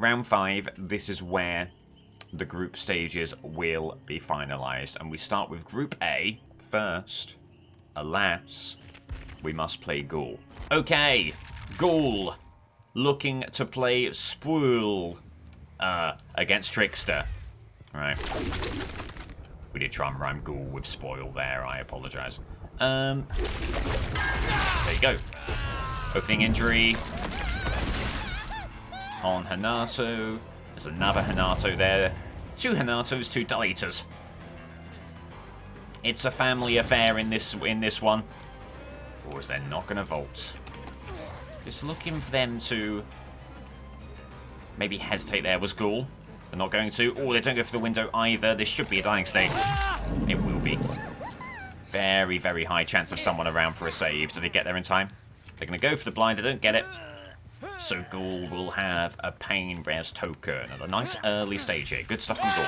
round 5, this is where the group stages will be finalised. And we start with Group A first. Alas, we must play Ghoul. Okay, Ghoul looking to play Spool against Trickster. Right. We did try and rhyme Ghoul with Spoil there, I apologise. There you go. Opening injury on Hanato. There's another Hanato there. 2 Hanatos, 2 Deleters. It's a family affair in this one. Or is they not going to vault? Just looking for them to maybe hesitate there was Ghoul. They're not going to. Oh, they don't go for the window either. This should be a dying state. It will be. Very, very high chance of someone around for a save. Do they get there in time? They're going to go for the blind. They don't get it. So Ghoul will have a pain res token at a nice early stage here. Good stuff from Ghoul.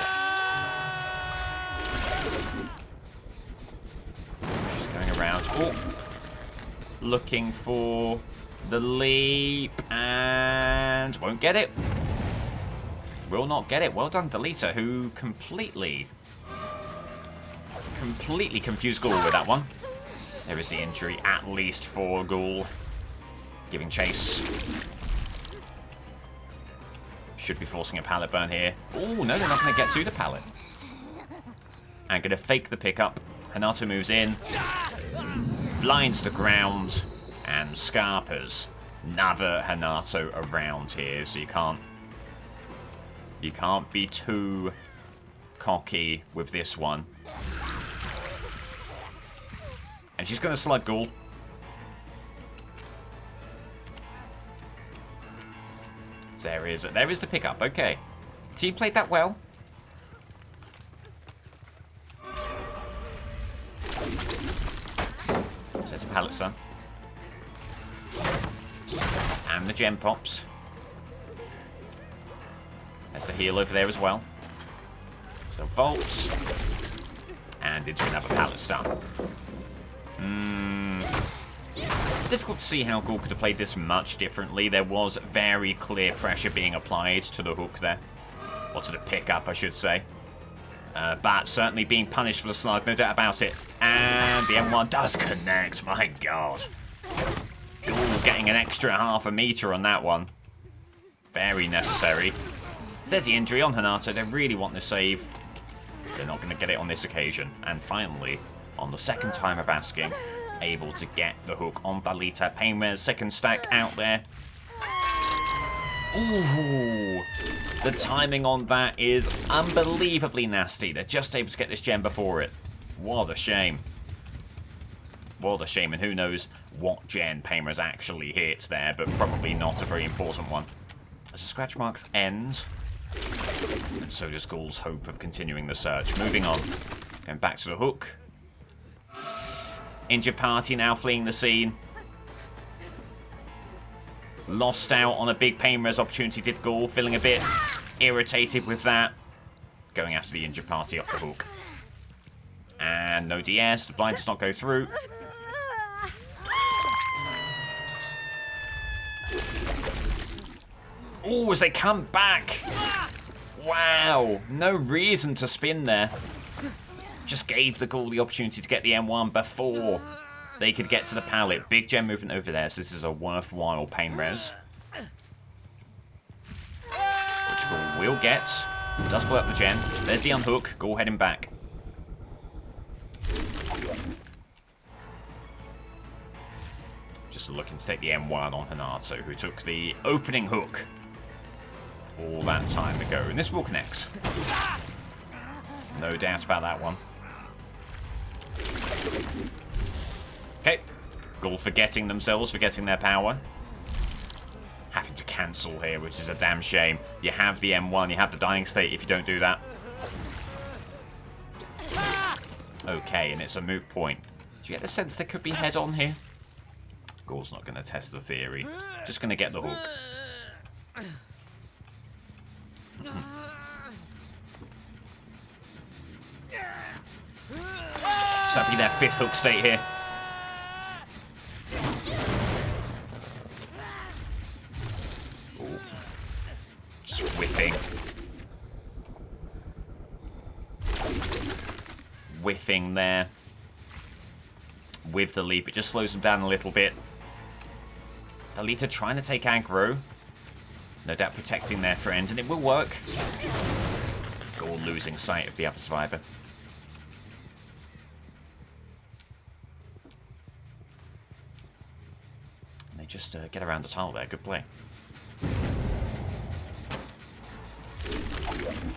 Just going around. Oh. Looking for the leap and won't get it. Will not get it. Well done, Deleter, who completely confused Ghoul with that one. There is the injury, at least for Ghoul. Giving chase. Should be forcing a pallet burn here. Oh, no, they're not going to get to the pallet. And going to fake the pickup. Hanato moves in. Blinds the ground. And Scarpers. Another Hanato around here, so you can't be too cocky with this one. And she's going to slug Ghoul. There is the pickup. Okay. Team played that well. There's a pallet stun. And the gem pops. There's the heal over there as well. Still vault. And into another pallet stun. Difficult to see how Ghoul could have played this much differently. There was very clear pressure being applied to the hook there. Or to the pickup, I should say. But certainly being punished for the slug, no doubt about it. And the M1 does connect, my god. Ghoul getting an extra half a meter on that one. Very necessary. There's the injury on Hanato. They really want the save. They're not going to get it on this occasion. And finally, on the second time of asking, able to get the hook on Balita. Painware's second stack out there. Ooh, the timing on that is unbelievably nasty. They're just able to get this gem before it. What a shame. What a shame, and who knows what gen Painware's actually hit there, but probably not a very important one. As the scratch marks end, and so does Ghoul's hope of continuing the search. Moving on. Going back to the hook. Injured party now fleeing the scene. Lost out on a big pain res opportunity, did Ghoul. Feeling a bit irritated with that. Going after the injured party off the hook. And no DS. The blind does not go through. Oh, as they come back. Wow. No reason to spin there. Just gave the Ghoul the opportunity to get the M1 before they could get to the pallet. Big gem movement over there, so this is a worthwhile pain res. Which Ghoul will get. Does blow up the gen. There's the unhook. Ghoul heading back. Just looking to take the M1 on Hanato, who took the opening hook all that time ago. And this will connect. No doubt about that one. Okay. Ghoul forgetting themselves, forgetting their power. Having to cancel here, which is a damn shame. You have the M1, you have the dying state if you don't do that. Okay, and it's a moot point. Do you get the sense there could be head-on here? Ghoul's not going to test the theory. Just going to get the hook. So that'll be their 5th hook state here. Ooh. Just Whiffing. Whiffing there. With the leap, it just slows them down a little bit. The leader trying to take aggro. No doubt protecting their friend, and it will work. Ghoul losing sight of the other survivor. And they just get around the tile there. Good play.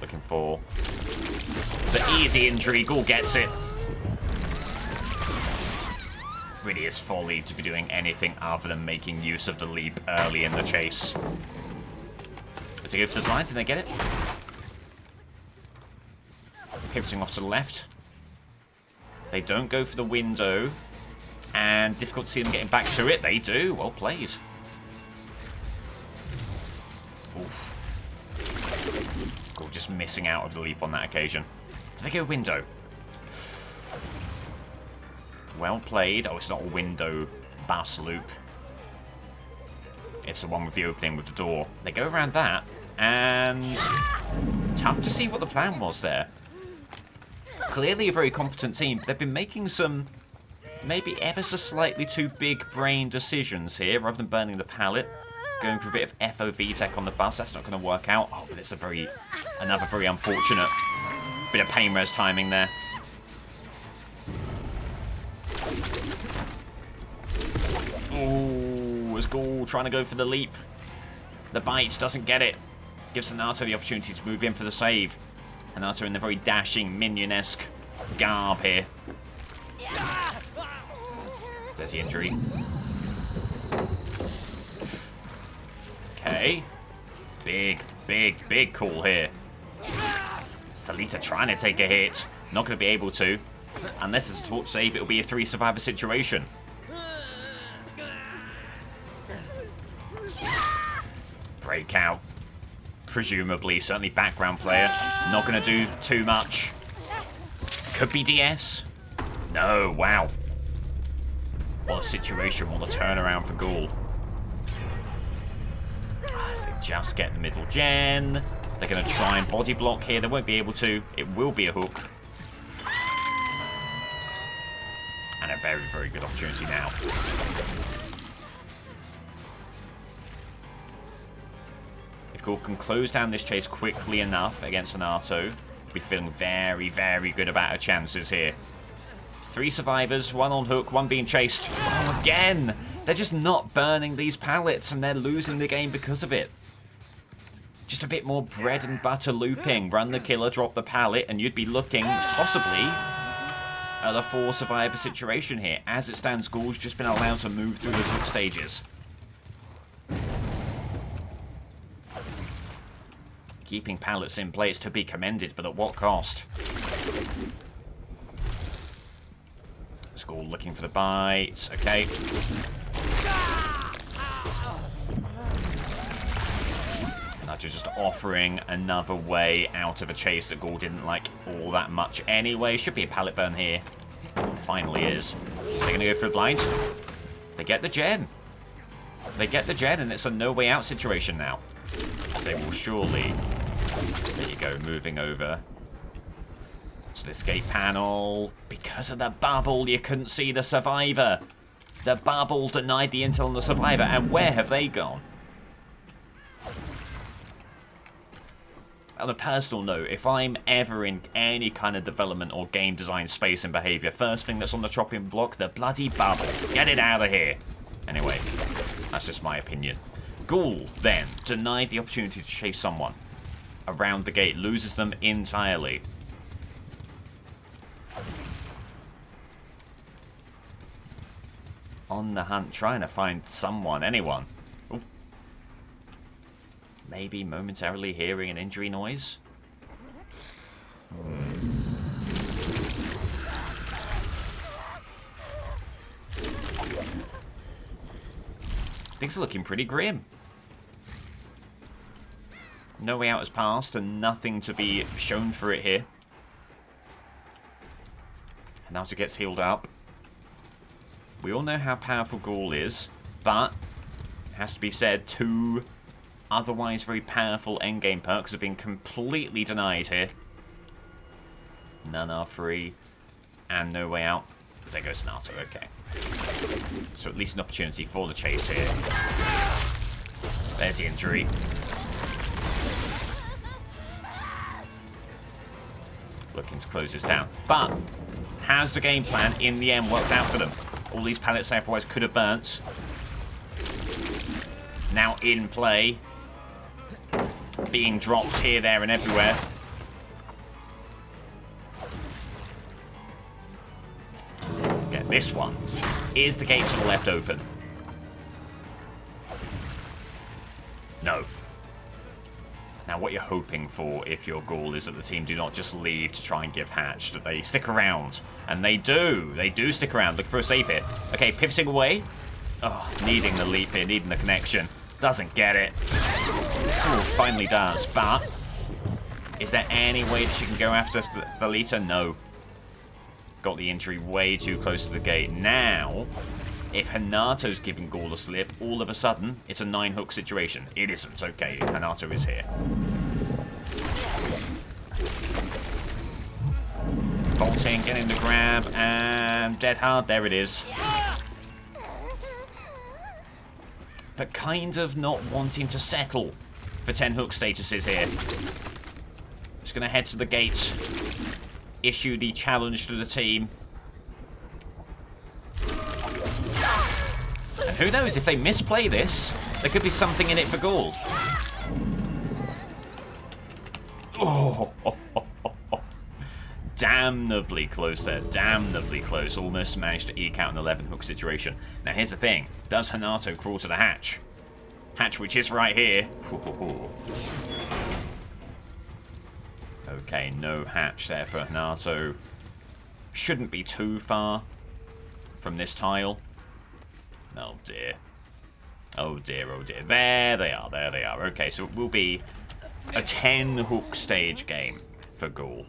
Looking for the easy injury. Ghoul gets it. Really is folly to be doing anything other than making use of the leap early in the chase. As they go for the blind, and they get it. Pivoting off to the left. They don't go for the window. And difficult to see them getting back to it. They do. Well played. Oof. Cool, just missing out of the leap on that occasion. Do they go window? Well played. Oh, it's not a window bus loop. It's the one with the opening with the door. They go around that, and tough to see what the plan was there. Clearly a very competent team. They've been making some maybe ever so slightly too big brain decisions here, rather than burning the pallet. Going for a bit of FOV tech on the bus. That's not going to work out. Oh, but it's another very unfortunate bit of pain res timing there. Oh, is Ghoul trying to go for the leap. The bites doesn't get it. Gives Hanato the opportunity to move in for the save. Hanato in the very dashing, minion-esque garb here. There's the injury. Okay. Big call here. Salita trying to take a hit. Not going to be able to. Unless it's a torch save, it'll be a 3 survivor situation. Breakout. Presumably, certainly background player. Not going to do too much. Could be DS. No, wow. What a situation, what a turnaround for Ghoul. As they just get the middle gen. They're going to try and body block here. They won't be able to. It will be a hook. And a very, very good opportunity now. If Ghoul can close down this chase quickly enough against Hanato, we'll be feeling very, very good about our chances here. 3 survivors, 1 on hook, 1 being chased. Oh, again! They're just not burning these pallets, and they're losing the game because of it. Just a bit more bread and butter looping. Run the killer, drop the pallet, and you'd be looking, possibly, at a 4 survivor situation here. As it stands, Ghoul's just been allowed to move through those hook stages. Keeping pallets in place to be commended, but at what cost? Ghoul looking for the bite. Okay. Hanato just offering another way out of a chase that Ghoul didn't like all that much anyway. Should be a pallet burn here. Finally is. They're going to go for a blind. They get the gen. They get the gen, and it's a no way out situation now. As they will surely... There you go, moving over to the escape panel. Because of the bubble, you couldn't see the survivor. The bubble denied the intel on the survivor, and where have they gone? On a personal note, if I'm ever in any kind of development or game design space and behaviour, first thing that's on the chopping block, the bloody bubble. Get it out of here. Anyway, that's just my opinion. Ghoul, then, denied the opportunity to chase someone around the gate, loses them entirely. On the hunt, trying to find someone, anyone. Ooh. Maybe momentarily hearing an injury noise. Things are looking pretty grim. No way out has passed and nothing to be shown for it here. Hanato gets healed up. We all know how powerful Ghoul is, but it has to be said, 2 otherwise very powerful endgame perks have been completely denied here. None are free, and no way out. There goes Nato, okay. So at least an opportunity for the chase here. There's the injury. Looking to close this down. But has the game plan in the end worked out for them? All these pallets they otherwise could have burnt. Now in play. Being dropped here, there, and everywhere. Yeah, this one. Is the gate to the left open? No. Now, what you're hoping for, if you're Ghoul, is that the team do not just leave to try and give hatch, that they stick around. And they do. They do stick around. Look for a save here. Okay, pivoting away. Oh, needing the leap here, needing the connection. Doesn't get it. Ooh, finally does. But is there any way that she can go after the leader? No. Got the injury way too close to the gate. Now, if Hanato's giving Ghoul a slip, all of a sudden, it's a 9-hook situation. It isn't. Okay, Hanato is here. Bolting, getting the grab, and dead hard. There it is. But kind of not wanting to settle for 10 hook statuses here. Just going to head to the gate. Issue the challenge to the team. And who knows, if they misplay this, there could be something in it for Ghoul. Oh, damnably close there, damnably close. Almost managed to eke out an 11-hook situation. Now here's the thing, does Hanato crawl to the hatch? Hatch which is right here. Okay, no hatch there for Hanato. Shouldn't be too far from this tile. Oh dear. Oh dear, oh dear. There they are, there they are. Okay, so it will be a 10-hook stage game for Ghoul.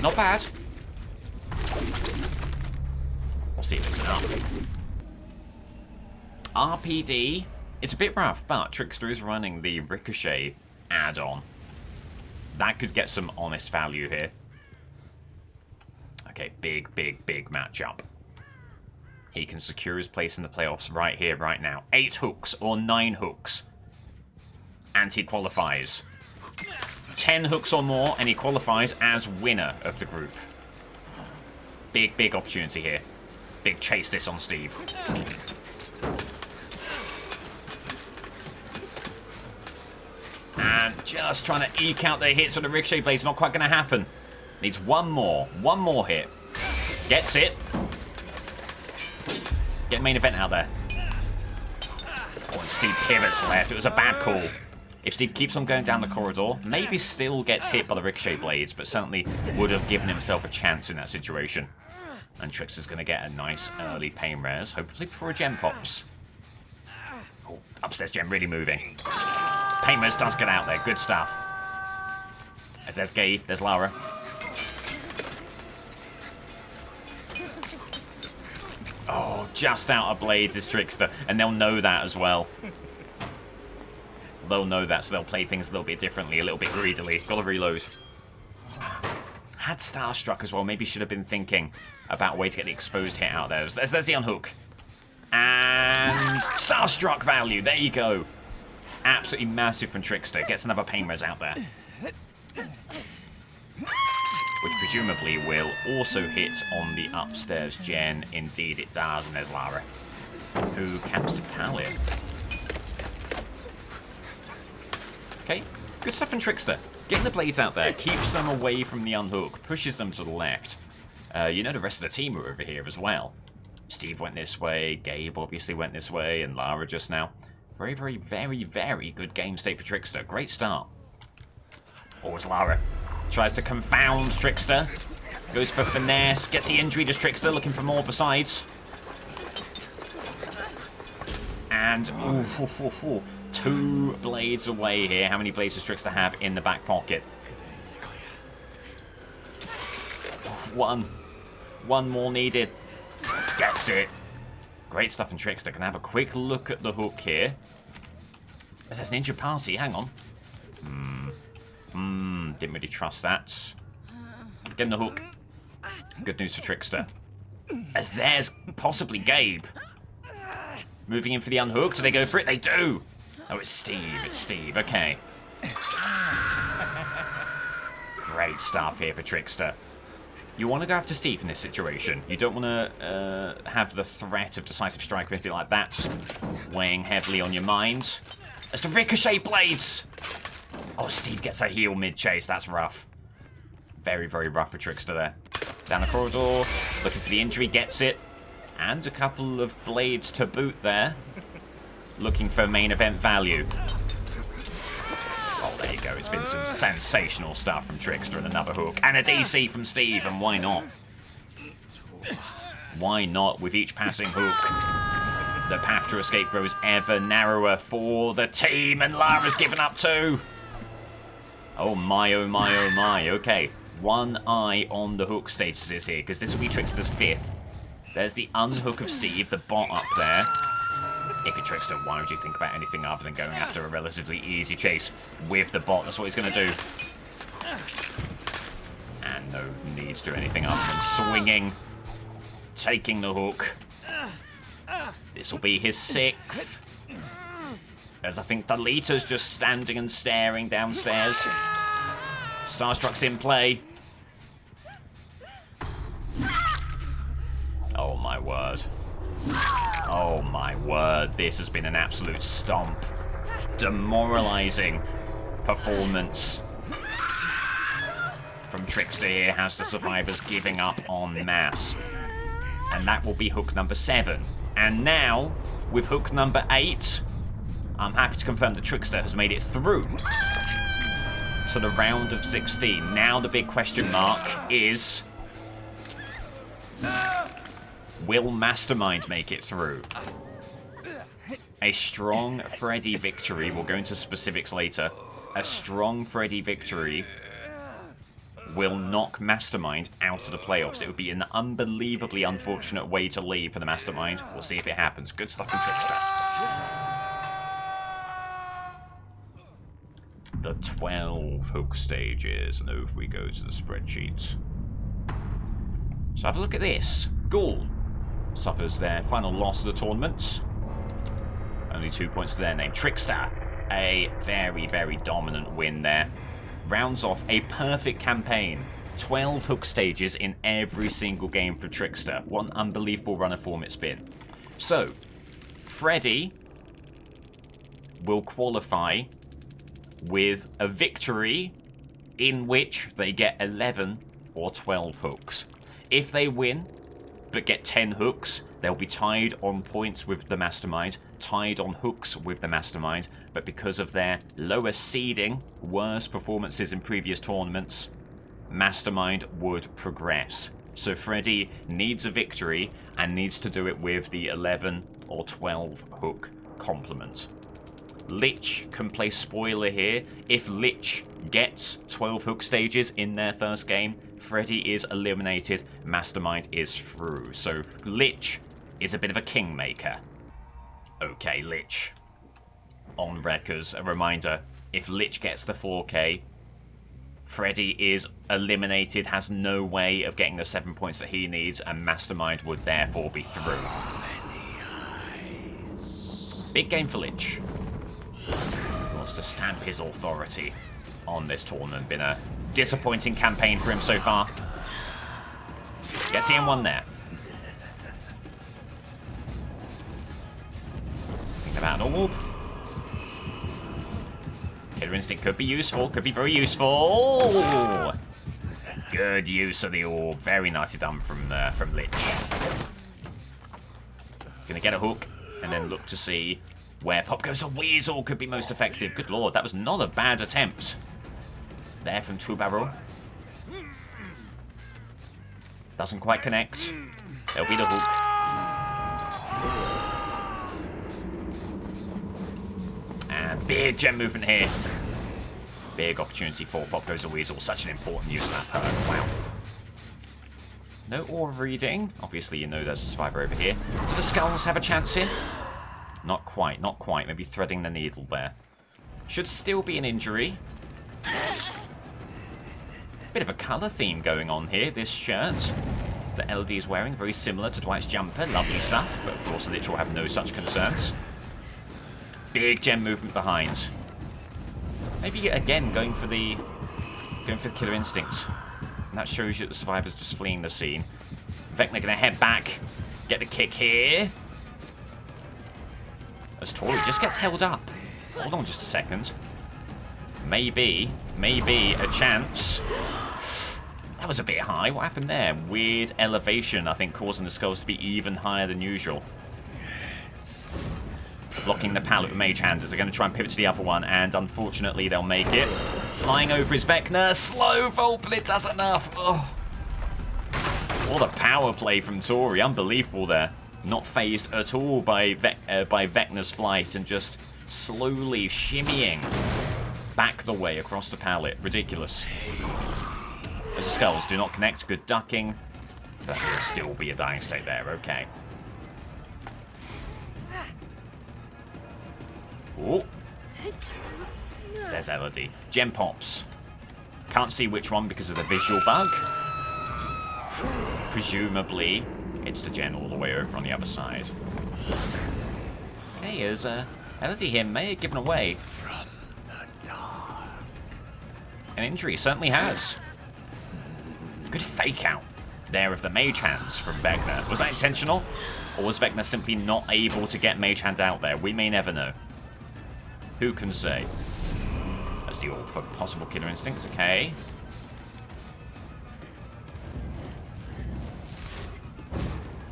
Not bad. We'll see if it's enough. RPD, it's a bit rough, but Trickster is running the Ricochet add-on. That could get some honest value here. Okay, big, big, big matchup. He can secure his place in the playoffs right here, right now. 8 hooks or 9 hooks. And he qualifies. 10 hooks or more, and he qualifies as winner of the group. Big, big opportunity here. Big chase this on Steve. And just trying to eke out the hits with the Ricochet Blade's not quite going to happen. Needs one more hit. Gets it. Get main event out there. Oh, and Steve pivots left. It was a bad call. If Steve keeps on going down the corridor, maybe still gets hit by the Ricochet Blades, but certainly would have given himself a chance in that situation. And Trickster's going to get a nice early pain res, hopefully before a gem pops. Oh, upstairs gem really moving. Pain res does get out there. Good stuff. As there's Gabe, there's Lara. Oh, just out of blades is Trickster, and they'll know that as well. They'll know that, so they'll play things a little bit differently, a little bit greedily. Gotta reload. Had Starstruck as well. Maybe should have been thinking about a way to get the exposed hit out there. There's the unhook. And Starstruck value. There you go. Absolutely massive from Trickster. Gets another pain res out there. Which presumably will also hit on the upstairs gen. Indeed it does. And there's Lara, who caps the pallet. Okay, good stuff from Trickster. Getting the blades out there, keeps them away from the unhook, pushes them to the left. You know the rest of the team are over here as well. Steve went this way, Gabe obviously went this way, and Lara just now. Very, very, very, very good game state for Trickster. Great start. Always Lara. Tries to confound Trickster. Goes for finesse, gets the injury to Trickster, looking for more besides. And, ooh. 2 blades away here. How many blades does Trickster have in the back pocket? 1. 1 more needed. Gets it. Great stuff from Trickster. Can I have a quick look at the hook here? There's an injured party. Hang on. Didn't really trust that. Getting the hook. Good news for Trickster. As there's possibly Gabe. Moving in for the unhook. Do they go for it? They do! Oh, it's Steve. It's Steve. Okay. Great stuff here for Trickster. You want to go after Steve in this situation. You don't want to have the threat of decisive strike or anything like that weighing heavily on your mind. As the ricochet blades! Oh, Steve gets a heal mid-chase. That's rough. Very, very rough for Trickster there. Down the corridor, looking for the injury, gets it. And a couple of blades to boot there. Looking for main event value. Oh, there you go. It's been some sensational stuff from Trickster and another hook. And a DC from Steve, and why not? Why not? With each passing hook, the path to escape grows ever narrower for the team, and Lara's given up too. Oh my, oh my, oh my. Okay, one eye on the hook statuses here, because this will be Trickster's 5th. There's the unhook of Steve, the bot up there. If you're Trickster, why would you think about anything other than going after a relatively easy chase with the bot? That's what he's going to do. And no need to do anything other than swinging. Taking the hook. This will be his 6th. As I think the Lita's just standing and staring downstairs. Starstruck's in play. Oh my word. Oh my word, this has been an absolute stomp. Demoralizing performance from Trickster here. Has the survivors giving up en masse. And that will be hook number 7. And now, with hook number 8, I'm happy to confirm that Trickster has made it through to the round of 16. Now the big question mark is, will Mastermind make it through? A strong Freddy victory, we'll go into specifics later, a strong Freddy victory will knock Mastermind out of the playoffs. It would be an unbelievably unfortunate way to leave for the Mastermind. We'll see if it happens. Good stuff from Trickster. The 12 hook stages, and over we go to the spreadsheet. So have a look at this. Ghoul suffers their final loss of the tournament. Only 2 points to their name. Trickster, a very, very dominant win there. Rounds off a perfect campaign. 12 hook stages in every single game for Trickster. What an unbelievable run of form it's been. So, Freddy will qualify with a victory in which they get 11 or 12 hooks. If they win, but get 10 hooks, they'll be tied on points with the Mastermind, tied on hooks with the Mastermind, but because of their lower seeding, worse performances in previous tournaments, Mastermind would progress. So Freddy needs a victory and needs to do it with the 11 or 12 hook complement. Lich can play spoiler here. If Lich gets 12 hook stages in their first game, Freddy is eliminated, Mastermind is through. So Lich is a bit of a kingmaker. Okay, Lich. On records, a reminder, if Lich gets the 4K, Freddy is eliminated, has no way of getting the 7 points that he needs, and Mastermind would therefore be through. Big game for Lich. He wants to stamp his authority on this tournament. Been a disappointing campaign for him so far. Gets the M1 there. Think about an orb. Killer Instinct could be useful, could be very useful. Good use of the orb. Very nicely done from Lich. Gonna get a hook and then look to see where Pop Goes the Weasel could be most effective. Good lord, that was not a bad attempt there from Two Barrel. Doesn't quite connect. There'll be the hook. And big gem movement here. Big opportunity for Pop Goes the Weasel. Such an important use of that perk. Wow. No aura reading. Obviously, you know there's a survivor over here. Do the skulls have a chance here? Not quite, not quite. Maybe threading the needle there. Should still be an injury. Bit of a colour theme going on here. This shirt that LD is wearing, very similar to Dwight's jumper. Lovely stuff, but of course the Lich will have no such concerns. Big gem movement behind. Maybe again going for the killer instinct. And that shows you that the survivor's just fleeing the scene. Vecna gonna head back, get the kick here. As Tori just gets held up. Hold on just a second. Maybe a chance. That was a bit high. What happened there? Weird elevation, I think, causing the skulls to be even higher than usual. Blocking the pallet with Mage Hand as they're going to try and pivot to the other one, and unfortunately they'll make it. Flying over his Vecna. Slow vault, but it does enough. Oh. What a power play from Tori. Unbelievable there. Not phased at all by Vecna's flight and just slowly shimmying back the way across the pallet. Ridiculous. As the skulls do not connect, good ducking. That will still be a dying state there, okay. Ooh. Says Elodie. Gem pops. Can't see which one because of the visual bug. Presumably, it's the gen all the way over on the other side. Okay, as Elodie here may have given away. From the dark. An injury, certainly has. Good fake out there of the Mage Hands from Vecna. Was that intentional? Or was Vecna simply not able to get Mage Hand out there? We may never know. Who can say? That's the orb for possible killer instincts, okay.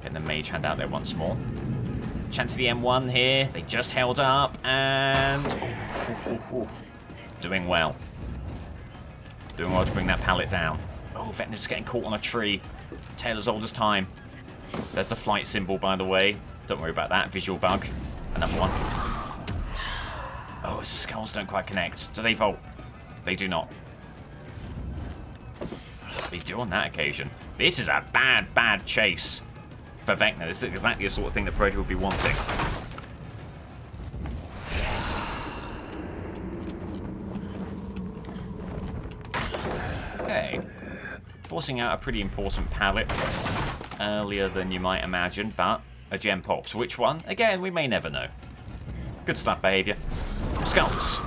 Getting the Mage Hand out there once more. Chance of the M1 here. They just held up and... Doing well. Doing well to bring that pallet down. Oh, Vecna just getting caught on a tree. Tale as old as time. There's the flight symbol, by the way. Don't worry about that. Visual bug. Another one. Oh, the skulls don't quite connect. Do they vault? They do not. They do on that occasion. This is a bad, bad chase for Vecna. This is exactly the sort of thing that Freddy would be wanting. Okay. Forcing out a pretty important pallet earlier than you might imagine, but a gem pops. Which one? Again, we may never know. Good stuff behaviour. Skulls.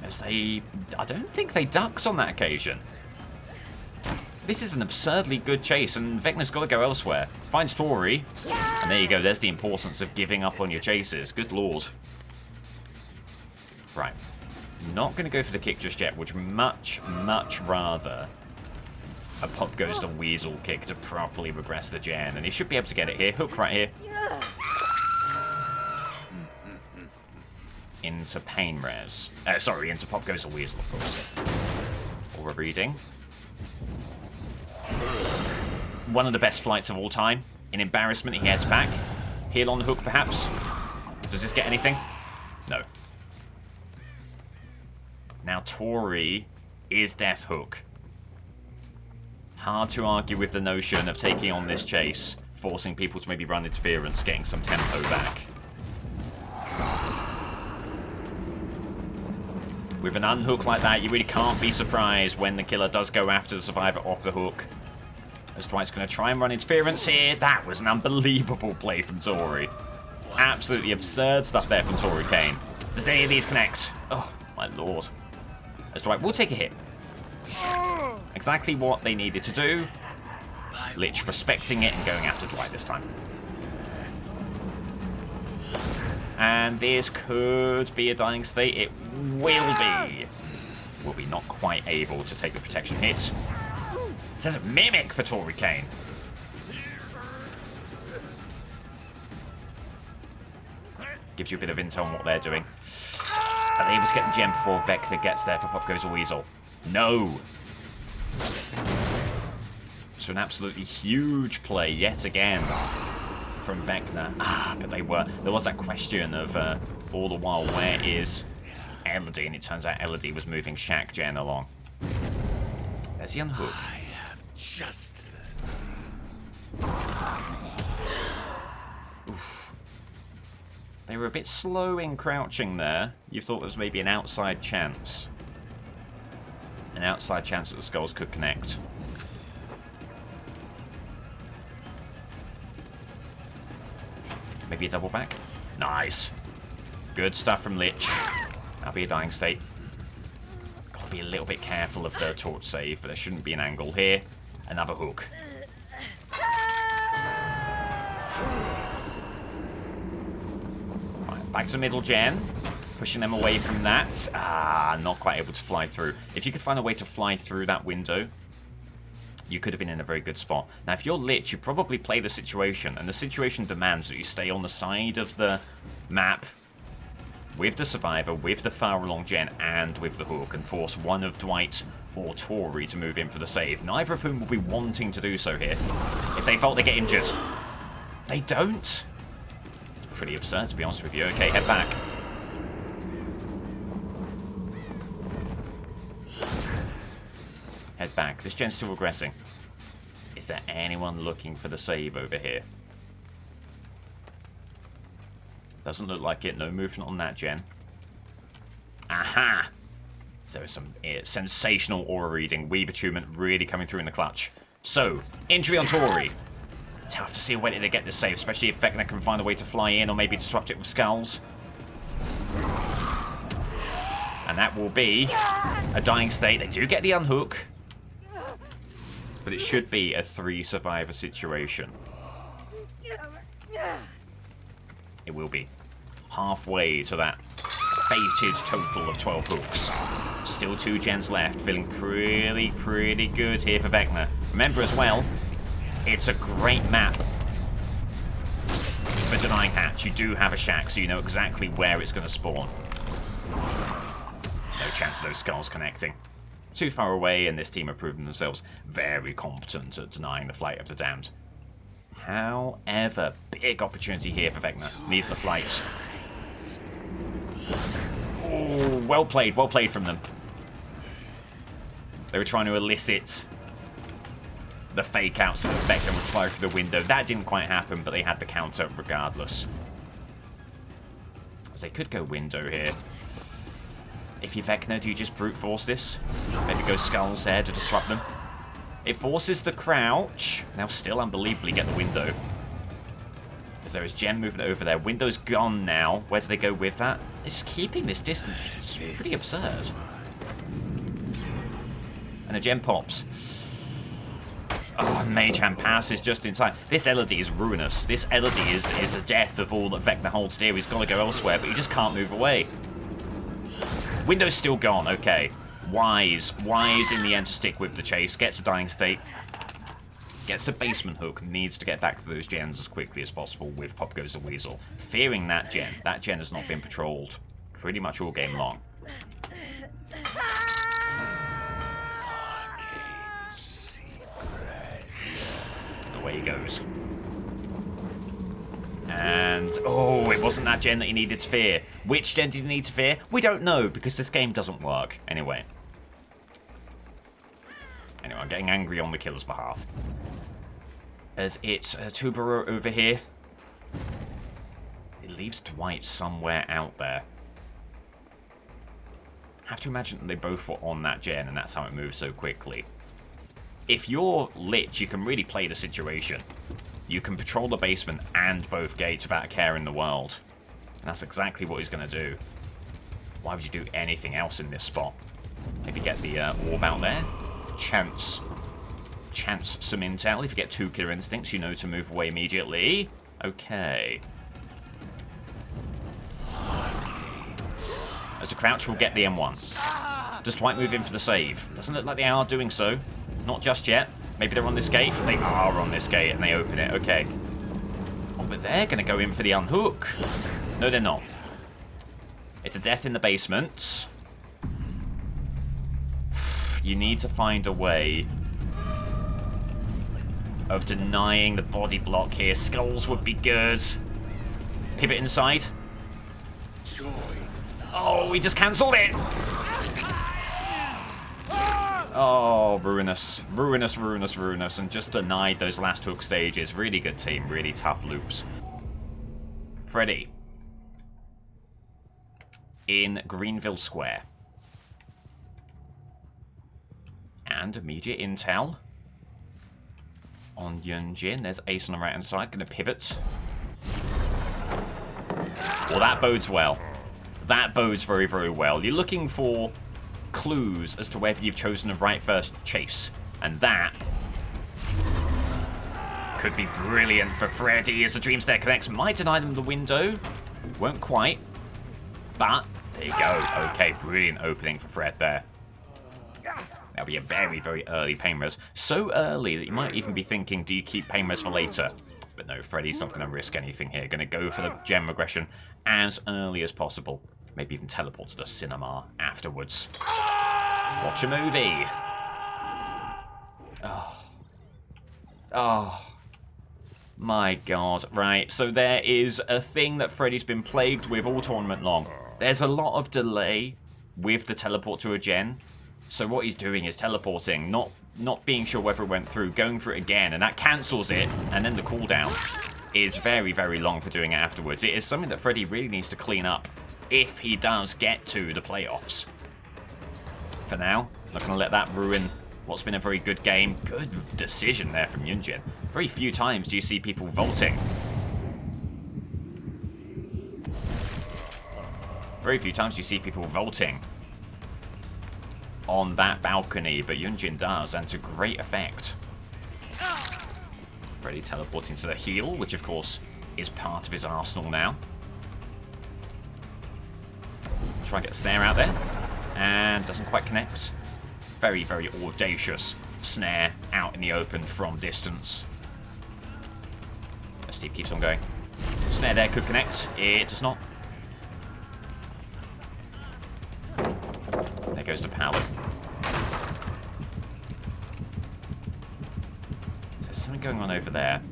As they... I don't think they ducked on that occasion. This is an absurdly good chase, and Vecna's got to go elsewhere. Finds Tori. And there you go, there's the importance of giving up on your chases. Good lord. Right. Not going to go for the kick just yet. Would much rather a Pop Goes to Weasel kick to properly regress the gen. And he should be able to get it here. Hook right here. Into Pain Res. Sorry, into Pop Goes to Weasel, of course. Aura reading. One of the best flights of all time. In embarrassment, he heads back. Heal on the hook, perhaps. Does this get anything? No. Now, Tori is Death Hook. Hard to argue with the notion of taking on this chase, forcing people to maybe run interference, getting some tempo back. With an unhook like that, you really can't be surprised when the killer does go after the survivor off the hook. As Dwight's going to try and run interference here. That was an unbelievable play from Tori. Absolutely absurd stuff there from Tori Kane. Does any of these connect? Oh, my lord. As Dwight will take a hit. Exactly what they needed to do. Lich respecting it and going after Dwight this time. And this could be a dying state. It will be. Will be not quite able to take the protection hit. It says Mimic for Tori Kane. Gives you a bit of intel on what they're doing. Are they able to get the gem before Vecna gets there for Pop Goes a Weasel? No. So an absolutely huge play yet again from Vecna. But they were... There was that question of all the while, where is Elodie? And it turns out Elodie was moving Shaq Gen along. There's the unhook. Just Oof. They were a bit slow in crouching there. You thought there was maybe an outside chance. An outside chance that the skulls could connect. Maybe a double back? Nice. Good stuff from Lich. That'll be a dying state. Gotta be a little bit careful of the torch save, but there shouldn't be an angle here. Another hook. Right, back to middle gen. Pushing them away from that. Ah, not quite able to fly through. If you could find a way to fly through that window, you could have been in a very good spot. Now, if you're Lich, you probably play the situation, and the situation demands that you stay on the side of the map with the Survivor, with the far along gen, and with the hook, and force one of Dwight or Tori to move in for the save. Neither of whom will be wanting to do so here. If they felt they get injured. They don't. It's pretty absurd, to be honest with you. Okay, head back. Head back. This gen's still regressing. Is there anyone looking for the save over here? Doesn't look like it. No movement on that gen. Aha! So there's some sensational aura reading. Weave attunement really coming through in the clutch. So, injury on Tori. Tough to see when they get this save, especially if Vecna can find a way to fly in or maybe disrupt it with skulls. And that will be a dying state. They do get the unhook. But it should be a 3 survivor situation. It will be. Halfway to that fated total of 12 hooks. Still 2 gens left. Feeling pretty good here for Vecna. Remember as well, it's a great map for denying hatch. You do have a shack, so you know exactly where it's going to spawn. No chance of those skulls connecting. Too far away, and this team have proven themselves very competent at denying the flight of the damned. However, big opportunity here for Vecna. Needs the flight. Oh, well played from them. They were trying to elicit the fake out so that Vecna would fly through the window. That didn't quite happen, but they had the counter regardless. As they could go window here. If you're Vecna, do you just brute force this? Maybe go skulls there to disrupt them. It forces the crouch. Now still unbelievably get the window. As there is gen movement over there. Window's gone now. Where do they go with that? They're just keeping this distance. It's pretty absurd. And a gen pops. Oh, Mage Hand passes just in time. This Elodie is ruinous. This Elodie is the death of all that Vecna holds dear. He's got to go elsewhere, but he just can't move away. Window's still gone, okay. Wise in the end to stick with the chase. Gets a dying state. Gets the basement hook. Needs to get back to those gens as quickly as possible with Pop Goes the Weasel. Fearing that gen. That gen has not been patrolled pretty much all game long. Away he goes. And, oh, it wasn't that gen that he needed to fear. Which gen did he need to fear? We don't know, because this game doesn't work. Anyway, I'm getting angry on the killer's behalf. As it's Tubero over here. It leaves Dwight somewhere out there. I have to imagine that they both were on that gen, and that's how it moves so quickly. If you're Lich, you can really play the situation. You can patrol the basement and both gates without a care in the world. And that's exactly what he's going to do. Why would you do anything else in this spot? Maybe get the orb out there. Chance some intel. If you get 2 killer instincts, you know to move away immediately. Okay. As a crouch, we'll get the M1. Does Dwight move in for the save? Doesn't look like they are doing so. Not just yet. Maybe they're on this gate. They are on this gate and they open it. Okay. Oh, but they're going to go in for the unhook. No, they're not. It's a death in the basement. You need to find a way of denying the body block here. Skulls would be good. Pivot inside. Oh, he just cancelled it. Oh, ruinous. Ruinous, ruinous, ruinous. And just denied those last hook stages. Really good team. Really tough loops. Freddy. In Greenville Square. And immediate intel on Yunjin. There's Ace on the right hand side. Going to pivot. Well, that bodes well. That bodes very, very well. You're looking for clues as to whether you've chosen the right first chase. And that could be brilliant for Freddy as the Dream Snare connects. Might deny them the window. Won't quite. But there you go. Okay, brilliant opening for Fred there. That'll be a very, very early pain res. So early that you might even be thinking, do you keep pain res for later? But no, Freddy's not going to risk anything here. Going to go for the gem regression as early as possible. Maybe even teleport to the cinema afterwards. Watch a movie. Oh. Oh. My god. Right, so there is a thing that Freddy's been plagued with all tournament long. There's a lot of delay with the teleport to a gen. So what he's doing is teleporting, not being sure whether it went through, going for it again, and that cancels it, and then the cooldown is very, very long for doing it afterwards. It is something that Freddy really needs to clean up if he does get to the playoffs. For now, not going to let that ruin what's been a very good game. Good decision there from Yunjin. Very few times do you see people vaulting. Very few times do you see people vaulting on that balcony, but Yunjin does, and to great effect. Freddy teleporting to the heel, which of course is part of his arsenal now. Try and get a snare out there, and doesn't quite connect. Very, very audacious snare out in the open from distance. Steve keeps on going. Snare there could connect. It does not. There goes the pallet. There's something going on over there.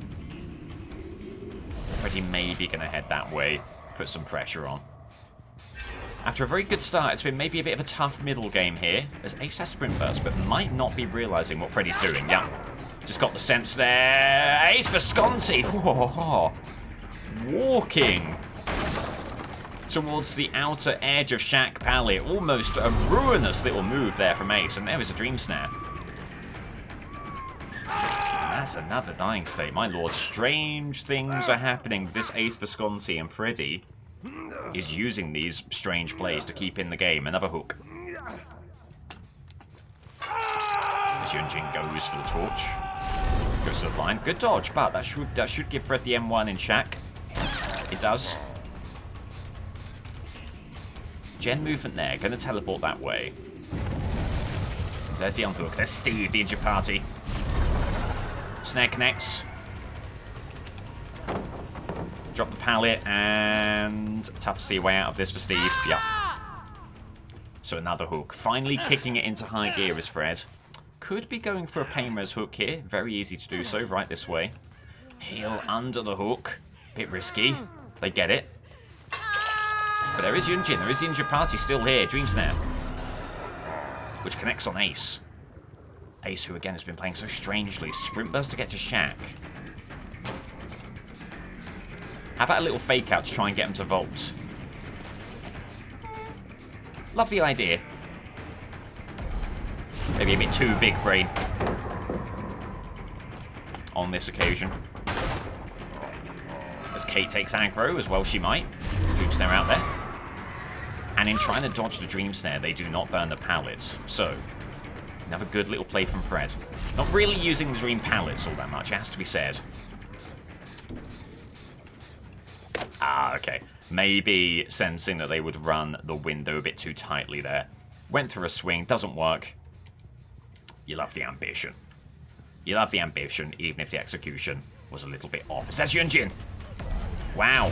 Freddy may be going to head that way. Put some pressure on. After a very good start, it's been maybe a bit of a tough middle game here. As Ace has sprint burst, but might not be realising what Freddy's doing. Yeah, just got the sense there. Ace Visconti! Whoa. Walking towards the outer edge of Shack Pally. Almost a ruinous little move there from Ace. And there is a Dream Snare. That's another dying state. My lord, strange things are happening with this Ace Visconti, and Freddy is using these strange plays to keep in the game. Another hook. As Yunjin goes for the torch. Goes to the blind. Good dodge, but that should give Fred the M1 in Shack. It does. Gen movement there. Going to teleport that way. So there's the unhook. There's Steve, the injured party. Snare connects. Drop the pallet, and tough to see a way out of this for Steve. Yep. So another hook. Finally kicking it into high gear is Fred. Could be going for a pain res hook here. Very easy to do so. Right this way. Heel under the hook. Bit risky. They get it. But there is Yunjin. There is the injured party still here. Dream Snare. Which connects on Ace. Ace, who again has been playing so strangely. Sprint burst to get to Shack. How about a little fake out to try and get him to vault? Love the idea. Maybe a bit too big brain on this occasion. As Kate takes aggro, as well she might. Dream Snare out there. And in trying to dodge the Dream Snare, they do not burn the pallets. So, another good little play from Fred. Not really using the Dream pallets all that much, it has to be said. Ah, okay. Maybe sensing that they would run the window a bit too tightly there. Went through a swing, doesn't work. You love the ambition. You love the ambition, even if the execution was a little bit off. It says Yunjin! Wow.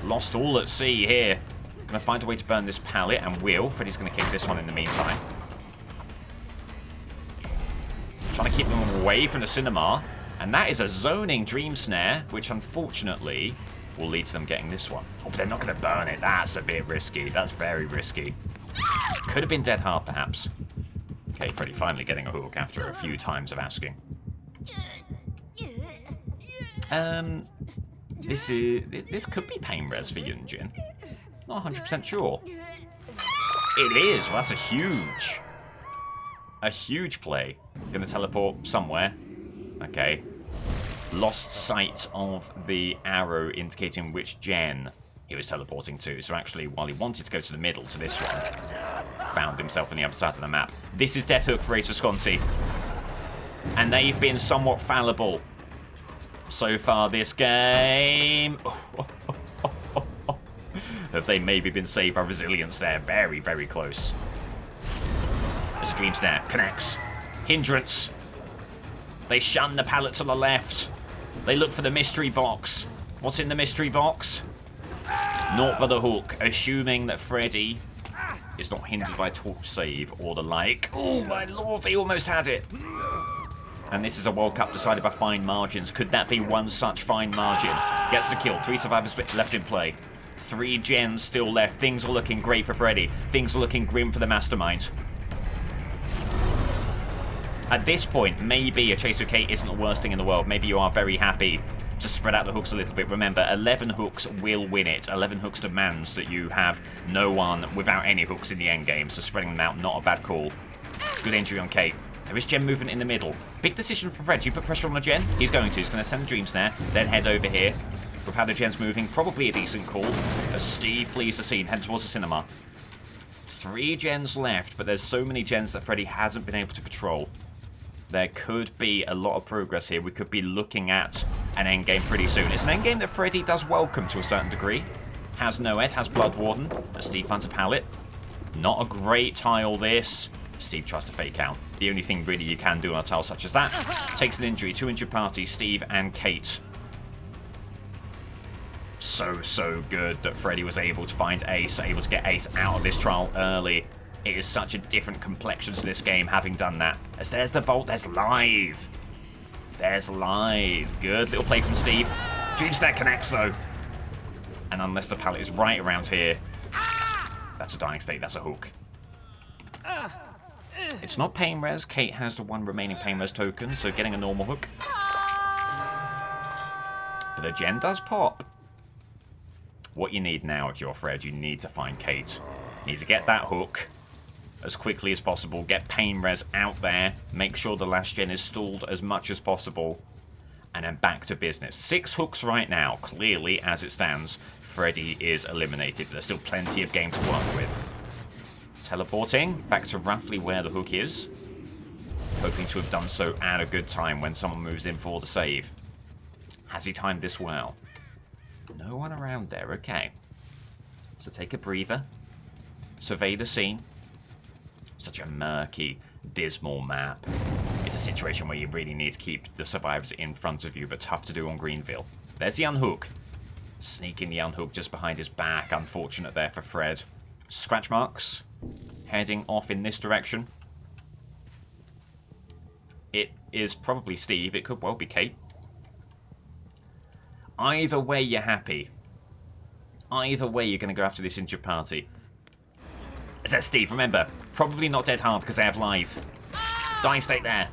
Lost all at sea here. Gonna find a way to burn this pallet, and will. Freddy's gonna kick this one in the meantime. Trying to keep them away from the cinema. And that is a zoning Dream Snare, which unfortunately will lead to them getting this one. Oh, but they're not going to burn it. That's a bit risky. That's very risky. Could have been dead hard, perhaps. Okay, Freddy finally getting a hook after a few times of asking. This could be pain res for Yunjin. Not 100% sure. It is. Well, that's a huge play. Gonna teleport somewhere. Okay. Lost sight of the arrow indicating which gen he was teleporting to. So actually, while he wanted to go to the middle, to this one, found himself on the other side of the map. This is Death Hook for Ace Visconti. And they've been somewhat fallible so far this game. Have they maybe been saved by resilience there? Very, very close. There's a dream snare. Connects. Hindrance. They shun the pallet to the left. They look for the mystery box. What's in the mystery box? Naught but the hook, assuming that Freddy is not hindered by torch save or the like. Oh my lord, they almost had it. And this is a World Cup decided by fine margins. Could that be one such fine margin? Gets the kill. 3 survivors left in play. 3 gens still left. Things are looking great for Freddy. Things are looking grim for the Mastermind. At this point, maybe a chase with Kate isn't the worst thing in the world. Maybe you are very happy to spread out the hooks a little bit. Remember, 11 hooks will win it. 11 hooks demands that you have no one without any hooks in the endgame. So spreading them out, not a bad call. Good injury on Kate. There is gen movement in the middle. Big decision for Fred. You put pressure on the gen? He's going to. He's going to send the Dream Snare, then head over here. With how the gen's moving, probably a decent call. As Steve flees the scene, head towards the cinema. 3 gens left, but there's so many gens that Freddy hasn't been able to patrol. There could be a lot of progress here. We could be looking at an endgame pretty soon. It's an endgame that Freddy does welcome to a certain degree. Has Noed, has Blood Warden, as Steve finds a pallet. Not a great tile, this. Steve tries to fake out. The only thing really you can do on a tile such as that. Takes an injury. 2 injured parties, Steve and Kate. So good that Freddy was able to find Ace, able to get Ace out of this trial early. It is such a different complexion to this game having done that. As there's the vault, there's live. There's live. Good little play from Steve. Dream Snare connects though. And unless the pallet is right around here, that's a dying state, that's a hook. It's not pain res. Kate has the 1 remaining pain res token, so getting a normal hook. But the gen does pop. What you need now if you're Fred, you need to find Kate. You need to get that hook as quickly as possible. Get pain res out there. Make sure the last gen is stalled as much as possible. And then back to business. 6 hooks right now. Clearly, as it stands, Freddy is eliminated. But there's still plenty of game to work with. Teleporting back to roughly where the hook is. Hoping to have done so at a good time when someone moves in for the save. Has he timed this well? No one around there. Okay. So take a breather. Survey the scene. Such a murky, dismal map. It's a situation where you really need to keep the survivors in front of you, but tough to do on Greenville. There's the unhook. Sneaking the unhook just behind his back. Unfortunate there for Fred. Scratch marks. Heading off in this direction. It is probably Steve. It could well be Kate. Either way, you're happy. Either way, you're going to go after this injured party. Is that Steve? Remember, probably not dead hard because they have live. Dying state there.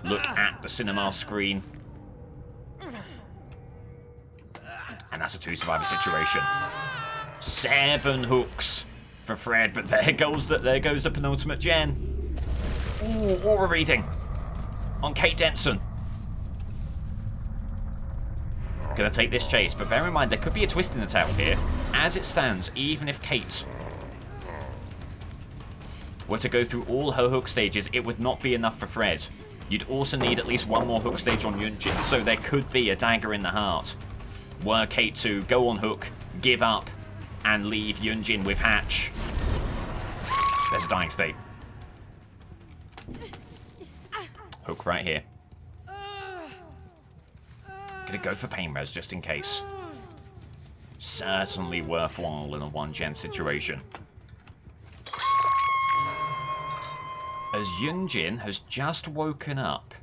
Look at the cinema screen. And that's a 2 survivor situation. 7 hooks for Fred, but there goes the penultimate gen. Ooh, aura reading on Kate Denson. Gonna take this chase, but bear in mind there could be a twist in the tail here. As it stands, even if Kate were to go through all her hook stages, it would not be enough for Fred. You'd also need at least 1 more hook stage on Yunjin, so there could be a dagger in the heart. Were Kate to go on hook, give up, and leave Yunjin with Hatch. There's a dying state. Hook right here. Gonna go for pain res just in case. Certainly worthwhile in a 1-gen situation. As Yunjin has just woken up,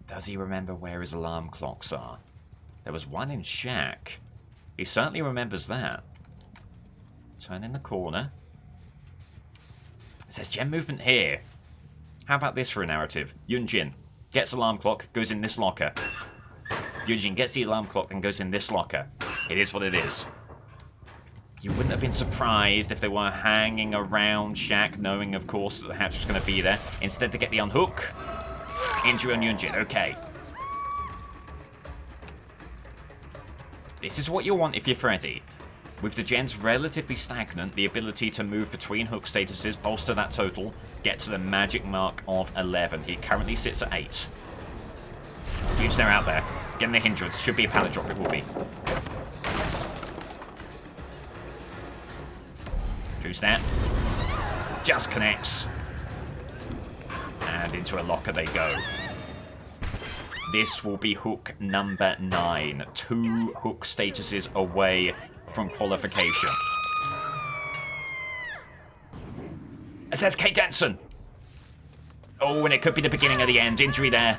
does he remember where his alarm clocks are? There was one in Shack. He certainly remembers that. Turn in the corner. It says gem movement here. How about this for a narrative? Yunjin gets alarm clock, goes in this locker. Yunjin gets the alarm clock and goes in this locker. It is what it is. You wouldn't have been surprised if they were hanging around Shack, knowing, of course, that the hatch was going to be there. Instead, they get the unhook. Injury on Yunjin. Okay. This is what you want if you're Freddy. With the gens relatively stagnant, the ability to move between hook statuses, bolster that total, get to the magic mark of 11. He currently sits at 8. Dreamsnare out there. Getting the hindrance. Should be a pallet drop. It will be. Dreamsnare. Just connects. And into a locker they go. This will be hook number 9. 2 hook statuses away from qualification. It says Kate Denson. Oh, and it could be the beginning of the end. Injury there.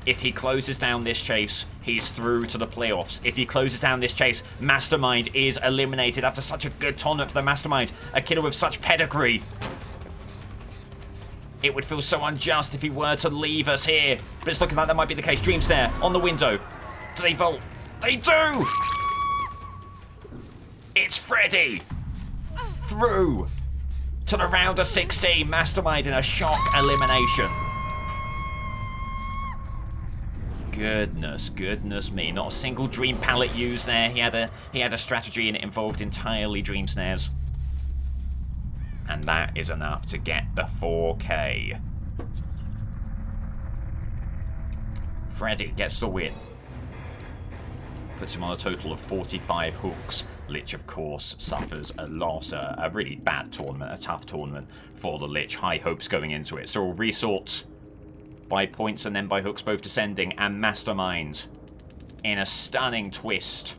If he closes down this chase, he's through to the playoffs. If he closes down this chase, Mastermind is eliminated after such a good tournament for the Mastermind. A killer with such pedigree. It would feel so unjust if he were to leave us here. But it's looking like that might be the case. Dreamsnare on the window. Do they vault? They do! It's Freddy! Through to the round of 16. Mastermind in a shock elimination. Goodness me. Not a single dream pallet used there. He had a strategy and it involved entirely dream snares. And that is enough to get the 4K. Freddy gets the win. Puts him on a total of 45 hooks. Lich, of course, suffers a loss. A really bad tournament, a tough tournament for the Lich. High hopes going into it. So we'll resort by points and then by hooks, both descending. And Mastermind, in a stunning twist,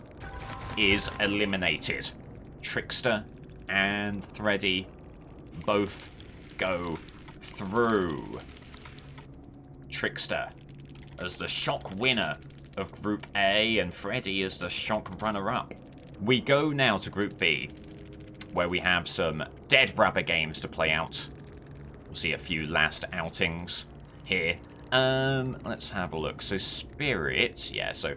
is eliminated. Trickster and Freddy both go through. Trickster as the shock winner of Group A and Freddy as the shock runner-up. We go now to Group B, where we have some dead rubber games to play out. We'll see a few last outings here. Let's have a look. So Spirit, yeah, so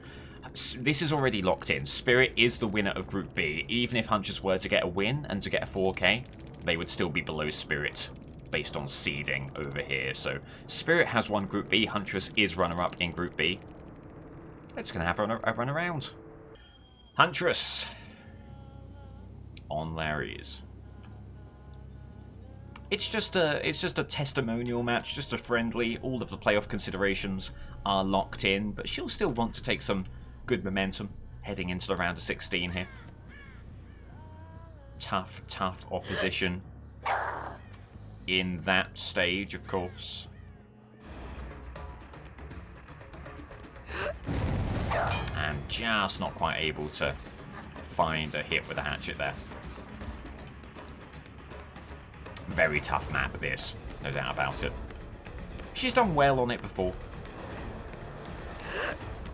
this is already locked in. Spirit is the winner of Group B. Even if Huntress were to get a win and to get a 4K, they would still be below Spirit based on seeding over here. So Spirit has won Group B. Huntress is runner-up in Group B. It's going to have a run around. Huntress on Larry's. It's just a testimonial match, just a friendly. All of the playoff considerations are locked in, but she'll still want to take some good momentum heading into the round of 16 here. Tough opposition in that stage, of course. And just not quite able to find a hit with a hatchet there. Very tough map, this. No doubt about it. She's done well on it before.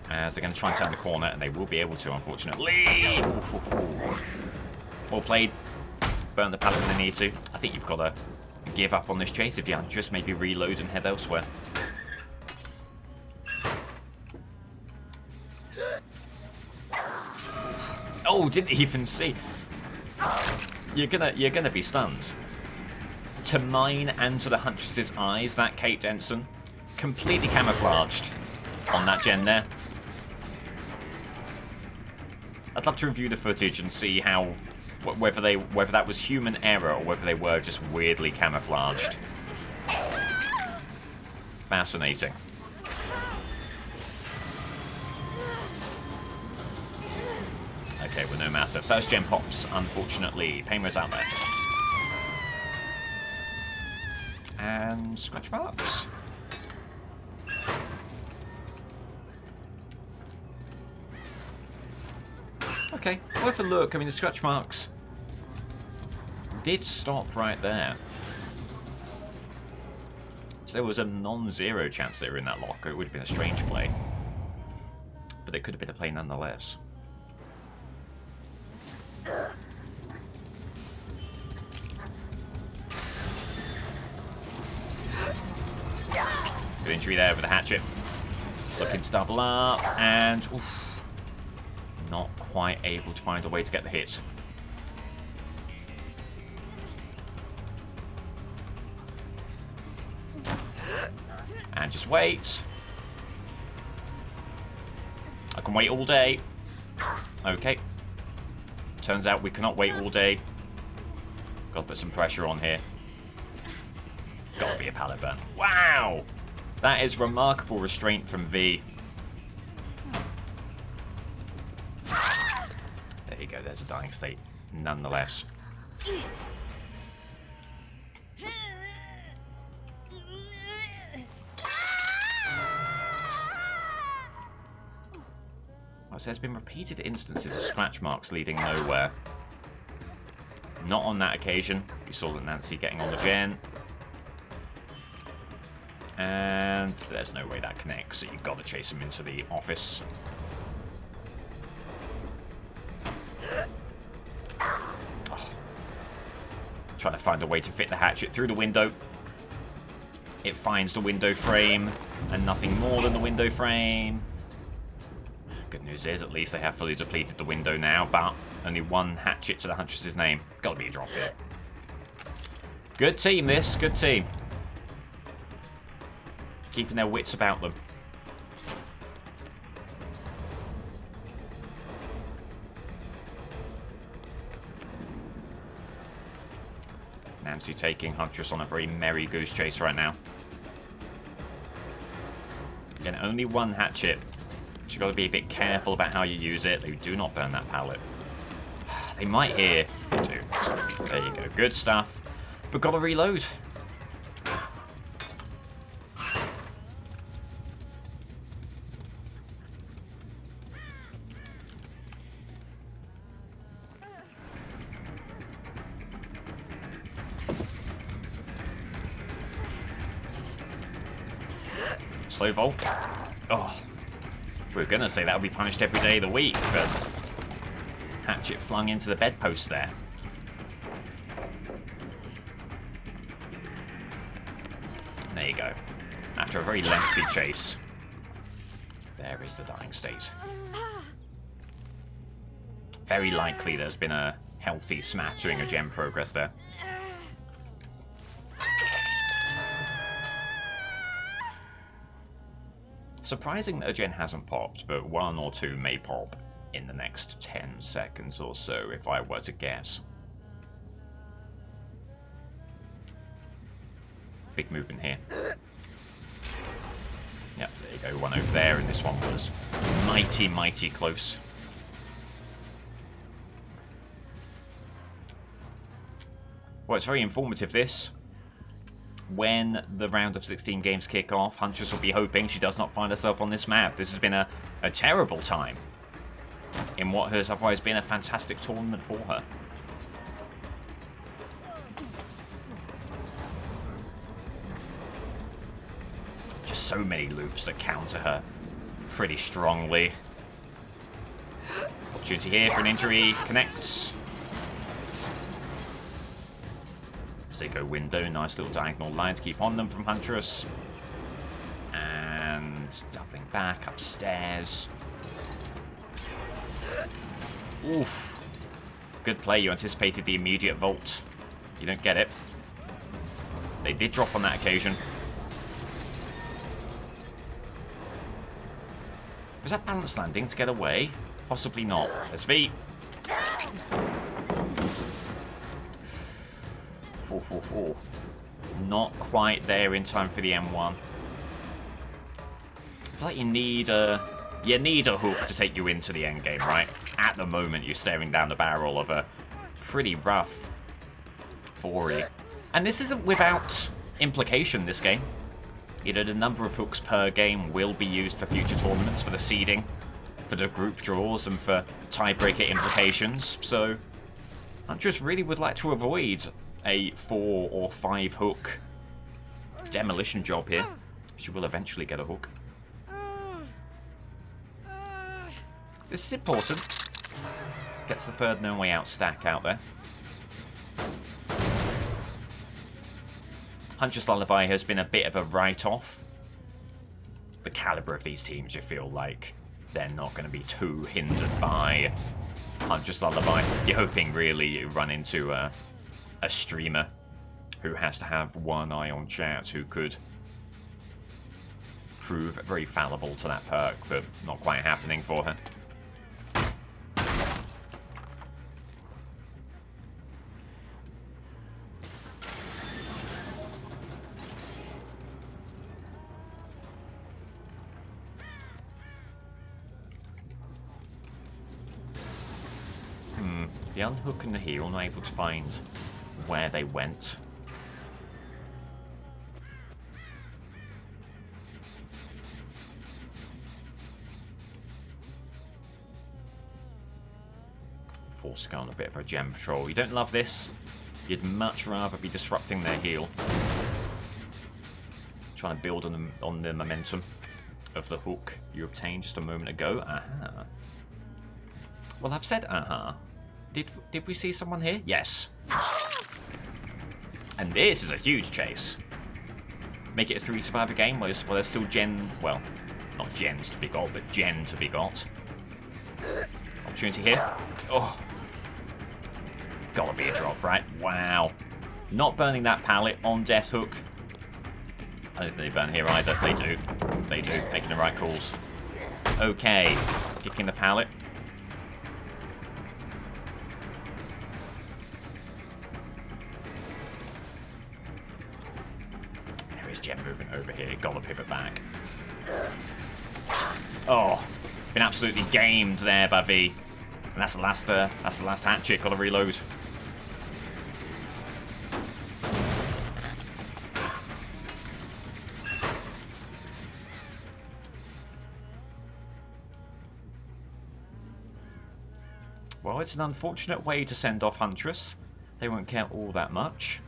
As they're going to try and turn the corner, and they will be able to, unfortunately. Well played. Burn the pallet when they need to. I think you've got to give up on this chase if you're Huntress. Maybe reload and head elsewhere. Oh, didn't even see. You're gonna be stunned. To mine and to the Huntress's eyes, that Kate Denson, completely camouflaged on that gen there. I'd love to review the footage and see how, whether that was human error or whether they were just weirdly camouflaged. Fascinating. Okay, well, no matter. First gen pops, unfortunately. Painra's out there. And scratch marks. Okay, worth a look. I mean, the scratch marks did stop right there. So there was a non-zero chance they were in that locker. It would have been a strange play. But it could have been a play nonetheless. Good injury there with the hatchet. Looking to double up, and oof, not quite able to find a way to get the hit. And just wait. I can wait all day. Okay. Turns out we cannot wait all day. Gotta put some pressure on here. Gotta be a pallet burn. Wow! That is remarkable restraint from V. There you go, there's a dying state. Nonetheless. There's been repeated instances of scratch marks leading nowhere. Not on that occasion. You saw that Nancy getting on the gen. And there's no way that connects, so you've got to chase him into the office. Oh. Trying to find a way to fit the hatchet through the window. It finds the window frame, and nothing more than the window frame. Good news is, at least they have fully depleted the window now, but only one hatchet to the Huntress's name. Gotta be a drop here. Good team, this. Good team. Keeping their wits about them. Nancy taking Huntress on a very merry goose chase right now. Again, only one hatchet. You've got to be a bit careful about how you use it. They do not burn that pallet. They might hear. They do. There you go. Good stuff. But got to reload. Slow vault. Oh. We were going to say that would be punished every day of the week, but hatchet flung into the bedpost there. There you go. After a very lengthy chase. There is the dying state. Very likely there's been a healthy smattering of gem progress there. Surprising that a gen hasn't popped, but one or two may pop in the next 10 seconds or so, if I were to guess. Big movement here. Yep, there you go, one over there, and this one was mighty, mighty close. Well, it's very informative, this. When the round of 16 games kick off, Huntress will be hoping she does not find herself on this map. This has been a terrible time in what has otherwise been a fantastic tournament for her. Just so many loops that counter her pretty strongly. Opportunity here for an injury. Connects. Go window, nice little diagonal line to keep on them from Huntress. And doubling back upstairs. Oof. Good play, you anticipated the immediate vault. You don't get it. They did drop on that occasion. Was that balanced landing to get away? Possibly not. There's V. Not quite there in time for the M1. I feel like you need a hook to take you into the end game, right? At the moment, you're staring down the barrel of a pretty rough 4E. And this isn't without implication, this game. You know, the number of hooks per game will be used for future tournaments, for the seeding, for the group draws, and for tiebreaker implications. So, Huntress really would like to avoid a 4 or 5 hook demolition job here. She will eventually get a hook. This is important. Gets the third no way out stack out there. Huntress Lullaby has been a bit of a write-off the caliber of these teams, you feel like they're not going to be too hindered by Huntress Lullaby. You're hoping, really, you run into a streamer who has to have one eye on chat, who could prove very fallible to that perk, but not quite happening for her. The unhook and the heal, not able to find where they went. Forced to go on a bit of a gem patrol. You don't love this. You'd much rather be disrupting their heal. Trying to build on the momentum of the hook you obtained just a moment ago. Aha. Well, I've said aha. Did we see someone here? Yes. And this is a huge chase. Make it a 3-survivor game while there's still gen... Well, not gens to be got, but gen to be got. Opportunity here. Oh. Gotta be a drop, right? Wow. Not burning that pallet on Death Hook. I don't think they burn here either. They do. They do. Making the right calls. Okay. Kicking the pallet. Gem movement over here. Gotta pivot back. Oh, been absolutely gamed there by V. And that's the last hatchet. Gotta reload. Well, it's an unfortunate way to send off Huntress. They won't care all that much.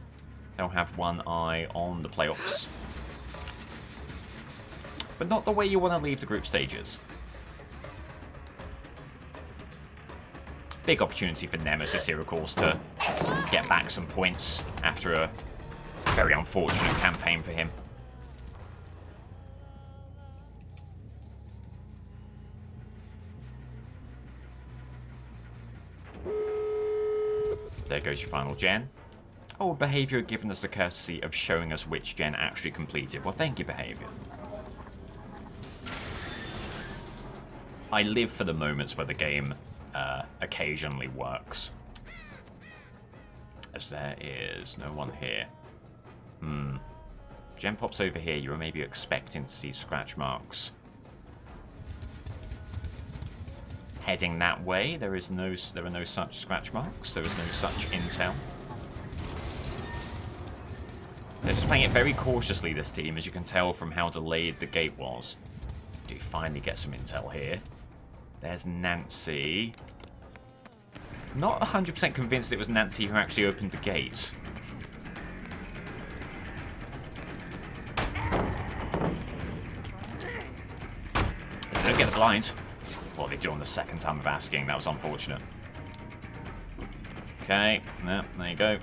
They'll have one eye on the playoffs. But not the way you want to leave the group stages. Big opportunity for Nemesis here, of course, to get back some points after a very unfortunate campaign for him. There goes your final gen. Oh, Behaviour had given us the courtesy of showing us which gen actually completed. Well, thank you, Behaviour. I live for the moments where the game occasionally works. As there is no one here. Gen pops over here. You were maybe expecting to see scratch marks. Heading that way, there are no such scratch marks. There is no such intel. They're just playing it very cautiously, this team, as you can tell from how delayed the gate was. Do finally get some intel here. There's Nancy. Not 100% convinced it was Nancy who actually opened the gate. So don't get the blind. What they do on the second time of asking, that was unfortunate. Okay, there you go.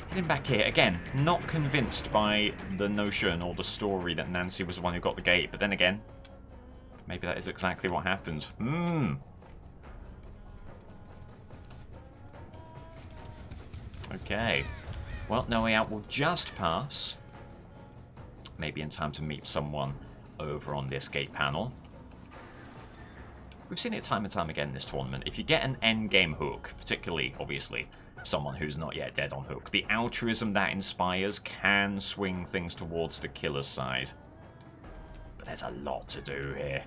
Heading back here, again, not convinced by the notion or the story that Nancy was the one who got the gate, but then again, maybe that is exactly what happened. Okay. Well, No Way Out will just pass. Maybe in time to meet someone over on this gate panel. We've seen it time and time again in this tournament. If you get an endgame hook, particularly, obviously, someone who's not yet dead on hook, the altruism that inspires can swing things towards the killer's side. But there's a lot to do here,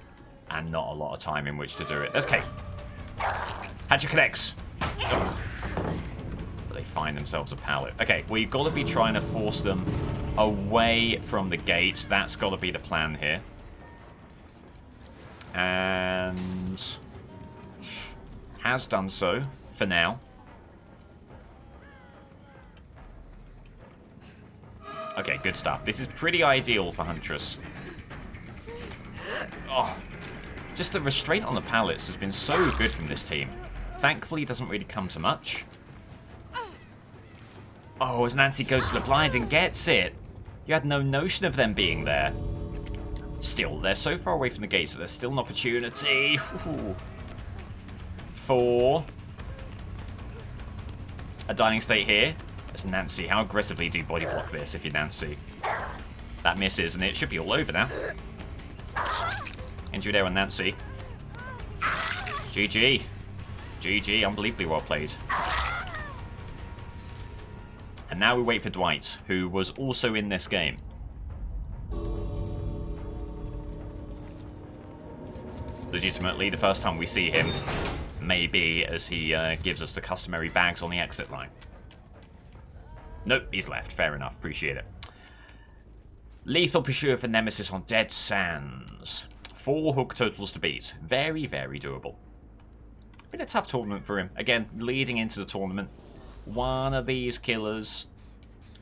and not a lot of time in which to do it. There's Kate. Hatchet connects. Ugh. But they find themselves a pallet. Okay, well, you've got to be trying to force them away from the gate. That's got to be the plan here. And has done so for now. Okay, good stuff. This is pretty ideal for Huntress. Oh, just the restraint on the pallets has been so good from this team. Thankfully, it doesn't really come to much. Oh, as Nancy goes to the blind and gets it. You had no notion of them being there. Still, they're so far away from the gate, so there's still an opportunity. Ooh. For a dying state here. It's Nancy. How aggressively do you body block this if you're Nancy? That misses, and it should be all over now. Injury there on Nancy. GG. GG, unbelievably well played. And now we wait for Dwight, who was also in this game. Legitimately, the first time we see him may be as he gives us the customary bags on the exit line. Nope, he's left. Fair enough. Appreciate it. Lethal Pursuer for Nemesis on Dead Sands. 4 hook totals to beat. Very, very doable. Been a tough tournament for him. Again, leading into the tournament. One of these killers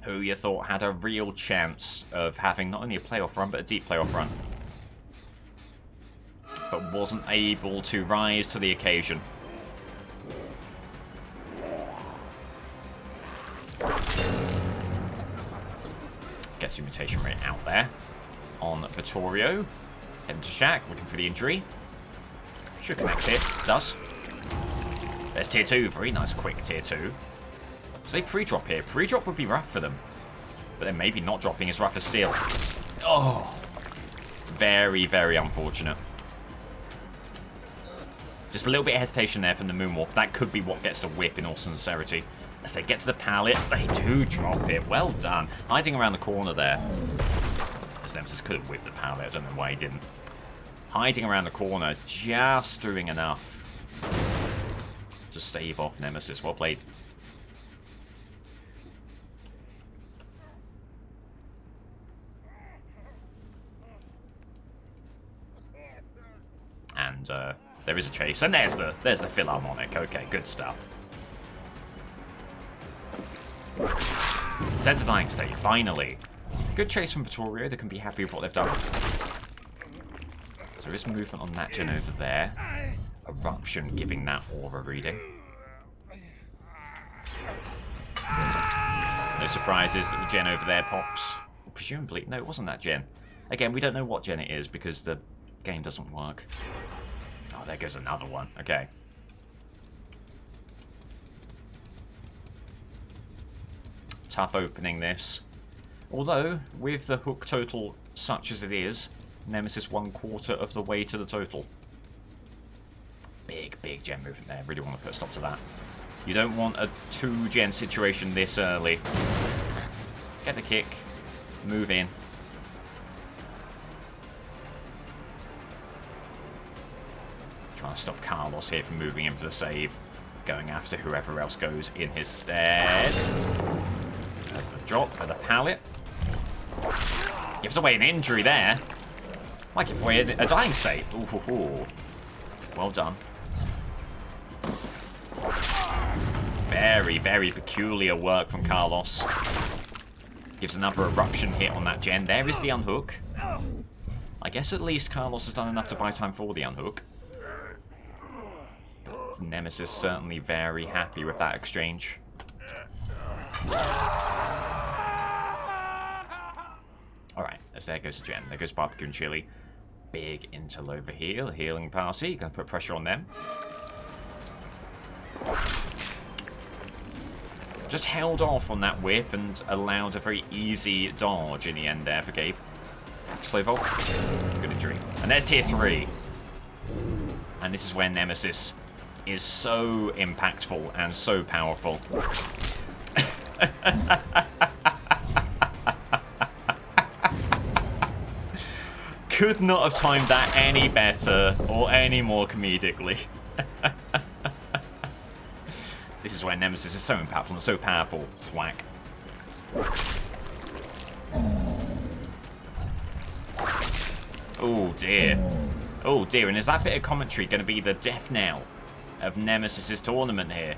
who you thought had a real chance of having not only a playoff run, but a deep playoff run. But wasn't able to rise to the occasion. Gets your mutation rate out there on Vittorio. Heading to Shaq, looking for the injury. Should connect here. Does. There's tier 2. Very nice quick tier 2. So they pre-drop here. Pre-drop would be rough for them. But then maybe not dropping is rough as steel. Oh. Very, very unfortunate. Just a little bit of hesitation there from the moonwalk. That could be what gets the whip in all sincerity. As they get to the pallet, they do drop it. Well done. Hiding around the corner there. As Nemesis could have whipped the pallet. I don't know why he didn't. Hiding around the corner, just doing enough to stave off Nemesis. Well played. And there is a chase, and there's the Philharmonic. Okay, good stuff. Says a dying state, finally. Good chase from Vittorio. They can be happy with what they've done. So there is movement on that gen over there. Eruption giving that aura reading. No surprises that the gen over there pops. Presumably, no, it wasn't that gen. Again, we don't know what gen it is because the game doesn't work. Oh, there goes another one. Okay. Tough opening this. Although, with the hook total such as it is, Nemesis 1/4 of the way to the total. Big, big gen movement there. Really want to put a stop to that. You don't want a 2-gen situation this early. Get the kick. Move in. Trying to stop Carlos here from moving in for the save. Going after whoever else goes in his stead. There's the drop of the pallet. Gives away an injury there. Might give away a dying state. Ooh. Well done. Very, very peculiar work from Carlos. Gives another eruption hit on that gen. There is the unhook. I guess at least Carlos has done enough to buy time for the unhook. Nemesis certainly very happy with that exchange. Alright, as there goes the gen. There goes Barbecue and Chili. Big intel over here. The healing party. Gonna put pressure on them. Just held off on that whip and allowed a very easy dodge in the end there for Gabe. Slow vault. Good injury. And there's tier 3. And this is where Nemesis is so impactful and so powerful. Could not have timed that any better or any more comedically. This is where Nemesis is so impactful and so powerful. Thwack. Oh dear. Oh dear, and is that bit of commentary going to be the death knell of Nemesis's tournament here?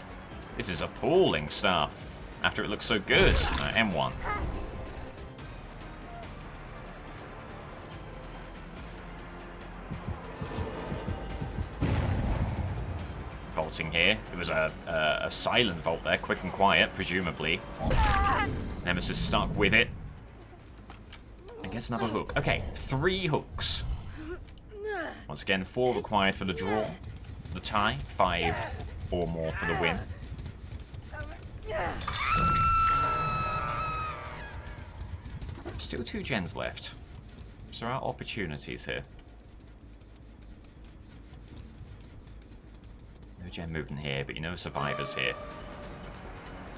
This is appalling stuff. After it looks so good. M1. Vaulting here. It was a silent vault there, quick and quiet, presumably. Nemesis stuck with it. gets another hook. Okay, 3 hooks. Once again, 4 required for the draw. The tie, 5 or more for the win. Still 2 gens left. So there are opportunities here. No gen movement here, but you know survivors here.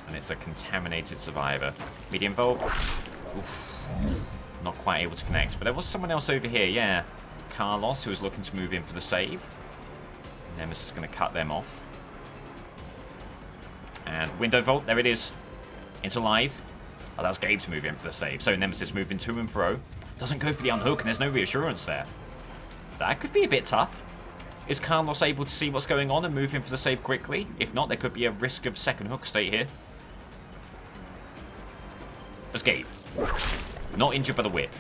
And it's a contaminated survivor. Medium volt. Oof. Not quite able to connect. But there was someone else over here, yeah. Carlos, who was looking to move in for the save. Nemesis is going to cut them off. And window vault, there it is. It's alive. Oh, that's Gabe to move in for the save. So Nemesis moving to and fro. Doesn't go for the unhook, and there's no reassurance there. That could be a bit tough. Is Carlos able to see what's going on and move in for the save quickly? If not, there could be a risk of second hook state here. Escape. Not injured by the whip.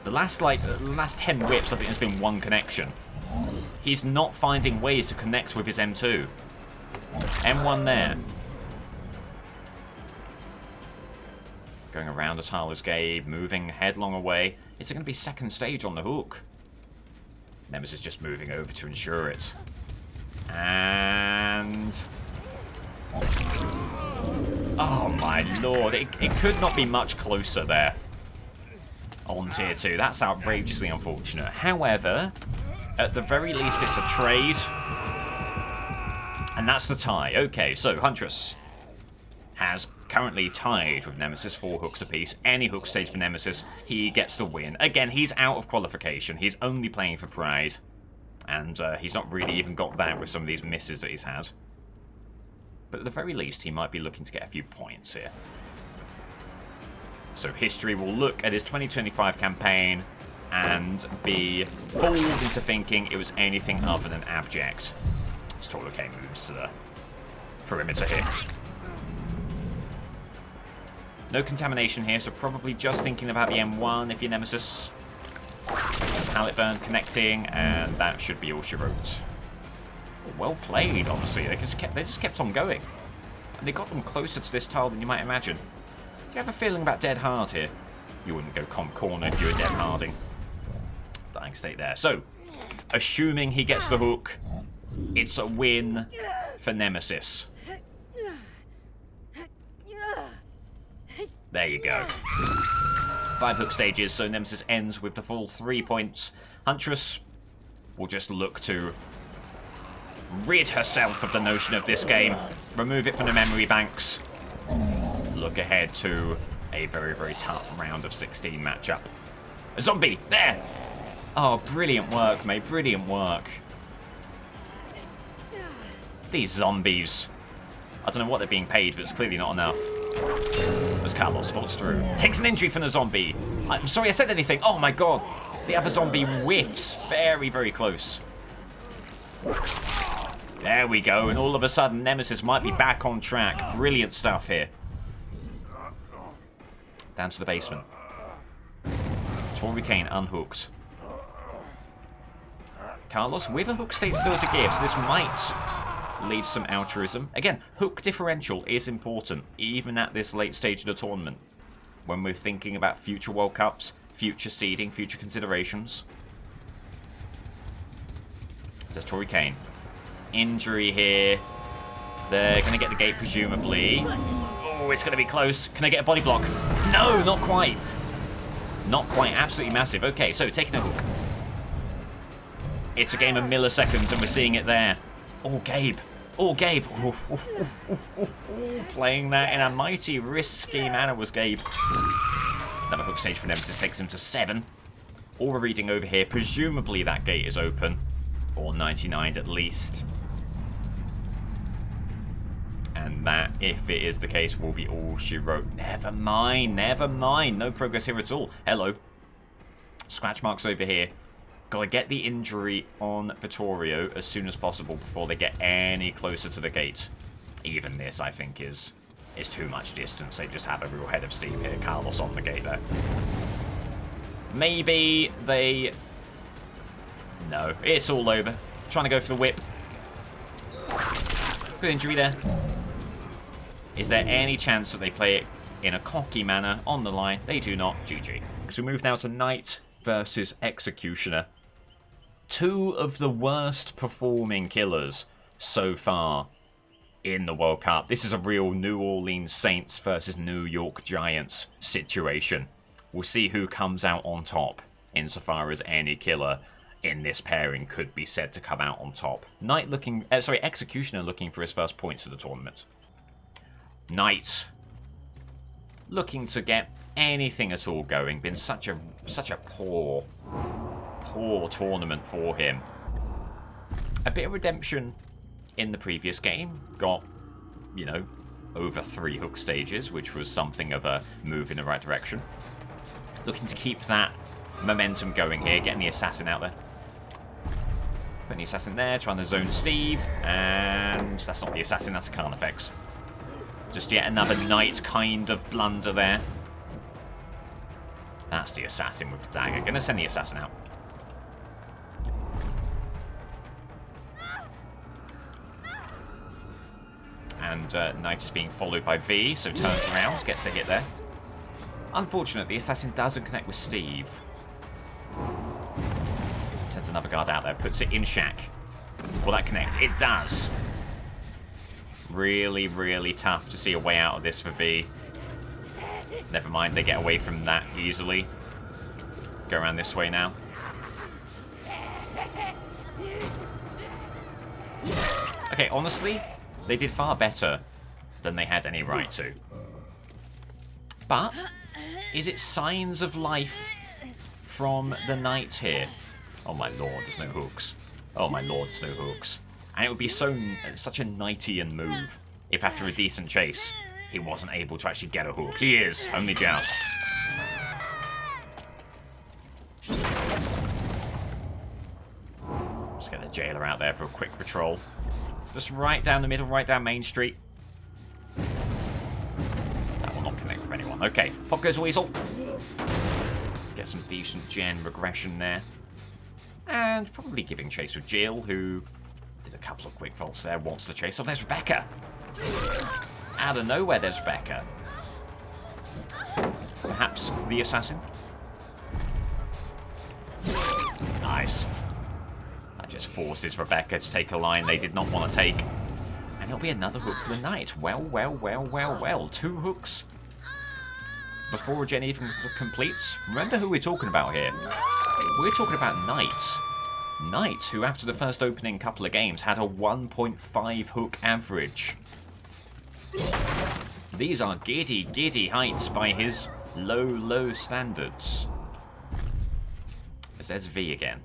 The last 10 whips, I think there's been 1 connection. He's not finding ways to connect with his M2. M1 there. Going around the tile is Gabe, moving headlong away. Is it going to be second stage on the hook? Nemesis just moving over to ensure it. And... oh my lord, it could not be much closer there. On tier 2, that's outrageously unfortunate. However, at the very least it's a trade. And that's the tie. Okay, so Huntress has currently tied with Nemesis, 4 hooks apiece. Any hook stage for Nemesis, he gets the win. Again, he's out of qualification. He's only playing for pride. And he's not really even got that with some of these misses that he's had. But at the very least, he might be looking to get a few points here. So history will look at his 2025 campaign and be fooled into thinking it was anything other than abject. As Torlocane moves to the perimeter here. No contamination here, so probably just thinking about the M1 if you're Nemesis. Pallet burn connecting, and that should be all she wrote. Well played, honestly. They just kept on going. And they got them closer to this tile than you might imagine. Do you have a feeling about Dead Hard here? You wouldn't go comp corner if you were Dead Harding. Dying state there. So, assuming he gets the hook, it's a win for Nemesis. There you go. 5 hook stages, so Nemesis ends with the full 3 points. Huntress will just look to rid herself of the notion of this game, remove it from the memory banks, look ahead to a very, very tough round of 16 matchup. A zombie! There! Oh, brilliant work, mate. Brilliant work. These zombies. I don't know what they're being paid, but it's clearly not enough. As Carlos falls through. Takes an injury from the zombie. I'm sorry I said anything. Oh my god. The other zombie whiffs. Very, very close. There we go. And all of a sudden, Nemesis might be back on track. Brilliant stuff here. Down to the basement. Torlocane unhooked. Carlos with a hook state still to give, so this might lead to some altruism. Again, hook differential is important, even at this late stage of the tournament. When we're thinking about future World Cups, future seeding, future considerations. There's Torlocane. Injury here. They're going to get the gate, presumably. Oh, it's going to be close. Can I get a body block? No, not quite. Not quite. Absolutely massive. Okay, so taking a hook. It's a game of milliseconds, and we're seeing it there. Oh, Gabe. Oh, Gabe. Playing that in a mighty risky manner was Gabe. Another hook stage for Nemesis takes him to 7. All we're reading over here, presumably that gate is open. Or 99 at least. And that, if it is the case, will be all she wrote. Never mind, never mind. No progress here at all. Hello. Scratch marks over here. Gotta get the injury on Vittorio as soon as possible before they get any closer to the gate. Even this, I think, is too much distance. They just have a real head of steam here. Carlos on the gate there. Maybe they... No, it's all over. Trying to go for the whip. Good injury there. Is there any chance that they play it in a cocky manner on the line. They do not. GG. So we move now to Knight versus Executioner. Two of the worst performing killers so far in the World Cup. This is a real New Orleans Saints versus New York Giants situation. We'll see who comes out on top insofar as any killer in this pairing could be said to come out on top. Executioner looking for his first points of the tournament. Knight looking to get anything at all going. Been such a poor tournament for him. A bit of redemption in the previous game. Got, you know, over 3 hook stages, which was something of a move in the right direction. Looking to keep that momentum going here, getting the assassin out there. Putting the assassin there, trying to zone Steve, and that's not the assassin, that's a Carnifex. Just yet another Knight kind of blunder there. That's the assassin with the dagger. Gonna send the assassin out. And Knight is being followed by V, so turns around, gets the hit there. Unfortunately, the assassin doesn't connect with Steve. Sends another guard out there, puts it in shack. Will that connect? It does. Really, really tough to see a way out of this for V. Never mind, they get away from that easily. Go around this way now. Okay, honestly, they did far better than they had any right to. But is it signs of life from the Knight here? Oh my lord, there's no hooks. Oh my lord, there's no hooks. And it would be such a Knightian move if after a decent chase he wasn't able to actually get a hook. He is, only just. Just get the jailer out there for a quick patrol. Just right down the middle, right down Main Street. That will not connect with anyone. Okay, pop goes Weasel. Get some decent gen regression there. And probably giving chase with Jill, who did a couple of quick vaults there, wants to chase. Oh, there's Rebecca. Out of nowhere, there's Rebecca. Perhaps the assassin? Nice. That just forces Rebecca to take a line they did not want to take. And it'll be another hook for the Knight. Well, well, well, well, well. 2 hooks before a gen even completes. Remember who we're talking about here. We're talking about Knight. Knight, who after the first opening couple of games had a 1.5 hook average. These are giddy, giddy heights by his low, low standards. As there's V again.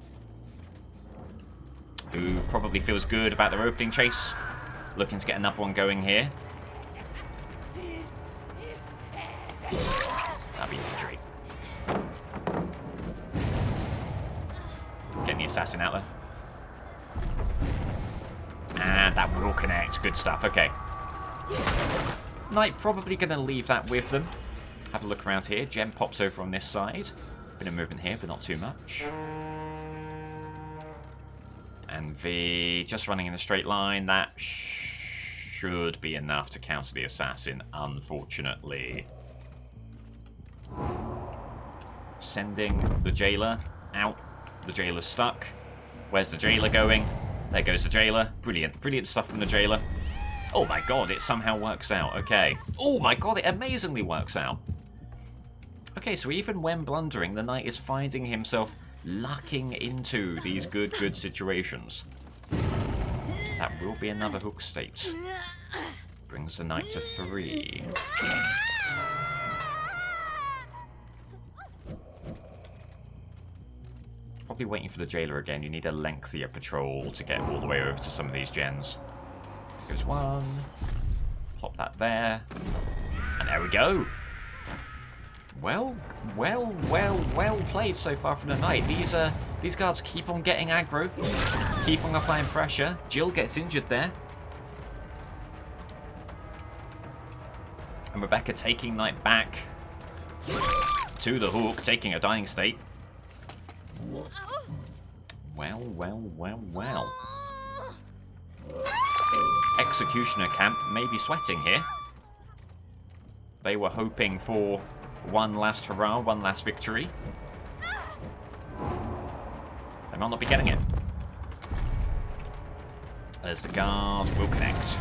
Who probably feels good about their opening chase. Looking to get another one going here. That'd be injury. Getting the assassin out there. And that will connect. Good stuff. Okay. Knight probably going to leave that with them. Have a look around here. Gem pops over on this side. Bit of movement here, but not too much. And V just running in a straight line. That should be enough to counter the assassin, unfortunately. Sending the jailer out. The jailer's stuck. Where's the jailer going? There goes the jailer. Brilliant. Brilliant stuff from the jailer. Oh my god, it somehow works out. Okay. Oh my god, it amazingly works out. Okay, so even when blundering, the Knight is finding himself lucking into these good situations. That will be another hook state. Brings the Knight to 3. Probably waiting for the jailer again. You need a lengthier patrol to get all the way over to some of these gens. Goes 1. Plop that there. And there we go. Well played so far from the Knight. These guards keep on getting aggro. Keep on applying pressure. Jill gets injured there. And Rebecca taking Knight back to the hook, taking a dying state. Well. Executioner camp may be sweating here. They were hoping for one last hurrah, one last victory. They might not be getting it. As the guard will connect.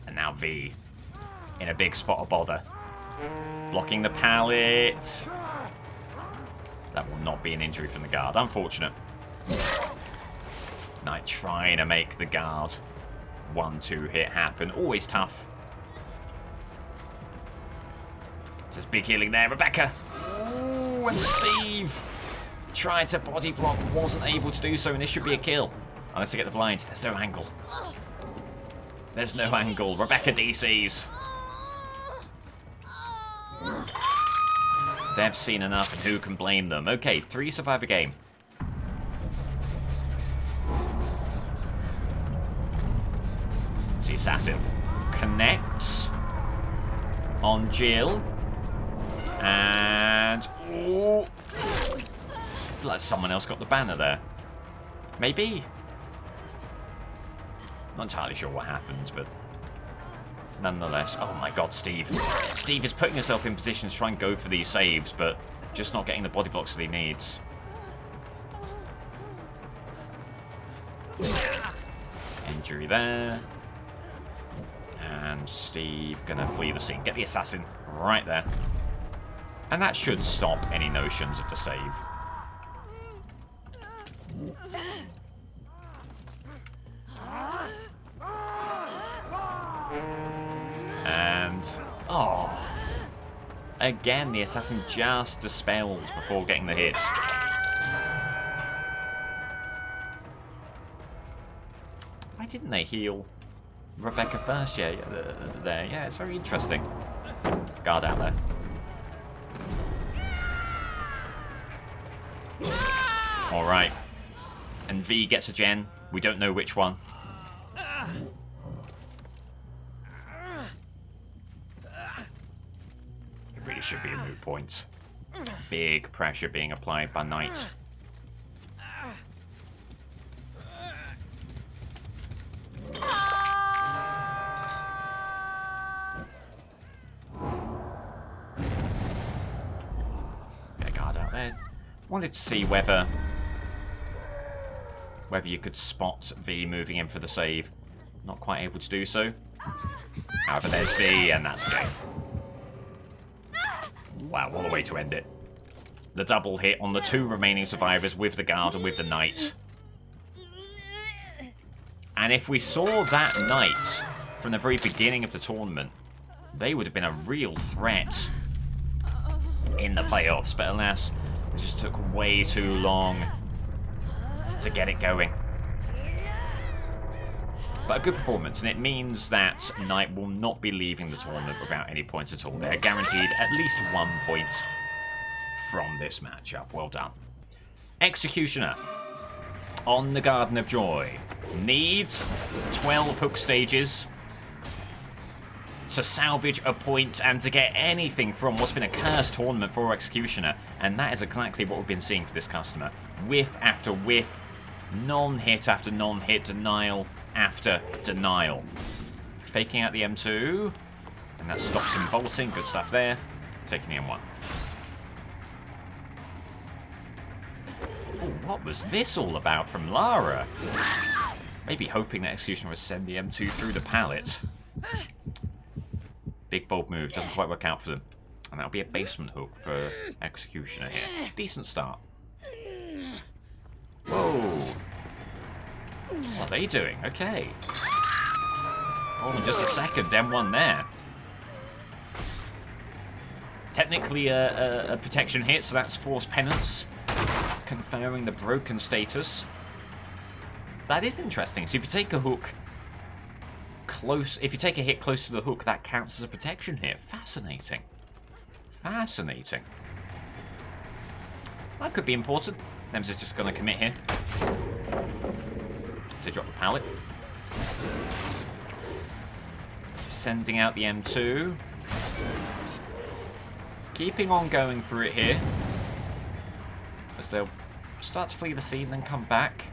And now V in a big spot of bother. Blocking the pallet. That will not be an injury from the guard. Unfortunate. Knight trying to make the guard 1-2 hit happen. Always tough. There's big healing there. Rebecca. Ooh, and Steve tried to body block. Wasn't able to do so. And this should be a kill. Unless I get the blinds. There's no angle. There's no angle. Rebecca DCs. They've seen enough, and who can blame them? Okay, 3 survivor game. The assassin connects on Jill. And... ooh, like someone else got the banner there. Maybe. Not entirely sure what happens, but nonetheless. Oh my god, Steve. Steve is putting himself in position to try and go for these saves, but just not getting the body blocks that he needs. Injury there. And Steve gonna flee the scene. Get the assassin right there. And that should stop any notions of the save. And... oh. Again, the assassin just dispelled before getting the hit. Why didn't they heal Rebecca first? Yeah, there. Yeah, it's very interesting. Guard out there. Alright. And V gets a gen. We don't know which one. It really should be a moot point. Big pressure being applied by Knight. Get a guard out there. Wanted to see whether you could spot V moving in for the save. Not quite able to do so. However, there's V, and that's game. Wow, what a way to end it. The double hit on the 2 remaining survivors with the guard and with the Knight. And if we saw that Knight from the very beginning of the tournament, they would have been a real threat in the playoffs. But alas, it just took way too long to get it going. But a good performance, and it means that Knight will not be leaving the tournament without any points at all. They're guaranteed at least 1 point from this matchup. Well done. Executioner on the Garden of Joy needs 12 hook stages to salvage a point and to get anything from what's been a cursed tournament for Executioner. And that is exactly what we've been seeing for this customer. Whiff after whiff, non-hit after non-hit, denial after denial. Faking out the M2, and that stops him bolting. Good stuff there. Taking the M1. Ooh, what was this all about from Lara? Maybe hoping that Executioner would send the M2 through the pallet. Big bold move, doesn't quite work out for them. And that'll be a basement hook for Executioner here. Decent start. Whoa. What are they doing? Okay. Hold on just a second. M1 there. Technically a protection hit, so that's Force Penance. Conferring the broken status. That is interesting. So if you take a hook close, if you take a hit close to the hook, that counts as a protection hit. Fascinating. Fascinating. That could be important. Nemesis just going to commit here. So drop the pallet. Sending out the M2. Keeping on going for it here. As they'll start to flee the scene, then come back.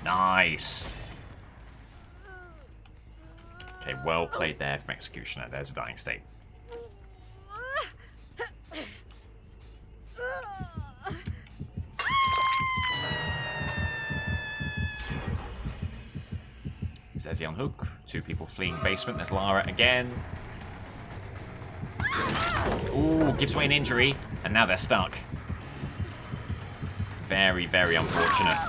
Nice. Okay, well played there from Executioner. There's a dying state. There's the unhook. 2 people fleeing basement. There's Lara again. Ooh, gives away an injury. And now they're stuck. Very, very unfortunate.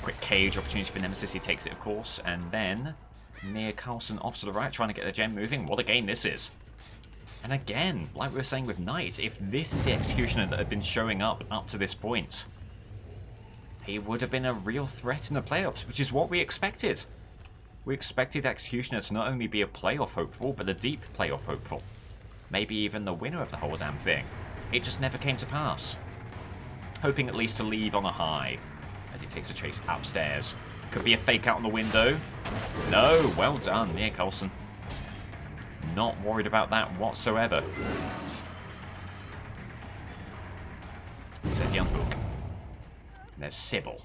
Quick cage opportunity for Nemesis. He takes it, of course. And then Nia Carlson off to the right, trying to get the gem moving. What a game this is. And again, like we were saying with Knight, if this is the Executioner that had been showing up to this point, he would have been a real threat in the playoffs, which is what we expected. We expected Executioner to not only be a playoff hopeful, but a deep playoff hopeful. Maybe even the winner of the whole damn thing. It just never came to pass. Hoping at least to leave on a high, as he takes a chase upstairs. Could be a fake out on the window. No, well done, Nia Carlson. Not worried about that whatsoever. Says the unhook. And there's Sybil.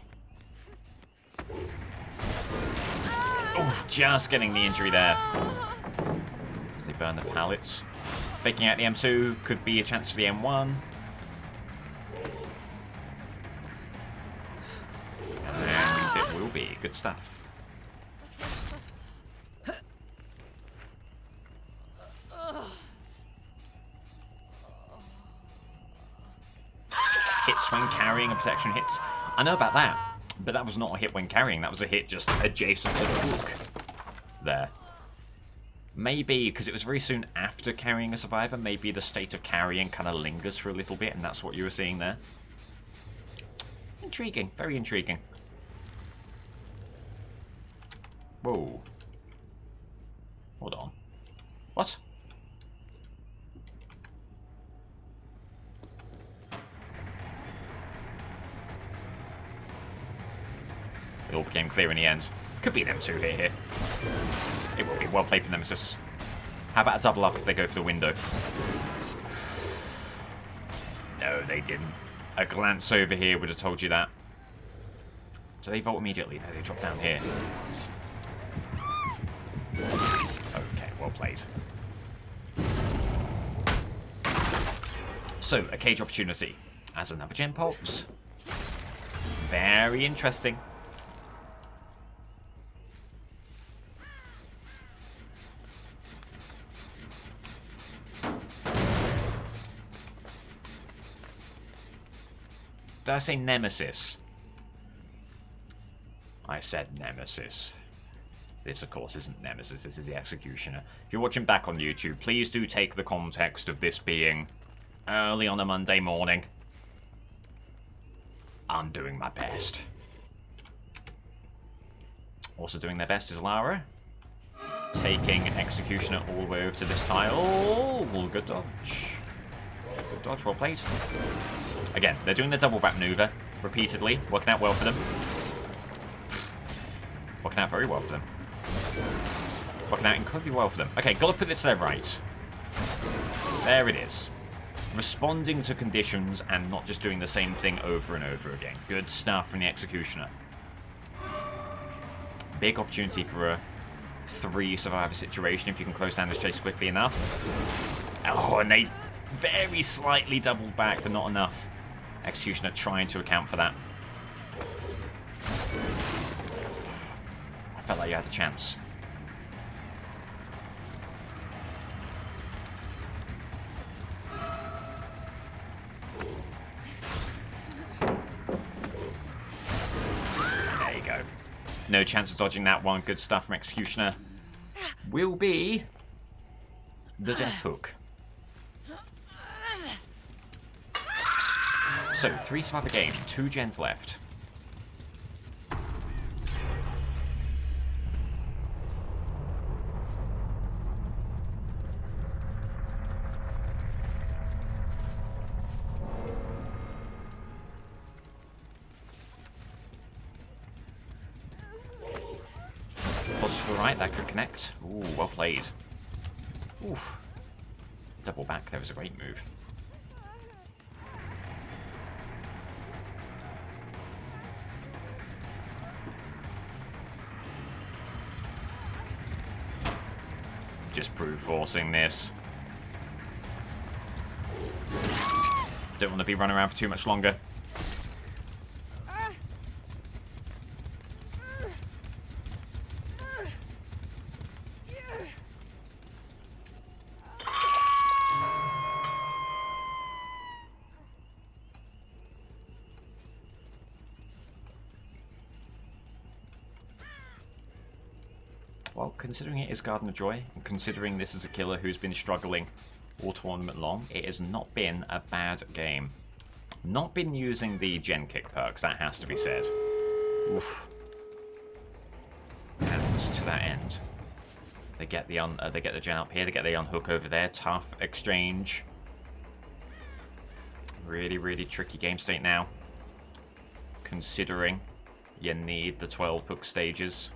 Oh, just getting the injury there. As they burn the pallets. Faking out the M2. Could be a chance for the M1. And it will be. Good stuff. Hits when carrying and protection hits. I know about that, but that was not a hit when carrying. That was a hit just adjacent to the hook. There. Maybe, because it was very soon after carrying a survivor, maybe the state of carrying kind of lingers for a little bit, and that's what you were seeing there. Intriguing. Very intriguing. Whoa. Hold on. What? It all became clear in the end. Could be them 2 here. It will be. Well played for Nemesis. How about a double up if they go for the window? No, they didn't. A glance over here would have told you that. So they vault immediately. No, they drop down here. Okay, well played. So, a cage opportunity. As another gem pops. Very interesting. Did I say Nemesis? I said Nemesis. This, of course, isn't Nemesis. This is the Executioner. If you're watching back on YouTube, please do take the context of this being early on a Monday morning. I'm doing my best. Also doing their best is Lara. Taking Executioner all the way over to this tile. Good dodge. Good dodge, well played. Again, they're doing the double back maneuver repeatedly. Working out well for them. Working out very well for them. Working out incredibly well for them. Okay, gotta put this to their right. There it is. Responding to conditions and not just doing the same thing over and over again. Good stuff from the Executioner. Big opportunity for a 3 survivor situation if you can close down this chase quickly enough. Oh, and they very slightly doubled back, but not enough. Executioner trying to account for that. I felt like you had a chance. There you go. No chance of dodging that one. Good stuff from Executioner. Will be the death hook. So, 3 survivor game, 2 gens left. Pulse to the right, that could connect. Ooh, well played. Oof. Double back, there was a great move. Just brute forcing this. Don't want to be running around for too much longer. Well, considering it is Garden of Joy, and considering this is a killer who's been struggling all tournament long, it has not been a bad game. Not been using the gen kick perks, that has to be said. Oof. And to that end, they get the gen up here, they get the unhook over there. Tough exchange. Really, really tricky game state now, considering you need the 12 hook stages.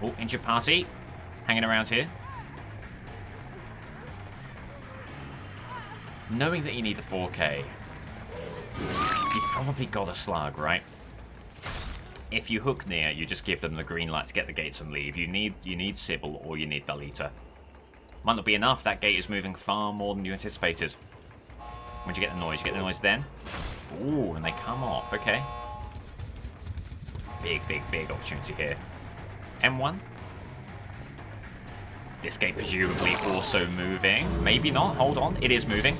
Oh, injured party. Hanging around here. Knowing that you need the 4K, you've probably got a slug, right? If you hook near, you just give them the green light to get the gates and leave. You need Sybil or you need Dalita. Might not be enough. That gate is moving far more than you anticipated. When'd you get the noise? You get the noise then? Ooh, and they come off. Okay. Big, big, big opportunity here. M1. This gate presumably also moving. Maybe not. Hold on. It is moving.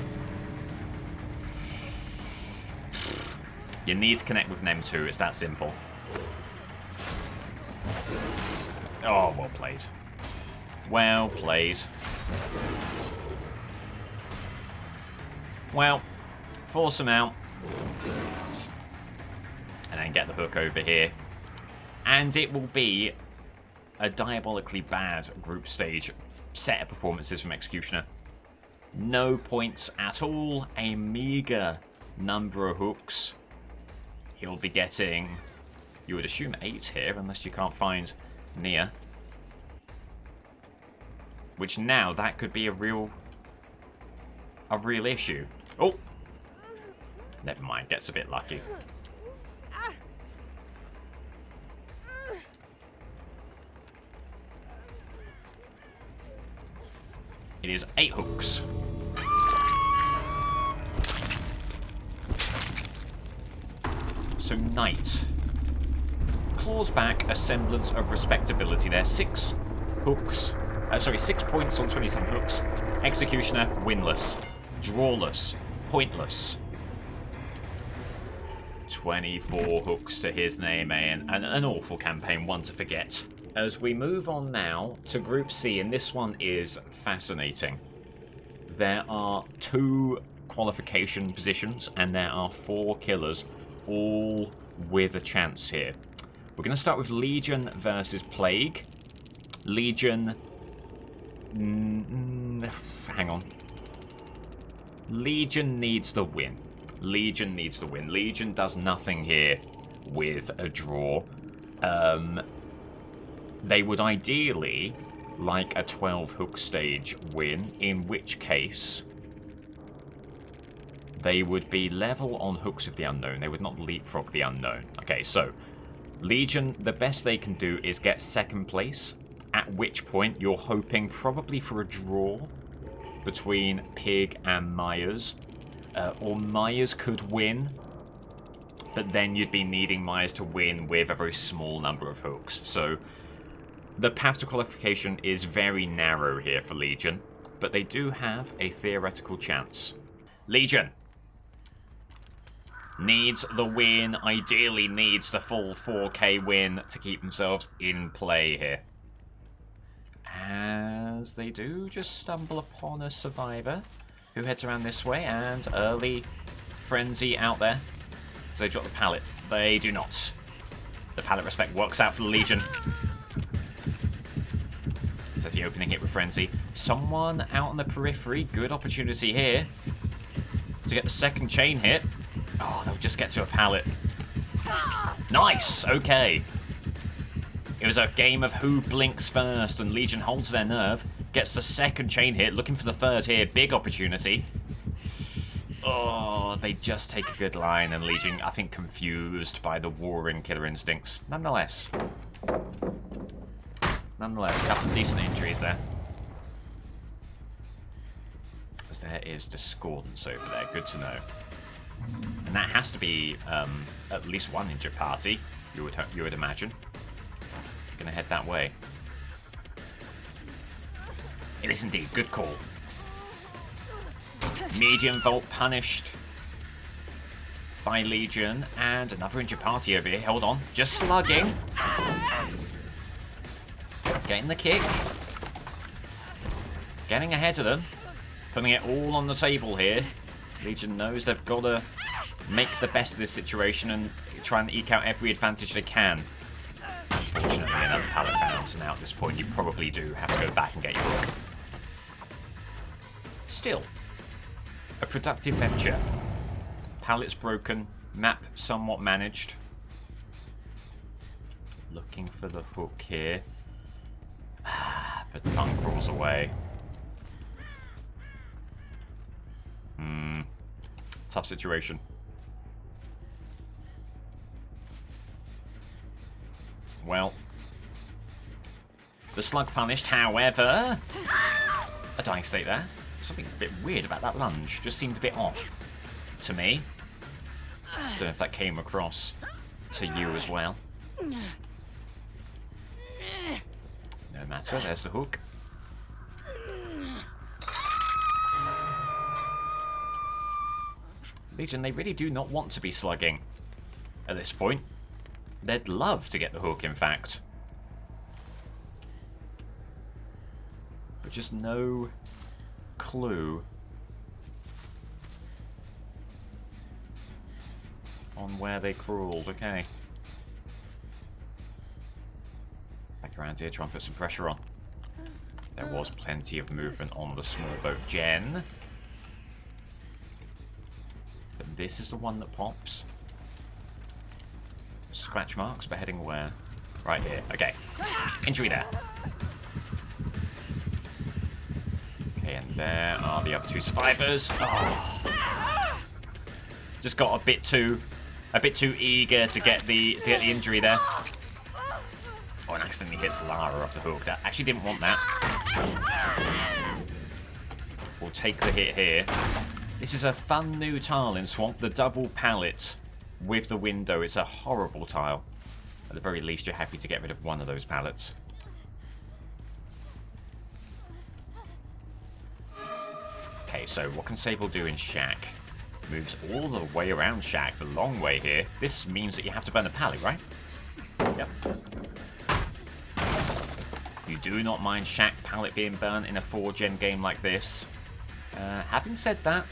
You need to connect with Nem2. It's that simple. Oh, well played. Well played. Well, force them out. And then get the hook over here. And it will be a diabolically bad group stage set of performances from Executioner. No points at all. A meager number of hooks. He'll be getting, you would assume, 8 here, unless you can't find Nia. Which now, that could be a real issue. Oh! Never mind, gets a bit lucky. It is 8 hooks. So Knight claws back a semblance of respectability there. 6 hooks. 6 points on 27 hooks. Executioner, winless. Drawless. Pointless. 24 hooks to his name, and an awful campaign, one to forget. As we move on now to Group C, and this one is fascinating. There are 2 qualification positions, and there are 4 killers, all with a chance here. We're going to start with Legion versus Plague. Legion... hang on. Legion needs the win. Legion needs the win. Legion does nothing here with a draw. They would ideally like a 12 hook stage win, in which case they would be level on hooks of the unknown. They would not leapfrog the unknown. Okay, so Legion, the best they can do is get 2nd place, at which point you're hoping probably for a draw between Pig and Myers. Or Myers could win, but then you'd be needing Myers to win with a very small number of hooks. So the path to qualification is very narrow here for Legion, but they do have a theoretical chance. Legion needs the win, ideally needs the full 4K win to keep themselves in play here. As they do just stumble upon a survivor who heads around this way, and early frenzy out there. So they drop the pallet. They do not. The pallet respect works out for the Legion. There's the opening hit with frenzy. Someone out on the periphery. Good opportunity here to get the 2nd chain hit. Oh, they'll just get to a pallet. Nice! Okay. It was a game of who blinks first, and Legion holds their nerve. Gets the 2nd chain hit, looking for the 3rd here. Big opportunity. Oh, they just take a good line, and Legion, I think, confused by the warring killer instincts. Nonetheless, nonetheless, a couple of decent injuries there. As there is discordance over there, good to know. And that has to be at least one injured party, you would imagine. Gonna head that way. It is indeed, good call. Medium Volt punished by Legion, and another injured party over here. Hold on, just slugging. Getting the kick. Getting ahead of them. Putting it all on the table here. Legion knows they've got to make the best of this situation and try and eke out every advantage they can. Unfortunately, another pallet found, so now at this point you probably do have to go back and get your hook. Still, a productive venture. Pallet's broken, map somewhat managed. Looking for the hook here. But Fun crawls away. Tough situation. Well, the slug punished, however, a dying state there. Something a bit weird about that lunge. Just seemed a bit off to me. Don't know if that came across to you as well. No matter, there's the hook. Legion, they really do not want to be slugging at this point. They'd love to get the hook, in fact. But just no clue on where they crawled. Okay. Back around here, try and put some pressure on. There was plenty of movement on the small boat gen. But this is the one that pops. Scratch marks, but heading where? Right here. Okay. Injury there. Okay, and there are the other two survivors. Oh. Just got a bit too eager to get the injury there. Oh, and accidentally hits Lara off the hook. That actually didn't want that. We'll take the hit here. This is a fun new tile in Swamp, the double pallet with the window. It's a horrible tile. At the very least, you're happy to get rid of one of those pallets. Okay, so what can Sable do in Shack? Moves all the way around Shack, the long way here. This means that you have to burn the pallet, right? Yep. You do not mind Shack pallet being burnt in a 4-gen game like this. Having said that,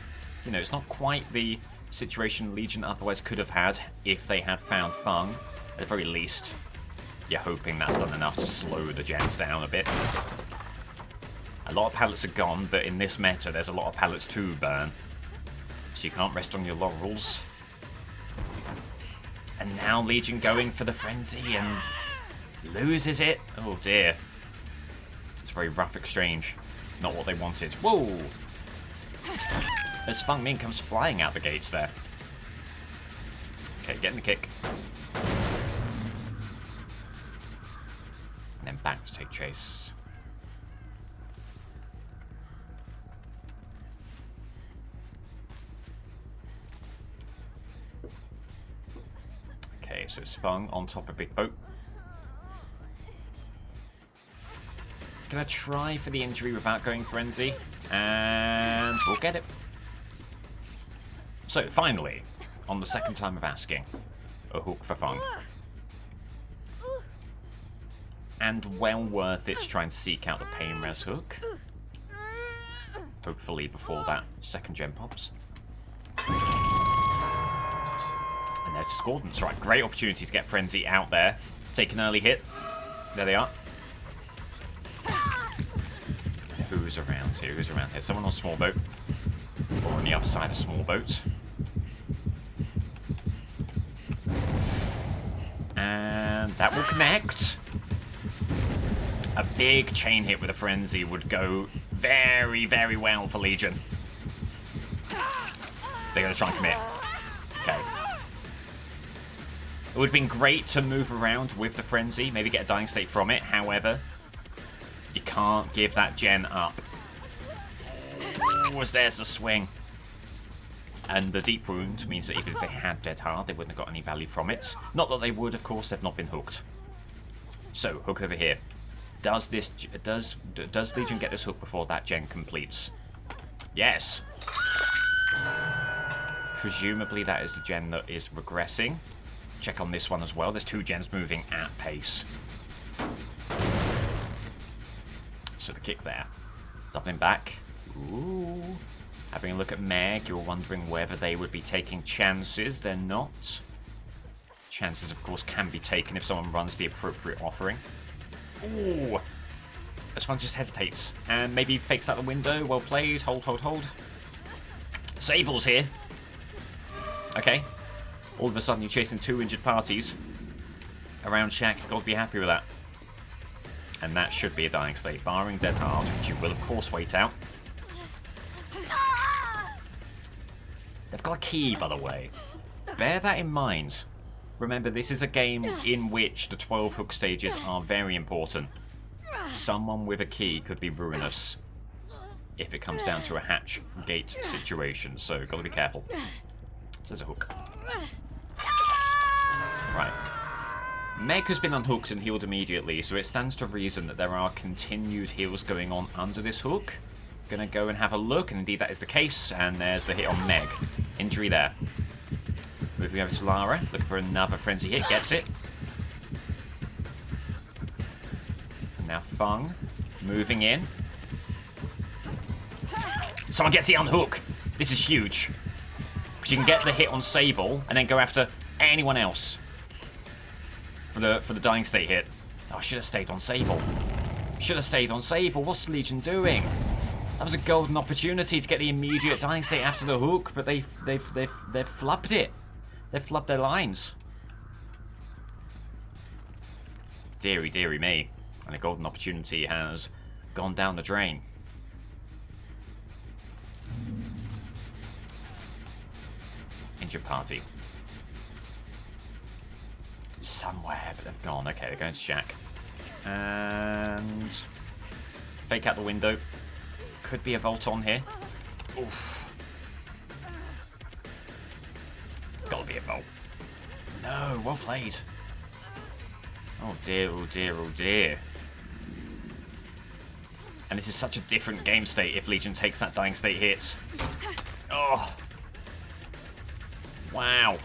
you know, it's not quite the situation Legion otherwise could have had if they had found Fung. At the very least, you're hoping that's done enough to slow the gens down a bit. A lot of pallets are gone, but in this meta, there's a lot of pallets to burn. So you can't rest on your laurels. And now Legion going for the frenzy and loses it. Oh dear. It's a very rough exchange. Not what they wanted. Whoa! As Feng Min comes flying out the gates there. Okay, getting the kick. And then back to take chase. Okay, so it's Feng on top of Big Boat. Gonna try for the injury without going frenzy. And we'll get it. So, finally, on the second time of asking, a hook for Fung. And well worth it to try and seek out the Pain Res hook. Hopefully before that second gen pops. And there's Discordance. Right, great opportunity to get Frenzy out there. Take an early hit. There they are. Who's around here? Who's around here? Someone on small boat. Or on the other side of small boat. And that will connect. A big chain hit with a frenzy would go very, very well for Legion. They're going to try and commit. Okay. It would have been great to move around with the frenzy, maybe get a dying state from it. However, You can't give that gen up. Oh, there's the swing. And the deep wound means that even if they had Dead Hard, they wouldn't have got any value from it. Not that they would, of course, they've not been hooked. So, hook over here. Does Legion get this hook before that gen completes? Yes. Presumably that is the gen that is regressing. Check on this one as well. There's 2 gens moving at pace. So the kick there. Doubling back. Ooh. Having a look at Meg, you're wondering whether they would be taking chances. They're not. Chances, of course, can be taken if someone runs the appropriate offering. Ooh. This one just hesitates. And maybe fakes out the window. Well played. Hold, hold, hold. Sable's here. Okay. All of a sudden, you're chasing 2 injured parties around Shack. You've got to be happy with that. And that should be a dying state, barring Dead Hard, which you will, of course, wait out. They've got a key, by the way. Bear that in mind. Remember, this is a game in which the 12 hook stages are very important. Someone with a key could be ruinous if it comes down to a hatch gate situation, so got to be careful. There's a hook. Right. Meg has been unhooked and healed immediately, so it stands to reason that there are continued heals going on under this hook. Gonna go and have a look, and indeed that is the case, and there's the hit on Meg. Injury there. Moving over to Lara, looking for another frenzy hit, gets it. And now Fung, moving in. Someone gets the unhook! This is huge. Because you can get the hit on Sable, and then go after anyone else. For the dying state hit. Oh, I should have stayed on Sable. Should have stayed on Sable. What's the Legion doing? That was a golden opportunity to get the immediate dying state after the hook, but they've flubbed it. They've flubbed their lines. Deary, deary me. And a golden opportunity has gone down the drain. Injured party. Somewhere, but they've gone. Okay, they're going to Shack. And fake out the window. Could be a Volt on here. Oof. Gotta be a Volt. No, well played. Oh dear, oh dear, oh dear. And this is such a different game state if Legion takes that dying state hit. Oh. Wow.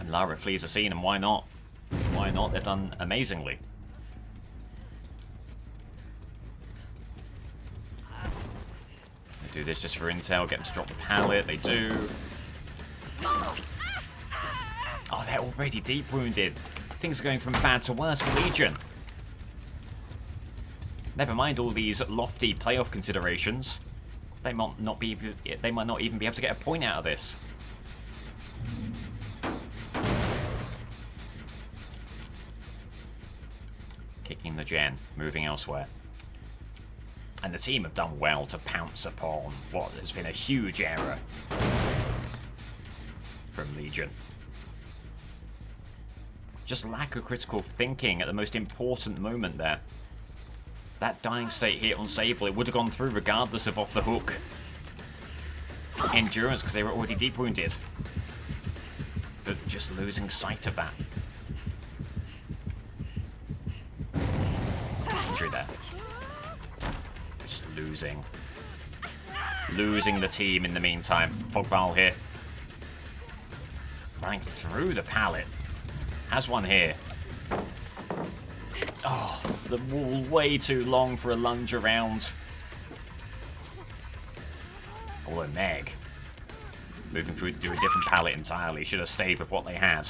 And Lara flees the scene, and why not? Why not? They've done amazingly. They do this just for intel, get them to drop the pallet. They do. Oh, they're already deep wounded. Things are going from bad to worse for Legion. Never mind all these lofty playoff considerations. They might not even be able to get a point out of this. Kicking the gen, moving elsewhere. And the team have done well to pounce upon what has been a huge error from Legion. Just lack of critical thinking at the most important moment there. That dying state hit on Sable, it would have gone through regardless of off the hook. Endurance, because they were already deep wounded. But just losing sight of that. Injury there. Just losing. Losing the team in the meantime. Fogval here. Running through the pallet. Has one here. Oh, the wall way too long for a lunge around. Although Meg, moving through to a different pallet entirely, should have stayed with what they had.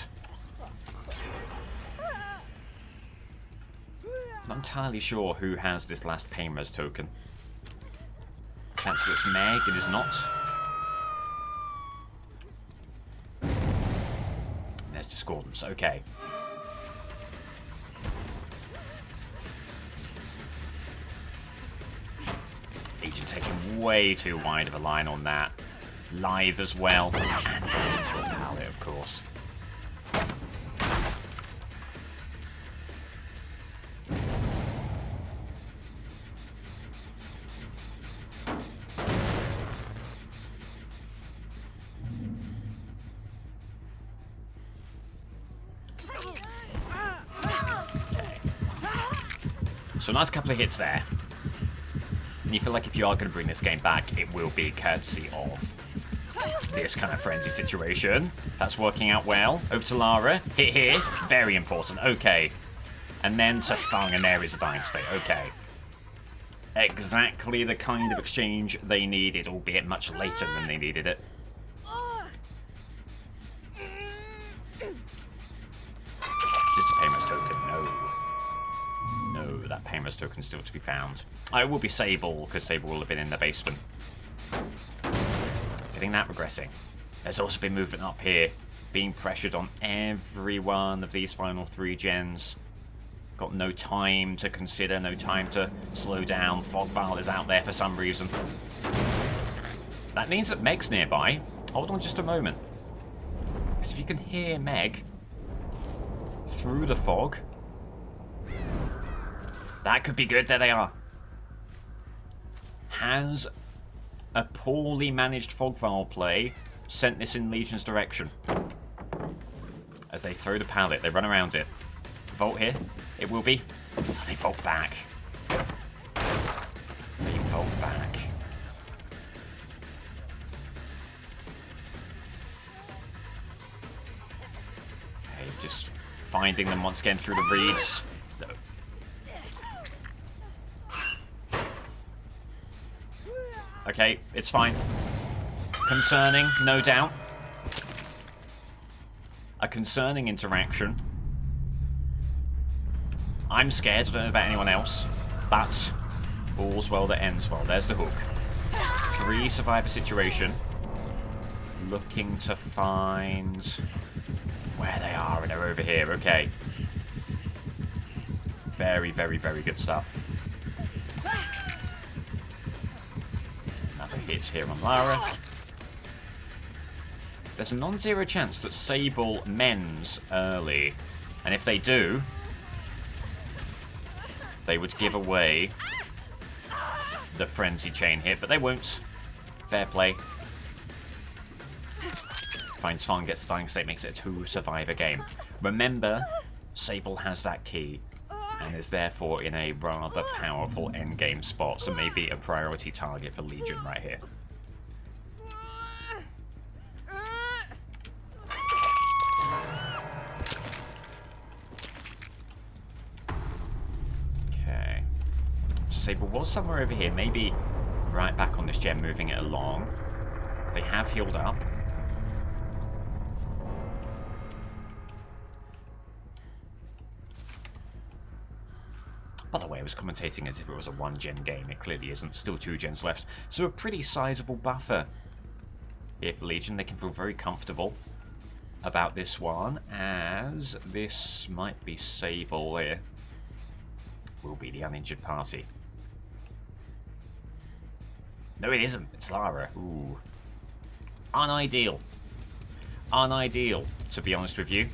Not entirely sure who has this last pain res token. That's Meg, it is not. There's Discordance, okay. Legion taking way too wide of a line on that. Lithe as well. And into a pallet, of course. So a nice couple of hits there. And you feel like if you are going to bring this game back, it will be courtesy of this kind of frenzy situation. That's working out well. Over to Lara. Hit here. Very important. Okay. And then to Fung, and there is a dying state. Okay. Exactly the kind of exchange they needed, albeit much later than they needed it. Is this a Painless token? No. No, that Painless token is still to be found. It will be Sable, because Sable will have been in the basement. Getting that regressing. There's also been movement up here, being pressured on every one of these final 3 gens. Got no time to consider, no time to slow down. Fogval is out there for some reason. That means that Meg's nearby. Hold on just a moment. Because if you can hear Meg through the fog, that could be good. There they are. Has a poorly managed Fogval play sent this in Legion's direction? As they throw the pallet, they run around it. Vault here. It will be. Oh, they vault back. They vault back. Okay, just finding them once again through the reeds. Okay, it's fine. Concerning, no doubt. A concerning interaction. I'm scared, I don't know about anyone else. But all's well that ends well. There's the hook. 3 survivor situation. Looking to find where they are, and they're over here. Okay. Very, very, very good stuff. Another hit here on Lara. There's a non-zero chance that Sable mends early. And if they do, they would give away the frenzy chain hit, but they won't. Fair play. Finds Fun, gets the dying state, makes it a 2 survivor game. Remember, Sable has that key, and is therefore in a rather powerful endgame spot, so maybe a priority target for Legion right here. Okay. Sable was somewhere over here, maybe right back on this gem, moving it along. They have healed up. By the way, I was commentating as if it was a 1-gen game. It clearly isn't. Still 2 gens left. So a pretty sizable buffer. If Legion, they can feel very comfortable about this one, as this might be Sable here. Will be the uninjured party. No, it isn't. It's Lara. Ooh. Unideal. Unideal, to be honest with you.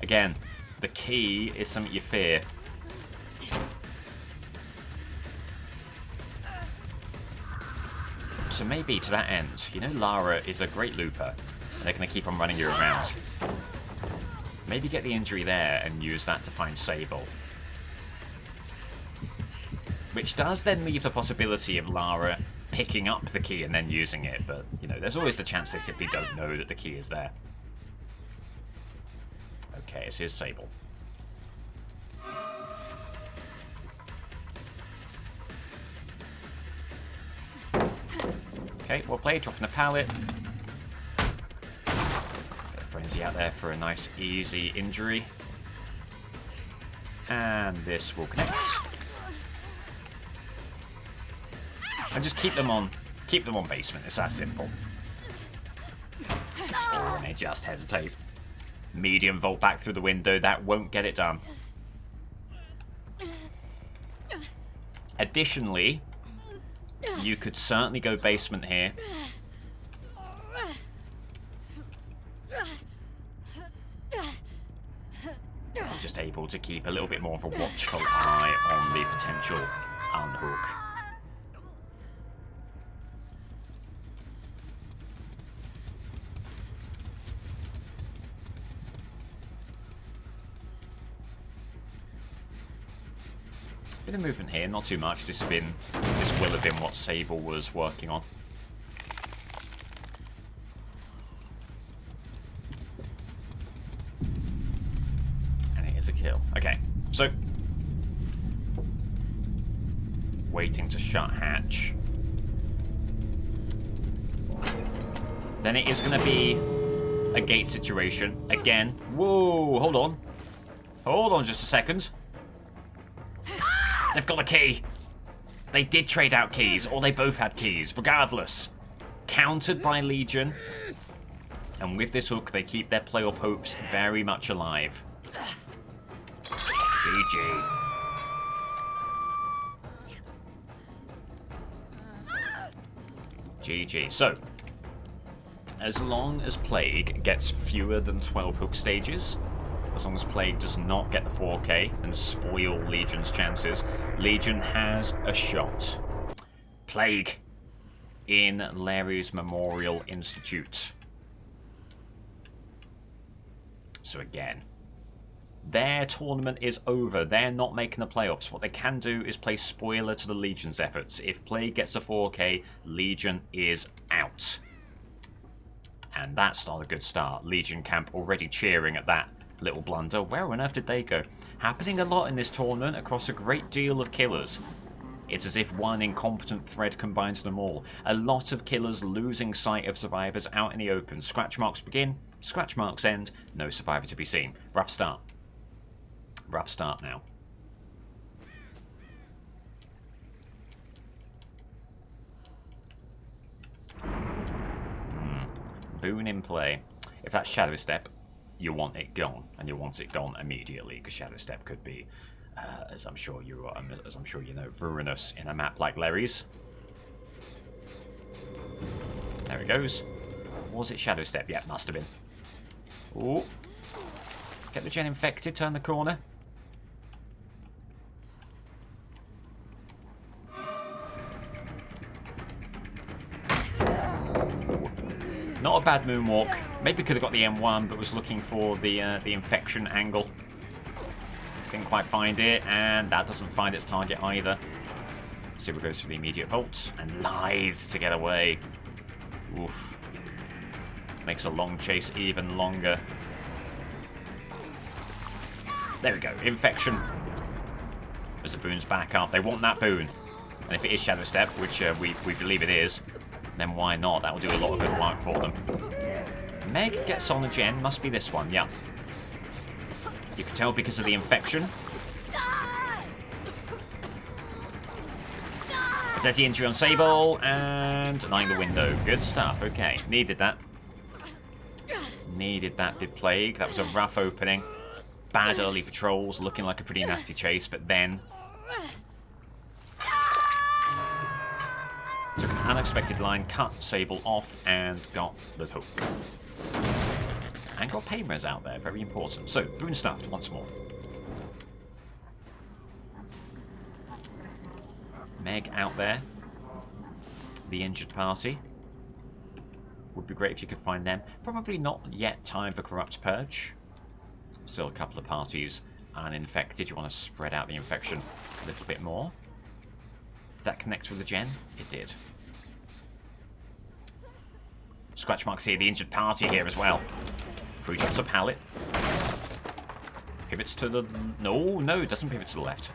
Again, the key is something you fear. So maybe to that end, you know, Lara is a great looper. And they're going to keep on running you around. Maybe get the injury there and use that to find Sable. Which does then leave the possibility of Lara picking up the key and then using it. But, you know, there's always the chance they simply don't know that the key is there. Okay, so here's Sable. Okay, well played, dropping the pallet. Get a frenzy out there for a nice, easy injury. And this will connect. And just keep them on basement, it's that simple. Oh, and they just hesitate. Medium vault back through the window, that won't get it done. Additionally, you could certainly go basement here. I'm just able to keep a little bit more of a watchful eye on the potential unhook. Bit of movement here, not too much. This will have been what Sable was working on. And it is a kill. Okay, so waiting to shut hatch. Then it is going to be a gate situation again. Whoa, hold on. Hold on just a second. They've got a key. They did trade out keys, or they both had keys, regardless. Countered by Legion. And with this hook, they keep their playoff hopes very much alive. GG. GG. So, as long as Plague gets fewer than 12 hook stages, as long as Plague does not get the 4K and spoil Legion's chances, Legion has a shot. Plague in Larry's Memorial Institute. So again, their tournament is over. They're not making the playoffs. What they can do is play spoiler to the Legion's efforts. If Plague gets a 4K, Legion is out. And that's not a good start. Legion camp already cheering at that little blunder. Where on earth did they go? Happening a lot in this tournament across a great deal of killers. It's as if one incompetent thread combines them all. A lot of killers losing sight of survivors out in the open. Scratch marks begin, scratch marks end, no survivor to be seen. Rough start. Rough start now. Boon in play. If that's Shadow Step, you want it gone, and you want it gone immediately, because Shadow Step could be, as I'm sure you know, ruinous in a map like Larry's. There it goes. Was it Shadow Step? Yeah, must have been. Ooh. Get the gen infected, turn the corner. Not a bad moonwalk. Maybe could have got the M1, but was looking for the infection angle. Didn't quite find it, and that doesn't find its target either. Super goes for the immediate vault, and lithe to get away. Oof. Makes a long chase even longer. There we go, infection. As the boon's back up, they want that boon. And if it is Shadow Step, which we believe it is, then why not? That will do a lot of good work for them. Meg gets on a gen, must be this one, yeah. You can tell because of the infection. It says the injury on Sable, and denying the window. Good stuff, okay. Needed that. Needed that, did Plague. That was a rough opening. Bad early patrols, looking like a pretty nasty chase, but then took an unexpected line, cut Sable off, and got the hook. And got Paymers out there, very important. So, boon stuffed once more. Meg out there. The injured party. Would be great if you could find them. Probably not yet time for Corrupt Purge. Still a couple of parties uninfected. You want to spread out the infection a little bit more. Did that connect with the gen? It did. Scratch marks here, the injured party here as well. Pre-drops a pallet. Pivots to the... No, it doesn't pivot to the left.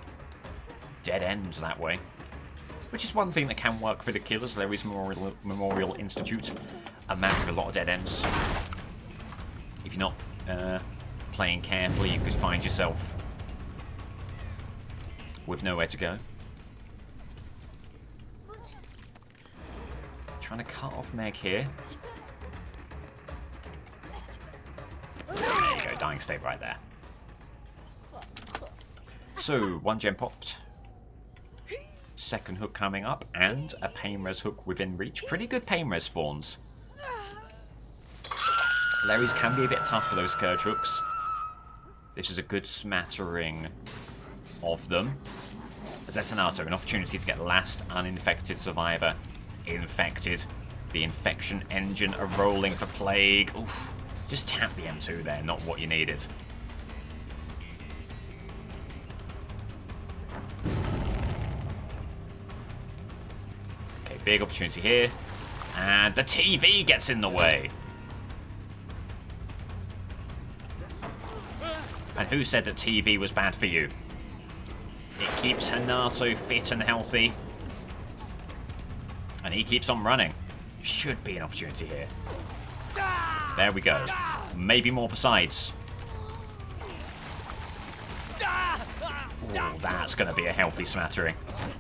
Dead ends that way. Which is one thing that can work for the killers. Larry's Memorial Institute. A map with a lot of dead ends. If you're not playing carefully, you could find yourself with nowhere to go. Trying to cut off Meg here. There you go, dying state right there. So, one gem popped. Second hook coming up, and a Paymres hook within reach. Pretty good Paymres spawns. Larry's can be a bit tough for those Scourge hooks. This is a good smattering of them. Zetanato, an opportunity to get last uninfected survivor infected. The infection engine are rolling for Plague. Oof. Just tap the M2 there, not what you needed. Big opportunity here. And the TV gets in the way. And who said that TV was bad for you? It keeps Hanato fit and healthy. And he keeps on running. Should be an opportunity here. There we go. Maybe more besides. Oh, that's going to be a healthy smattering.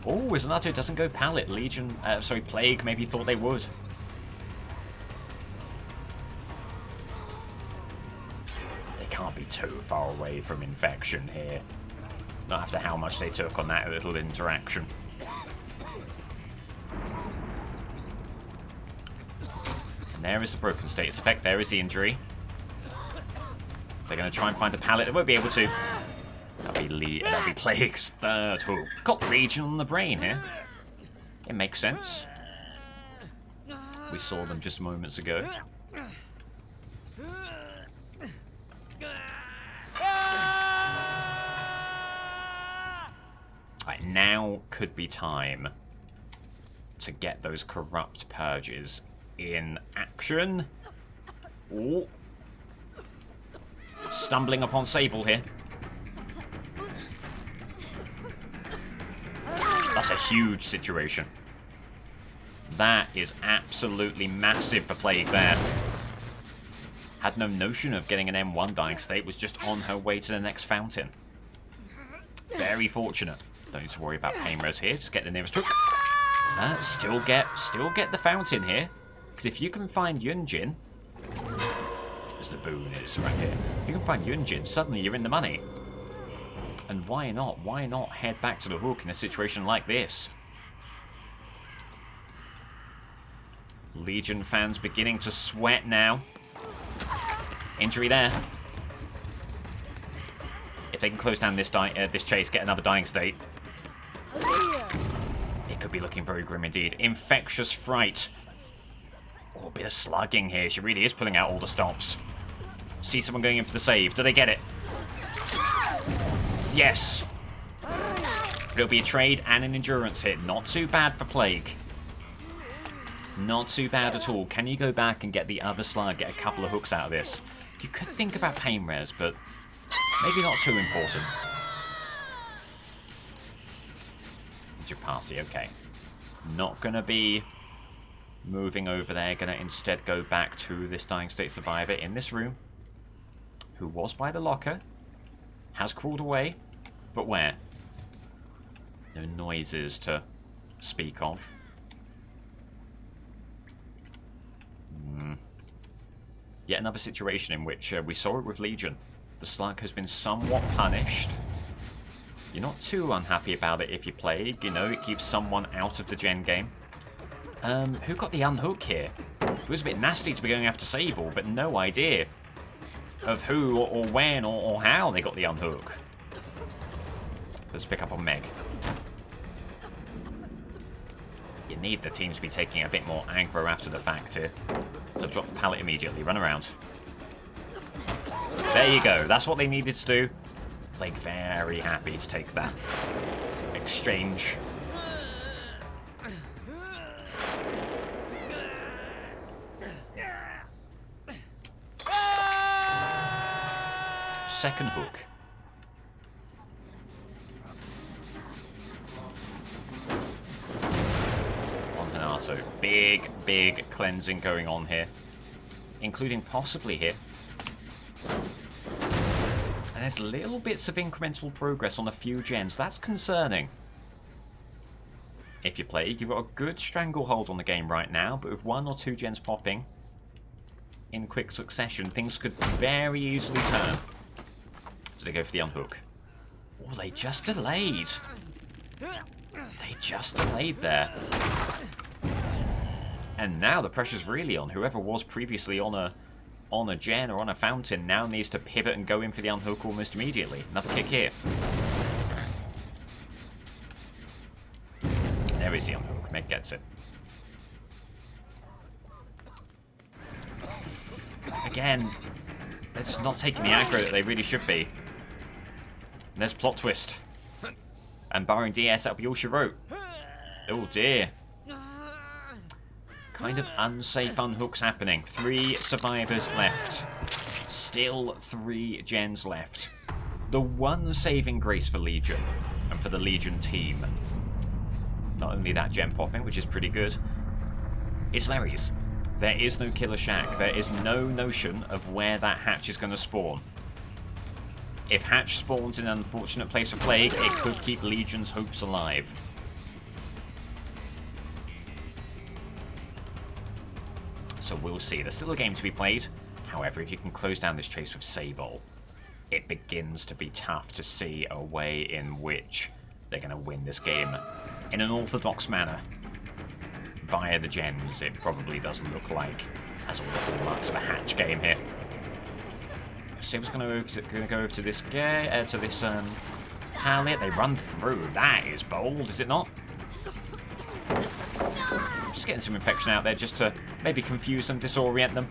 Oh, Hanato doesn't go pallet. Legion, sorry, Plague maybe thought they would. They can't be too far away from infection here. Not after how much they took on that little interaction. And there is the broken status effect. There is the injury. They're going to try and find a pallet. They won't be able to. That'll be Plague's third hook. Got Legion on the brain here. It makes sense. We saw them just moments ago. Right, now could be time to get those corrupt purges in action. Ooh. Stumbling upon Sable here. That's a huge situation. That is absolutely massive for Plague there. Had no notion of getting an M1 dying state, was just on her way to the next fountain. Very fortunate. Don't need to worry about pain res here, just get the nearest hook. Still get the fountain here. Because if you can find Yunjin, as the boon is right here, if you can find Yunjin, suddenly you're in the money. And why not? Why not head back to the hook in a situation like this? Legion fans beginning to sweat now. Injury there. If they can close down this chase, get another dying state, it could be looking very grim indeed. Infectious Fright. Oh, a bit of slugging here. She really is pulling out all the stops. See someone going in for the save. Do they get it? Yes. But it'll be a trade and an endurance hit. Not too bad for Plague. Not too bad at all. Can you go back and get the other slug, get a couple of hooks out of this? You could think about pain res, but maybe not too important. It's your party, okay. Not going to be moving over there. Going to instead go back to this dying state survivor in this room, who was by the locker, has crawled away, but where? No noises to speak of. Yet another situation in which we saw it with Legion. The slug has been somewhat punished. You're not too unhappy about it if you Plague. You know, it keeps someone out of the gen game. Who got the unhook here? It was a bit nasty to be going after Sable, but no idea of who or when or how they got the unhook. Let's pick up on Meg. You need the team to be taking a bit more aggro after the fact here. So drop the pallet immediately, run around. There you go, that's what they needed to do. Plague very happy to take that exchange. Second hook. On Hanato. Big cleansing going on here. Including possibly here. And there's little bits of incremental progress on a few gens. That's concerning. If you Plague, you've got a good stranglehold on the game right now, but with 1 or 2 gens popping in quick succession, things could very easily turn. So they go for the unhook. Oh, they just delayed. They just delayed there. And now the pressure's really on. Whoever was previously on a gen or on a fountain now needs to pivot and go in for the unhook almost immediately. Another kick here. There is the unhook. Meg gets it. Again, they're just not taking the aggro that they really should be. And there's plot twist. And barring DS, that'll be all she wrote. Oh dear. kind of unsafe unhooks happening. 3 survivors left. Still 3 gens left. The one saving grace for Legion, and for the Legion team. Not only that gen popping, which is pretty good, it's Larry's. There is no killer shack. There is no notion of where that hatch is going to spawn. If hatch spawns in an unfortunate place of plague, it could keep Legion's hopes alive. So we'll see. There's still a game to be played. However, if you can close down this chase with Sable, it begins to be tough to see a way in which they're going to win this game in an orthodox manner. Via the gens, it probably doesn't look like as all the hallmarks of a hatch game here. Sable's going to go over to this guy, to this Harriet. They run through. That is bold, is it not? Just getting some infection out there just to maybe confuse them, disorient them.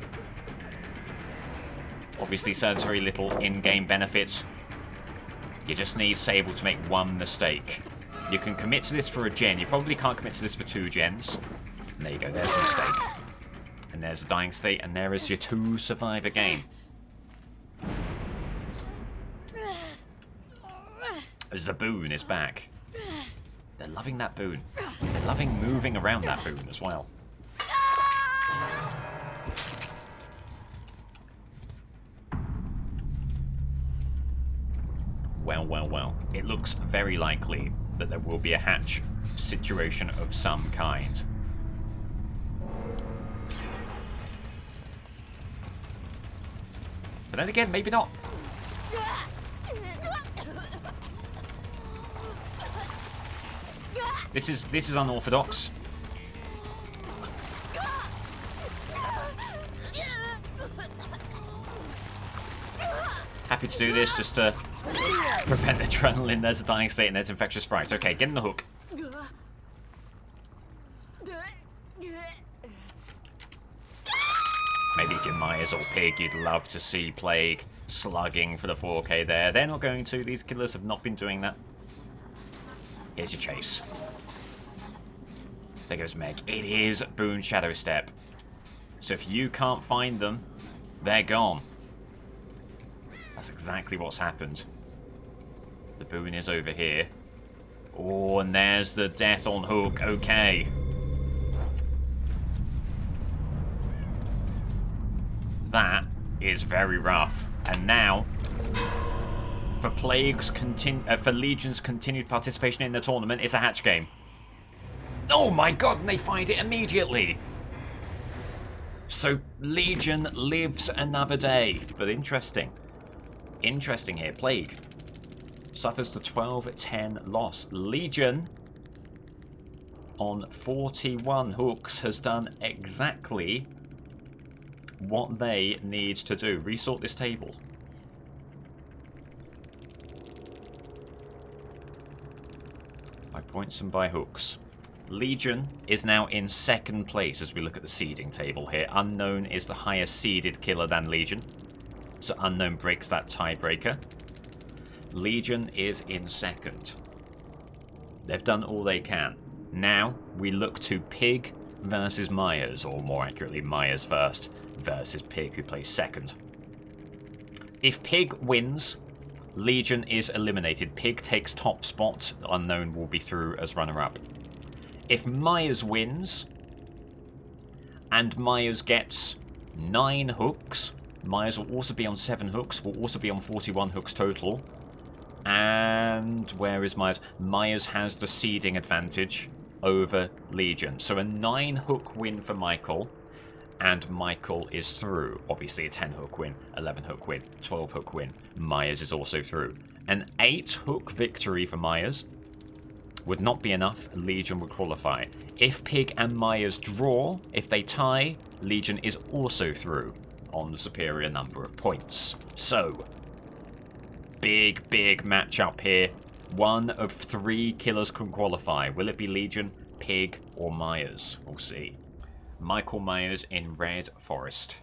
Obviously serves very little in-game benefit. You just need Sable to make one mistake. You can commit to this for a gen. You probably can't commit to this for 2 gens. And there you go, there's the mistake. And there's a dying state, and there is your 2 survivor game. As the boon is back. They're loving that boon. They're loving moving around that boon as well. Well, well, well. It looks very likely that there will be a hatch situation of some kind. But then again, maybe not. This is unorthodox. Happy to do this just to prevent adrenaline. There's a dying state and there's infectious fright. Okay, get in the hook. Maybe if you're Myers or Pig, you'd love to see Plague slugging for the 4K there. They're not going to. These killers have not been doing that. Here's your chase. There goes Meg. It is Boone Shadow Step. So if you can't find them, they're gone. That's exactly what's happened. The Boone is over here. Oh, and there's the death on hook. Okay. That is very rough. And now, for for Legion's continued participation in the tournament, it's a hatch game. Oh my god, and they find it immediately! So Legion lives another day. But interesting. Interesting here. Plague suffers the 12-10 loss. Legion, on 41 hooks, has done exactly what they need to do. Resort this table. By points and by hooks. Legion is now in 2nd place as we look at the seeding table here. Unknown is the higher seeded killer than Legion. So Unknown breaks that tiebreaker. Legion is in 2nd. They've done all they can. Now we look to Pig versus Myers, or more accurately Myers first versus Pig, who plays 2nd. If Pig wins, Legion is eliminated. Pig takes top spot. Unknown will be through as runner-up. If Myers wins, and Myers gets 9 hooks, Myers will also be on 7 hooks, will also be on 41 hooks total. And where is Myers? Myers has the seeding advantage over Legion. So a 9 hook win for Michael, and Michael is through. Obviously a 10 hook win, 11 hook win, 12 hook win. Myers is also through. An 8 hook victory for Myers would not be enough. Legion would qualify. If Pig and Myers draw, if they tie, Legion is also through on the superior number of points. So, big matchup here. 1 of 3 killers can qualify. Will it be Legion, Pig, or Myers? We'll see. Michael Myers in Red Forest.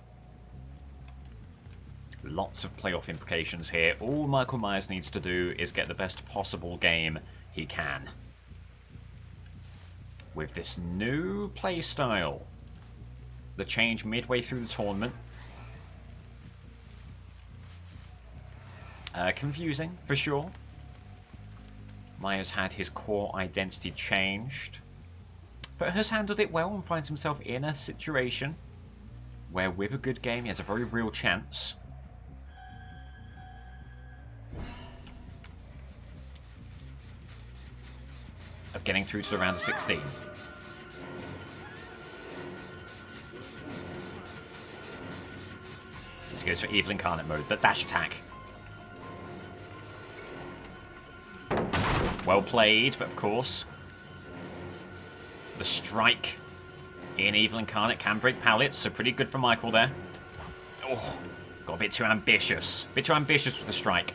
Lots of playoff implications here. All Michael Myers needs to do is get the best possible game he can. With this new playstyle, the change midway through the tournament. Confusing, for sure. Maya's had his core identity changed, but has handled it well and finds himself in a situation where, with a good game, he has a very real chance of getting through to the round of 16. He goes for Evil Incarnate mode, the dash attack. Well played, but of course, the strike in Evil Incarnate can break pallets, so pretty good for Michael there. Oh, got a bit too ambitious. A bit too ambitious with the strike.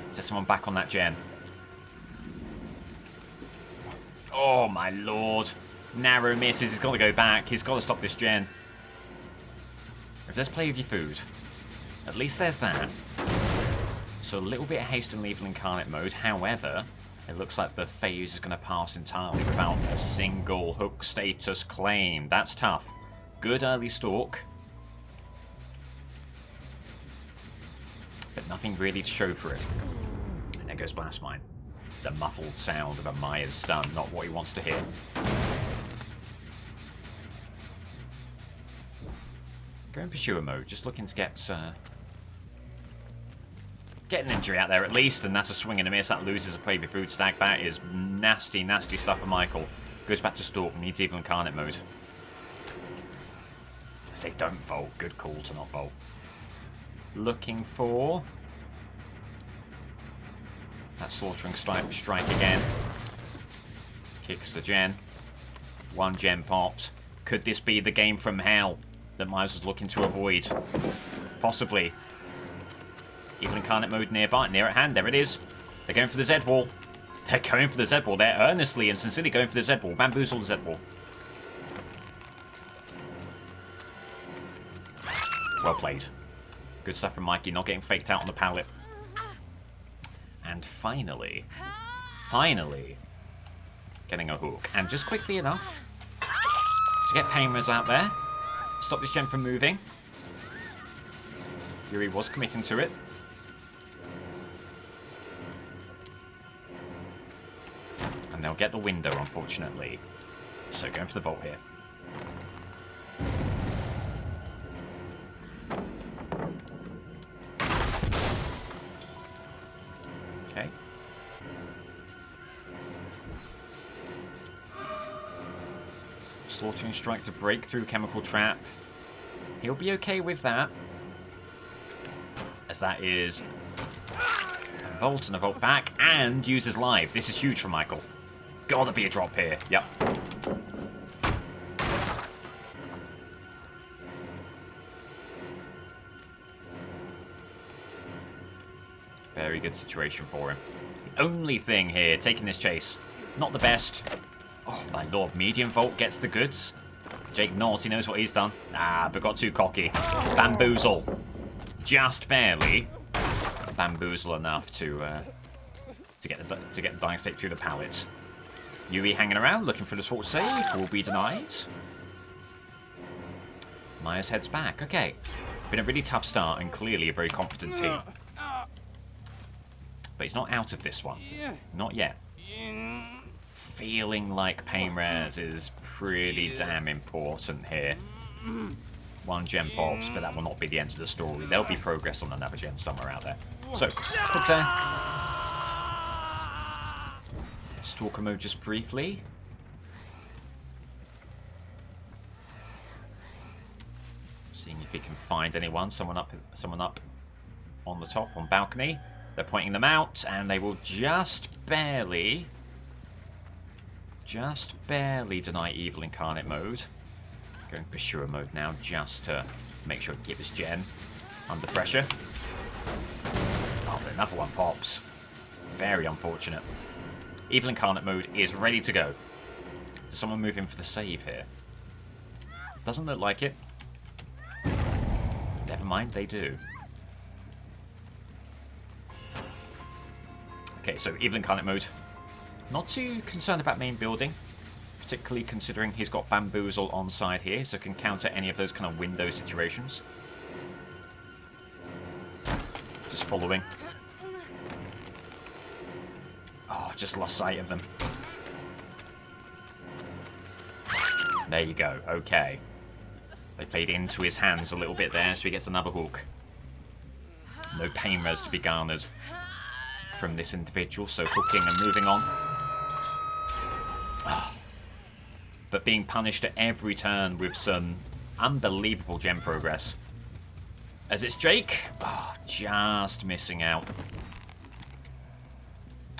Is there someone back on that gen? Oh my lord. Narrow misses, he's got to go back. He's got to stop this gen. Let's play with your food. At least there's that. So a little bit of haste in Evil Incarnate mode. However, it looks like the phase is going to pass entirely without a single hook status claim. That's tough. Good early stalk. But nothing really to show for it. And there goes Blast Mine. The muffled sound of a Maya's stun, not what he wants to hear. Go in Pursuer mode, just looking to get an injury out there at least, and that's a swing and a miss. That loses a play with food stack. That is nasty, nasty stuff for Michael. Goes back to Stalk, needs Evil Incarnate mode. As they don't vault, good call to not vault. Looking for that Slaughtering Strike again. Kicks the gen. One gen pops. Could this be the game from hell that Miles was looking to avoid? Possibly. Evil Incarnate mode nearby, near at hand. There it is. They're going for the Z wall. They're going for the Z wall. They're earnestly and sincerely going for the Z wall. Bamboozle the Z wall. Well played. Good stuff from Mikey, not getting faked out on the pallet. And finally, getting a hook. And just quickly enough to get Painers out there. Stop this gen from moving. Yuri was committing to it. And they'll get the window, unfortunately. So going for the vault here. Okay. Slaughtering Strike to break through Chemical Trap. He'll be okay with that, as that is a Volt and a Volt back, and uses Live. This is huge for Michael. Gotta be a drop here. Yep. Very good situation for him. The only thing here, taking this chase, not the best. Oh my lord, medium Volt gets the goods. Jake Naughty knows what he's done. Ah, but got too cocky. Bamboozle. Just barely. Bamboozle enough to get the dying state through the pallet. Yui hanging around, looking for the sword save. Will be denied. Myers heads back. Okay. Been a really tough start and clearly a very confident team. But he's not out of this one. Not yet. Feeling like pain rares is pretty damn important here. One gen pops, but that will not be the end of the story. There'll be progress on another gen somewhere out there. So, hook there. Stalker mode just briefly. Seeing if he can find anyone. Someone up on the top, on balcony. They're pointing them out, and they will just barely deny Evil Incarnate mode. Going Pursuer mode now, just to make sure to keep his gen under pressure. Oh, but another one pops. Very unfortunate. Evil Incarnate mode is ready to go. Does someone move in for the save here? Doesn't look like it. Never mind, they do. Okay, so Evil Incarnate mode. Not too concerned about main building. particularly considering he's got Bamboozle on side here, so can counter any of those kind of window situations. Just following. Oh, just lost sight of them. There you go, okay. They played into his hands a little bit there, so he gets another hook. No pain res to be garnered from this individual, so hooking and moving on. Oh. But being punished at every turn with some unbelievable gem progress. As it's Jake, just missing out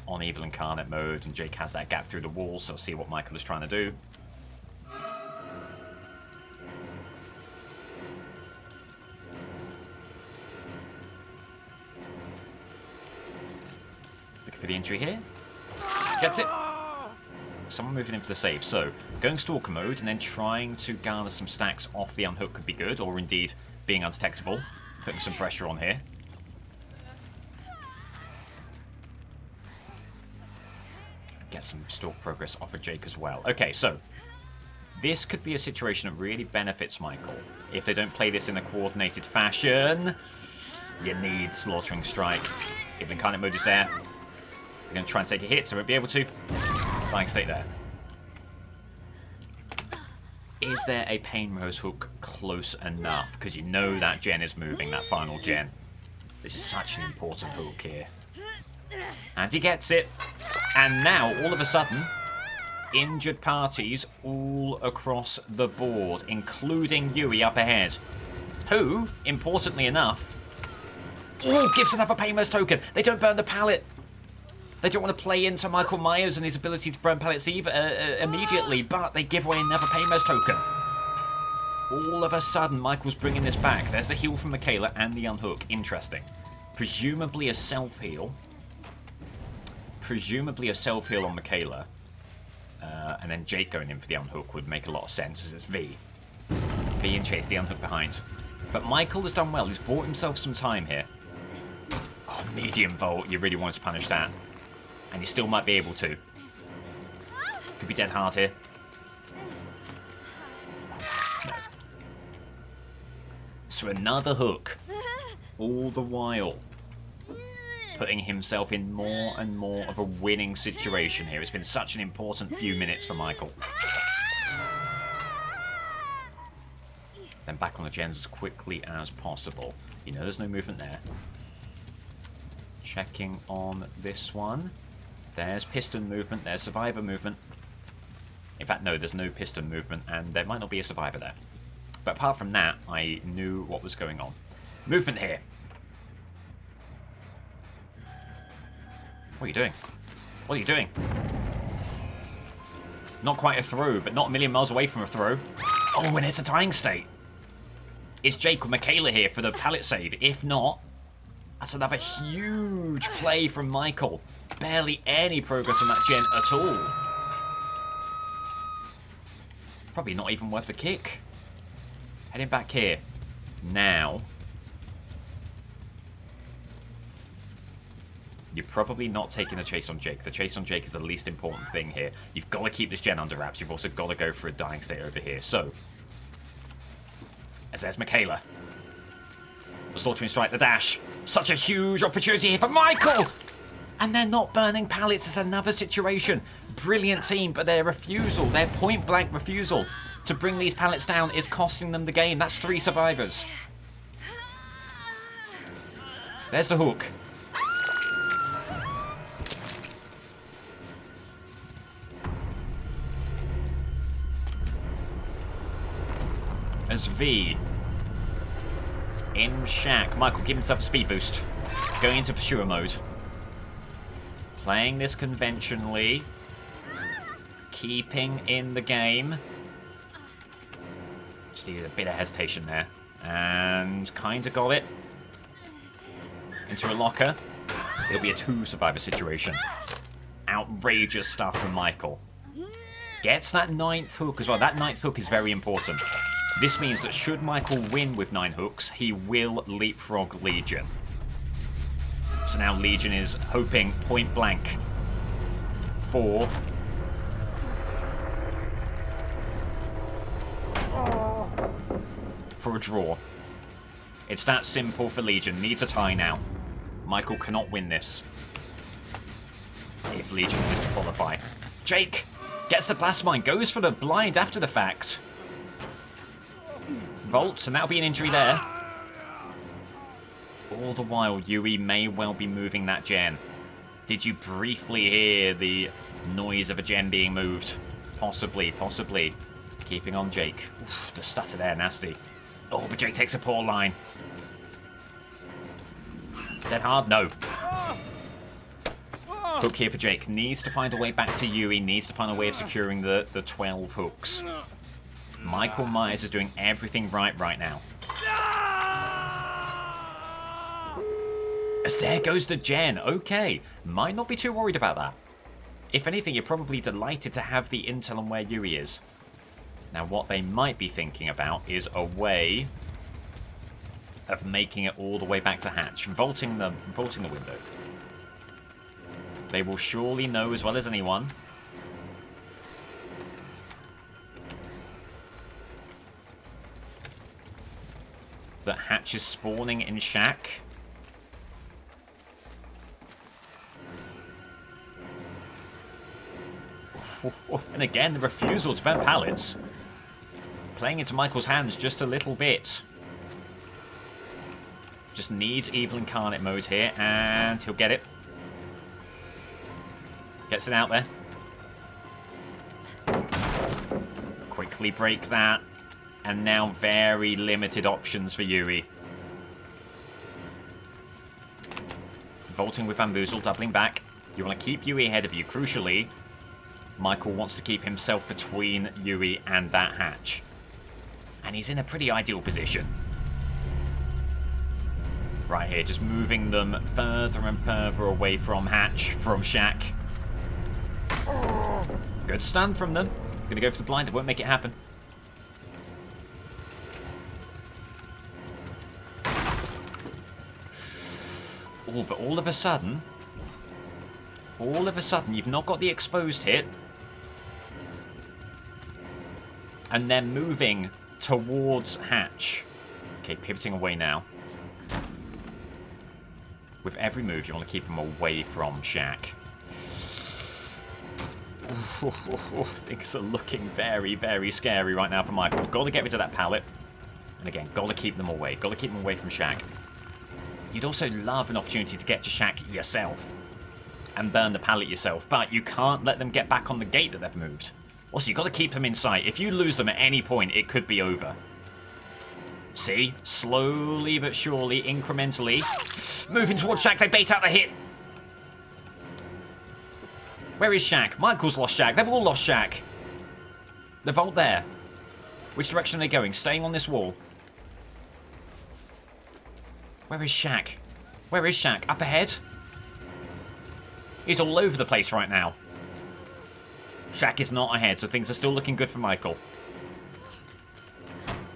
on Evil Incarnate mode, and Jake has that gap through the wall, so see what Michael is trying to do. Looking for the injury here. Gets it. Someone moving in for the save. So, going Stalker mode and then trying to garner some stacks off the unhook could be good, or indeed being undetectable. Putting some pressure on here. Get some stalk progress off of Jake as well. Okay, so this could be a situation that really benefits Michael. If they don't play this in a coordinated fashion, you need Slaughtering Strike. If Incarnate mode is there, they're going to try and take a hit, so won't be able to. Dying State there. Is there a Pain Rose hook close enough? Because you know that gen is moving, that final gen. This is such an important hook here. And he gets it. And now, all of a sudden, injured parties all across the board, including Yui up ahead. Who, importantly enough, gives another Pain Rose token. They don't burn the pallet. They don't want to play into Michael Myers and his ability to burn pallets immediately, but they give away another Pain Rose token. All of a sudden, Michael's bringing this back. There's the heal from Michaela and the unhook. Interesting. Presumably a self-heal. Presumably a self-heal on Michaela. And then Jake going in for the unhook would make a lot of sense, as it's V. V and Chase, the unhook behind. But Michael has done well. He's bought himself some time here. Oh, medium volt. You really want to punish that. And you still might be able to. Could be dead hard here. No. So another hook. All the while putting himself in more and more of a winning situation here. It's been such an important few minutes for Michael. Then back on the gens as quickly as possible. You know there's no movement there. Checking on this one. There's piston movement, there's survivor movement. In fact, no, there's no piston movement, and there might not be a survivor there. But apart from that, I knew what was going on. Movement here. What are you doing? What are you doing? Not quite a throw, but not a million miles away from a throw. Oh, and it's a dying state. Is Jake or Michaela here for the pallet save? If not, that's another huge play from Michael. Barely any progress on that gen at all. Probably not even worth the kick. Heading back here. Now. You're probably not taking the chase on Jake. The chase on Jake is the least important thing here. You've got to keep this gen under wraps. You've also got to go for a dying state over here. So, as there's Michaela. The Slaughtering Strike, the dash. Such a huge opportunity here for Michael! And they're not burning pallets. It's another situation. Brilliant team, but their refusal, their point-blank refusal to bring these pallets down is costing them the game. That's 3 survivors. There's the hook. As V in Shack. Michael, give himself a speed boost. Going into pursuer mode. Playing this conventionally. Keeping in the game. Just needed a bit of hesitation there. And kind of got it. Into a locker. It'll be a 2 survivor situation. Outrageous stuff from Michael. Gets that 9th hook as well. That 9th hook is very important. This means that should Michael win with 9 hooks, he will leapfrog Legion. So now Legion is hoping point blank for for a draw. It's that simple for Legion. Needs a tie now. Michael cannot win this if Legion is to qualify. Jake gets the blast mine, goes for the blind after the fact. Volts, and that'll be an injury there. All the while, Yui may well be moving that gen. Did you briefly hear the noise of a gen being moved? Possibly, possibly. Keeping on Jake. Oof, the stutter there, nasty. Oh, but Jake takes a poor line. Dead hard? No. Hook here for Jake. Needs to find a way back to Yui. Needs to find a way of securing the 12 hooks. Michael Myers is doing everything right now. As there goes the gen. Okay. Might not be too worried about that. If anything, you're probably delighted to have the intel on where Yui is. Now, what they might be thinking about is a way of making it all the way back to hatch, vaulting the window. They will surely know as well as anyone that hatch is spawning in shack. And again, the refusal to burn pallets. Playing into Michael's hands just a little bit. Just needs Evil Incarnate mode here, and he'll get it. Gets it out there. Quickly break that. And now very limited options for Yui. Vaulting with Bamboozle, doubling back. You want to keep Yui ahead of you. Crucially, Michael wants to keep himself between Yui and that hatch. And he's in a pretty ideal position. Right here, just moving them further and further away from hatch, from shack. Good stun from them. Gonna go for the blind, it won't make it happen. Oh, but all of a sudden, you've not got the exposed hit. And they're moving towards hatch. Okay, pivoting away now. With every move, you want to keep them away from shack. Things are looking very, very scary right now for Michael. Got to get rid of that pallet. And again, got to keep them away. Got to keep them away from shack. You'd also love an opportunity to get to shack yourself. And burn the pallet yourself. But you can't let them get back on the gate that they've moved. Also, you've got to keep them in sight. If you lose them at any point, it could be over. See? Slowly but surely, incrementally. Moving towards shack, they bait out the hit. Where is shack? Michael's lost shack. They've all lost shack. The vault there. Which direction are they going? Staying on this wall. Where is shack? Where is shack? Up ahead? He's all over the place right now. Shack is not ahead, so things are still looking good for Michael.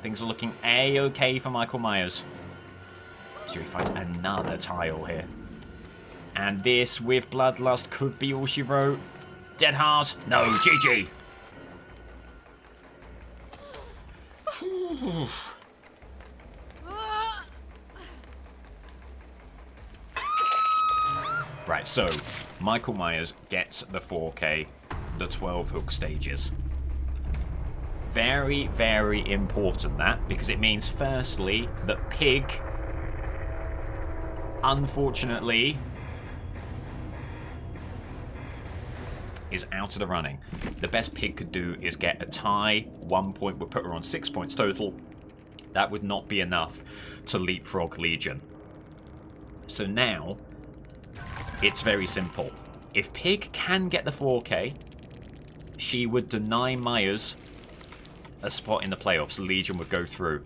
Things are looking A-okay for Michael Myers. So he finds another tile here. And this, with Bloodlust, could be all she wrote. Dead hard? No, GG. Right, so Michael Myers gets the 4K, the 12 hook stages. Very, very important that, because it means firstly that Pig, unfortunately, is out of the running. The best Pig could do is get a tie. 1 point would put her on 6 points total. That would not be enough to leapfrog Legion. So now, it's very simple. If Pig can get the 4K, she would deny Myers a spot in the playoffs. Legion would go through.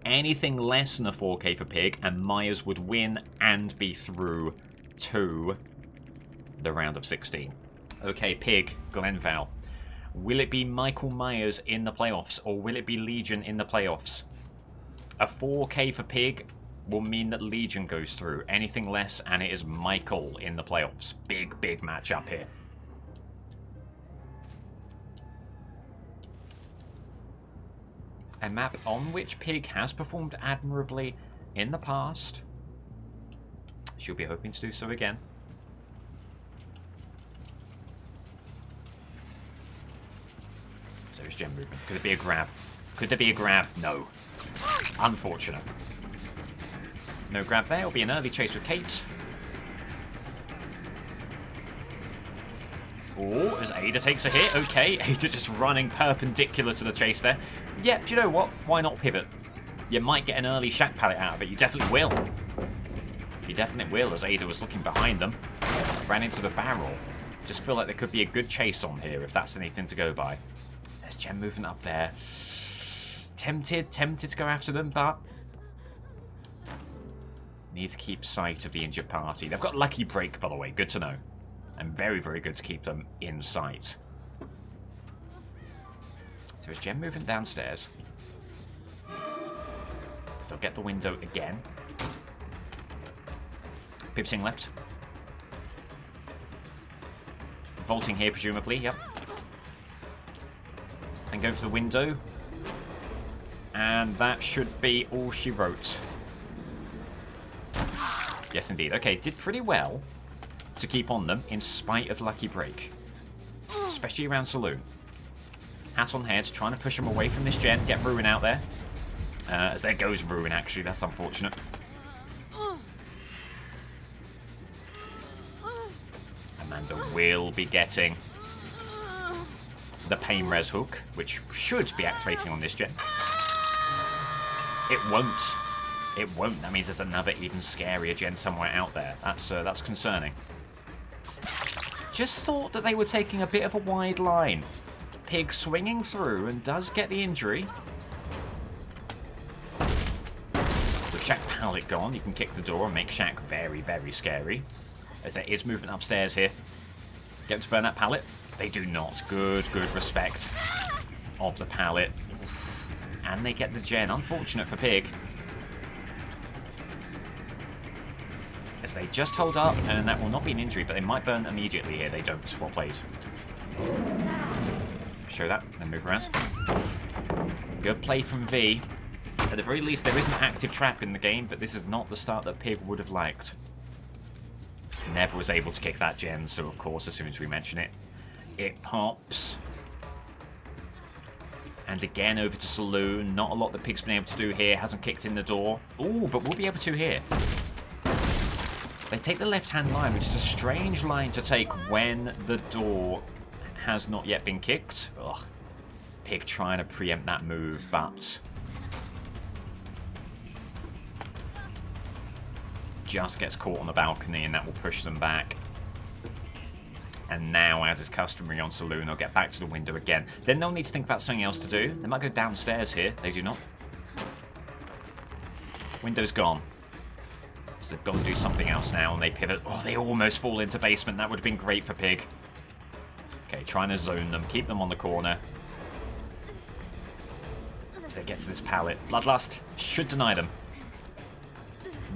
Anything less than a 4K for Pig, and Myers would win and be through to the round of 16. Okay, Pig, Glenval. Will it be Michael Myers in the playoffs, or will it be Legion in the playoffs? A 4K for Pig will mean that Legion goes through. Anything less, and it is Michael in the playoffs. Big, big matchup here. A map on which Pig has performed admirably in the past. She'll be hoping to do so again. So is gem movement. Could it be a grab? Could there be a grab? No. Unfortunate. No grab there. It'll be an early chase with Kate. Oh, as Ada takes a hit. Okay, Ada just running perpendicular to the chase there. Yeah, do you know what? Why not pivot? You might get an early shack pallet out of it. You definitely will. You definitely will, as Ada was looking behind them. Ran into the barrel. Just feel like there could be a good chase on here, if that's anything to go by. There's gem movement up there. Tempted to go after them, but need to keep sight of the injured party. They've got lucky break, by the way. Good to know. And very, very good to keep them in sight. So there's gem movement downstairs. So they'll get the window again. Pivoting left. Vaulting here, presumably. Yep. And go for the window. And that should be all she wrote. Yes, indeed. Okay, did pretty well to keep on them in spite of lucky break. Especially around Saloon. Hat on head, trying to push them away from this gen. Get Ruin out there. As there goes Ruin, actually. That's unfortunate. Amanda will be getting the pain res hook, which should be activating on this gen. It won't. It won't. That means there's another even scarier gen somewhere out there. That's concerning. Just thought that they were taking a bit of a wide line. Pig swinging through and does get the injury. With Shack pallet gone, you can kick the door and make Shack very, very scary. As there is movement upstairs here. Get them to burn that pallet. They do not. Good respect of the pallet. And they get the gen. Unfortunate for Pig. As they just hold up, and that will not be an injury, but they might burn immediately here. They don't. Well played. Show that, then move around. Good play from V. At the very least, there is an active trap in the game, but this is not the start that Pig would have liked. Never was able to kick that gen, so of course, as soon as we mention it, it pops. And again, over to Saloon. Not a lot that Pig's been able to do here. Hasn't kicked in the door. Ooh, but we'll be able to here. They take the left-hand line, which is a strange line to take when the door has not yet been kicked. Ugh. Pig trying to preempt that move, but just gets caught on the balcony, and that will push them back. And now, as is customary on Saloon, they'll get back to the window again. Then they'll need to think about something else to do. They might go downstairs here. They do not. Window's gone. So they've got to do something else now, and they pivot. Oh, they almost fall into basement. That would have been great for Pig. Okay, trying to zone them. Keep them on the corner. So they get to this pallet. Bloodlust should deny them.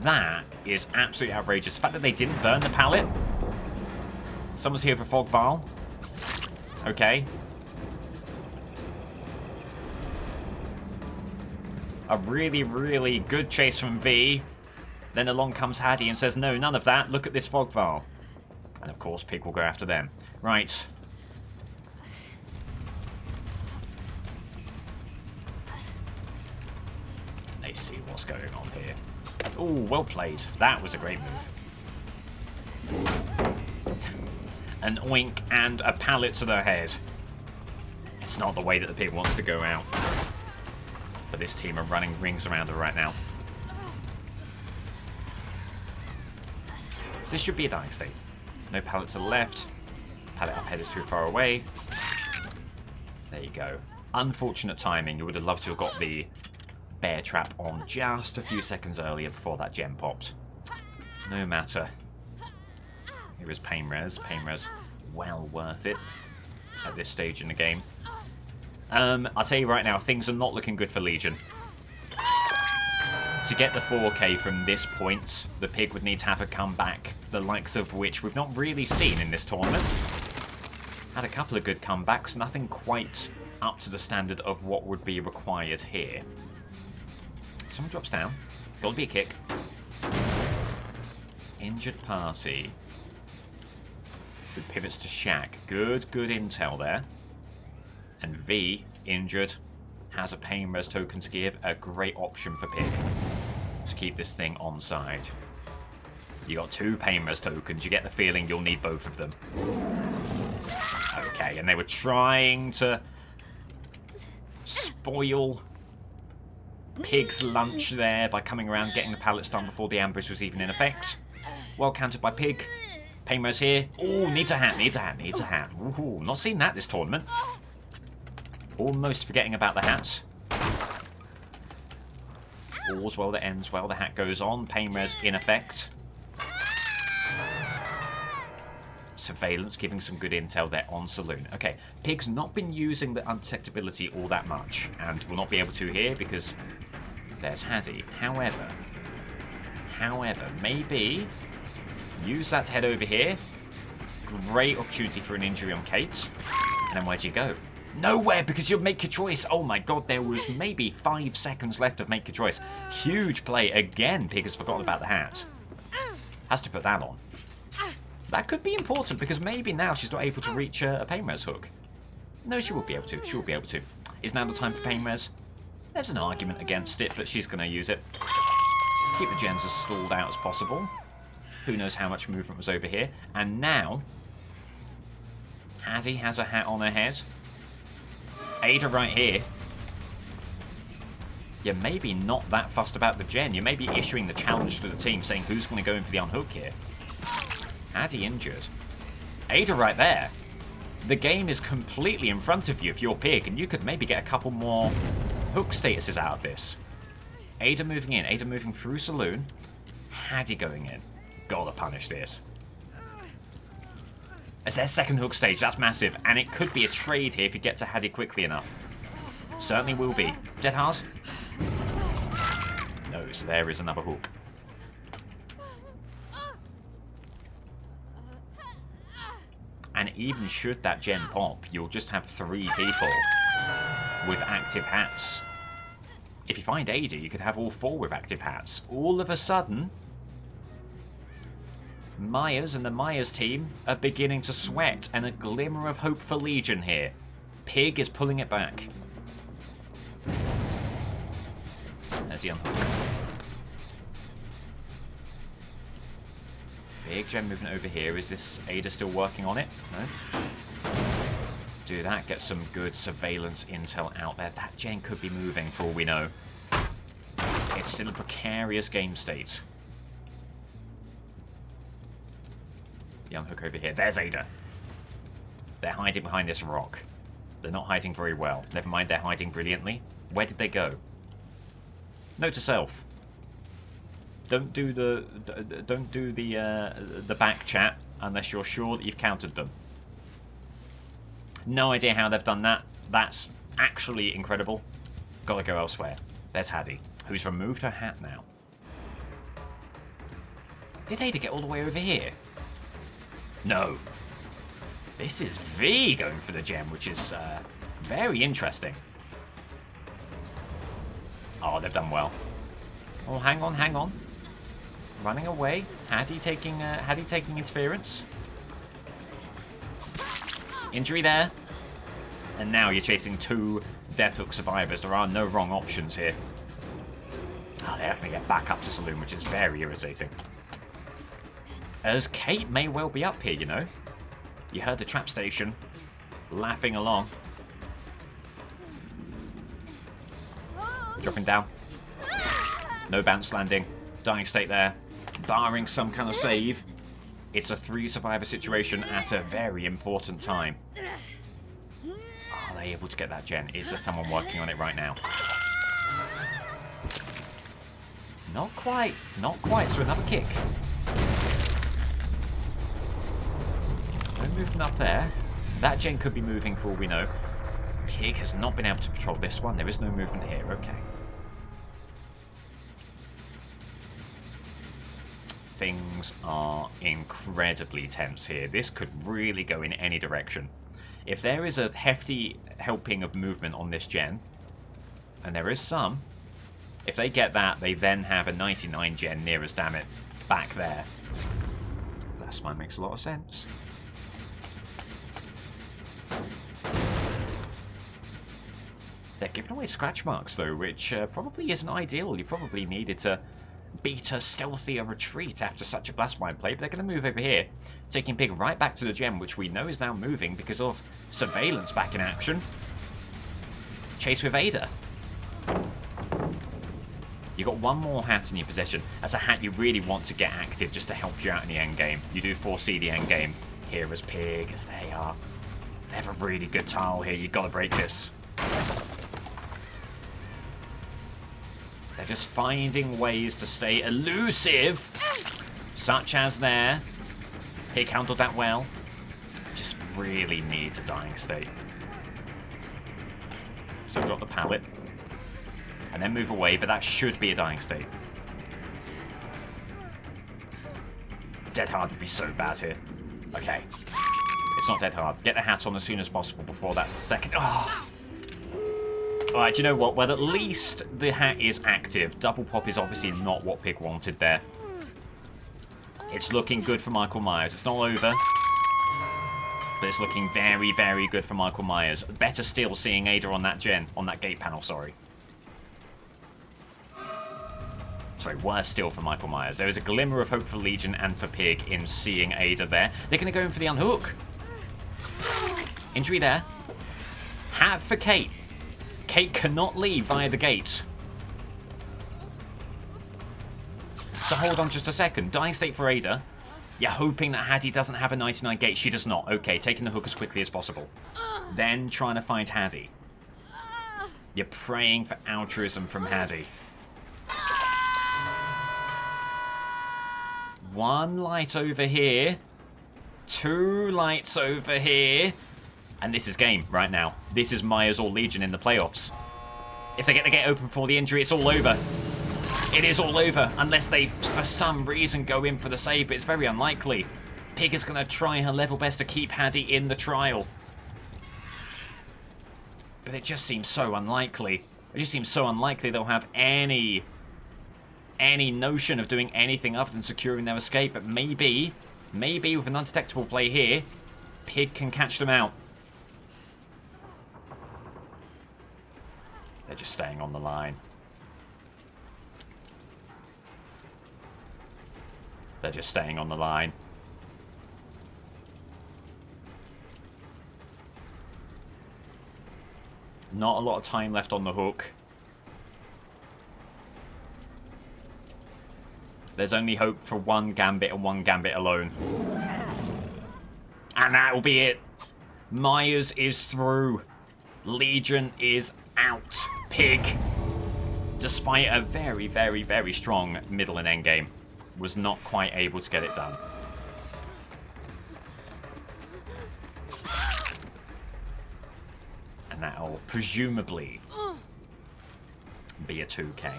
That is absolutely outrageous. The fact that they didn't burn the pallet. Someone's here for Fog Vial. Okay. A really, really good chase from V. Then along comes Hattie and says, no, none of that. Look at this Fog Vial. And of course, Pig will go after them. Right. Let's see what's going on here. Oh, well played. That was a great move. An oink and a pallet to their head. It's not the way that the Pig wants to go out. But this team are running rings around her right now. So this should be a dying state. No pallet to the left. Pallet up head is too far away. There you go. Unfortunate timing. You would have loved to have got the bear trap on just a few seconds earlier before that gem popped. No matter. Here is Pain Res. Pain Res, well worth it at this stage in the game. I'll tell you right now, things are not looking good for Legion. To get the 4K from this point, the Pig would need to have a comeback, the likes of which we've not really seen in this tournament. Had a couple of good comebacks, nothing quite up to the standard of what would be required here. Someone drops down. Gotta be a kick. Injured party. Who pivots to Shack. Good intel there. And V, injured, has a pain res token to give. A great option for Pig to keep this thing on side. You got 2 pain res tokens. You get the feeling you'll need both of them. Okay, and they were trying to spoil Pig's lunch there by coming around, getting the pallets done before the ambush was even in effect. Well countered by Pig. Pain res here. Oh, needs a hat, needs a hat, needs a hat. Ooh, not seen that this tournament. Almost forgetting about the hat. All's well that ends well. The hat goes on. Pain res in effect. Surveillance giving some good intel there on Saloon. Okay, Pig's not been using the undetectability all that much, and will not be able to here because there's Haddy. However, maybe use that to head over here. Great opportunity for an injury on Kate. And then where'd you go? Nowhere, because you'll make your choice. Oh my god, there was maybe 5 seconds left of make your choice. Huge play. Again, Pig has forgotten about the hat. Has to put that on. That could be important, because maybe now she's not able to reach a pain res hook. No, she will be able to. She will be able to. Is now the time for pain res? There's an argument against it, but she's going to use it. Keep the gens as stalled out as possible. Who knows how much movement was over here. And now, Haddy has a hat on her head. Ada right here. You're maybe not that fussed about the gen. You may be issuing the challenge to the team, saying who's going to go in for the unhook here. Haddy injured. Ada right there. The game is completely in front of you if you're Pig, and you could maybe get a couple more hook statuses out of this. Ada moving in. Ada moving through Saloon. Haddy going in. Gotta punish this. It's their second hook stage. That's massive. And it could be a trade here if you get to Haddy quickly enough. Certainly will be. Dead hard? No, so there is another hook. And even should that gen pop, you'll just have 3 people with active hats. If you find Ada, you could have all 4 with active hats. All of a sudden, Myers and the Myers team are beginning to sweat, and a glimmer of hope for Legion here. Pig is pulling it back. There's the unhook. Big gen movement over here. Is this Ada still working on it? No. Do that. Get some good surveillance intel out there. That gen could be moving for all we know. It's still a precarious game state. The unhook over here. There's Ada. They're hiding behind this rock. They're not hiding very well. Never mind, they're hiding brilliantly. Where did they go? Note to self. Don't do the back chat unless you're sure that you've counted them. No idea how they've done that. That's actually incredible. Gotta go elsewhere. There's Haddy, who's removed her hat now. Did Ada get all the way over here? No. This is V going for the gem, which is very interesting. Oh, they've done well. Oh, hang on, hang on. Running away. Haddy taking interference. Injury there. And now you're chasing 2 Death Hook survivors. There are no wrong options here. Oh, they're going to get back up to Saloon, which is very irritating. As Kate may well be up here, you know. You heard the trap station laughing along. Dropping down. No bounce landing. Dying state there. Barring some kind of save. It's a 3 survivor situation at a very important time. Are they able to get that gen? Is there someone working on it right now? Not quite. Not quite. So another kick. No movement up there. That gen could be moving for all we know. Pig has not been able to patrol this one. There is no movement here. Okay. Things are incredibly tense here. This could really go in any direction. If there is a hefty helping of movement on this gen, and there is some, if they get that, they then have a 99 gen nearest damn it back there. That might makes a lot of sense. They're giving away scratch marks though, which probably isn't ideal. You probably needed to beat a stealthier retreat after such a blastmine play, but they're going to move over here, taking Pig right back to the gem, which we know is now moving because of surveillance back in action. Chase with Ada. You got one more hat in your possession. That's a hat you really want to get active just to help you out in the end game. You do foresee the end game here as Pig, as they are. They have a really good tile here. You've got to break this. They're just finding ways to stay elusive, such as there. Pig handled that well. Just really needs a dying state. So drop the pallet. And then move away, but that should be a dying state. Dead hard would be so bad here. Okay. It's not dead hard. Get the hat on as soon as possible before that second... Oh. Alright, you know what? Well, at least the hat is active. Double pop is obviously not what Pig wanted there. It's looking good for Michael Myers. It's not over. But it's looking very, very good for Michael Myers. Better still seeing Ada on that gen. On that gate panel, sorry. Sorry, worse still for Michael Myers. There is a glimmer of hope for Legion and for Pig in seeing Ada there. They're going to go in for the unhook. Injury there. Hat for Kate. Kate cannot leave via the gate. So hold on just a second. Dying state for Ada. You're hoping that Hattie doesn't have a 99 gate. She does not. Okay, taking the hook as quickly as possible. Then trying to find Hattie. You're praying for altruism from Hattie. One light over here. Two lights over here. And this is game right now. This is Myers or Legion in the playoffs. If they get the gate open for the injury, it's all over. It is all over. Unless they, for some reason, go in for the save. But it's very unlikely. Pig is going to try her level best to keep Hattie in the trial. But it just seems so unlikely. It just seems so unlikely they'll have any notion of doing anything other than securing their escape. But maybe with an undetectable play here, Pig can catch them out. They're just staying on the line. They're just staying on the line. Not a lot of time left on the hook. There's only hope for one gambit and one gambit alone. And that will be it. Myers is through. Legion is out. Pig, despite a very, very, very strong middle and end game, was not quite able to get it done. And that'll presumably be a 2K.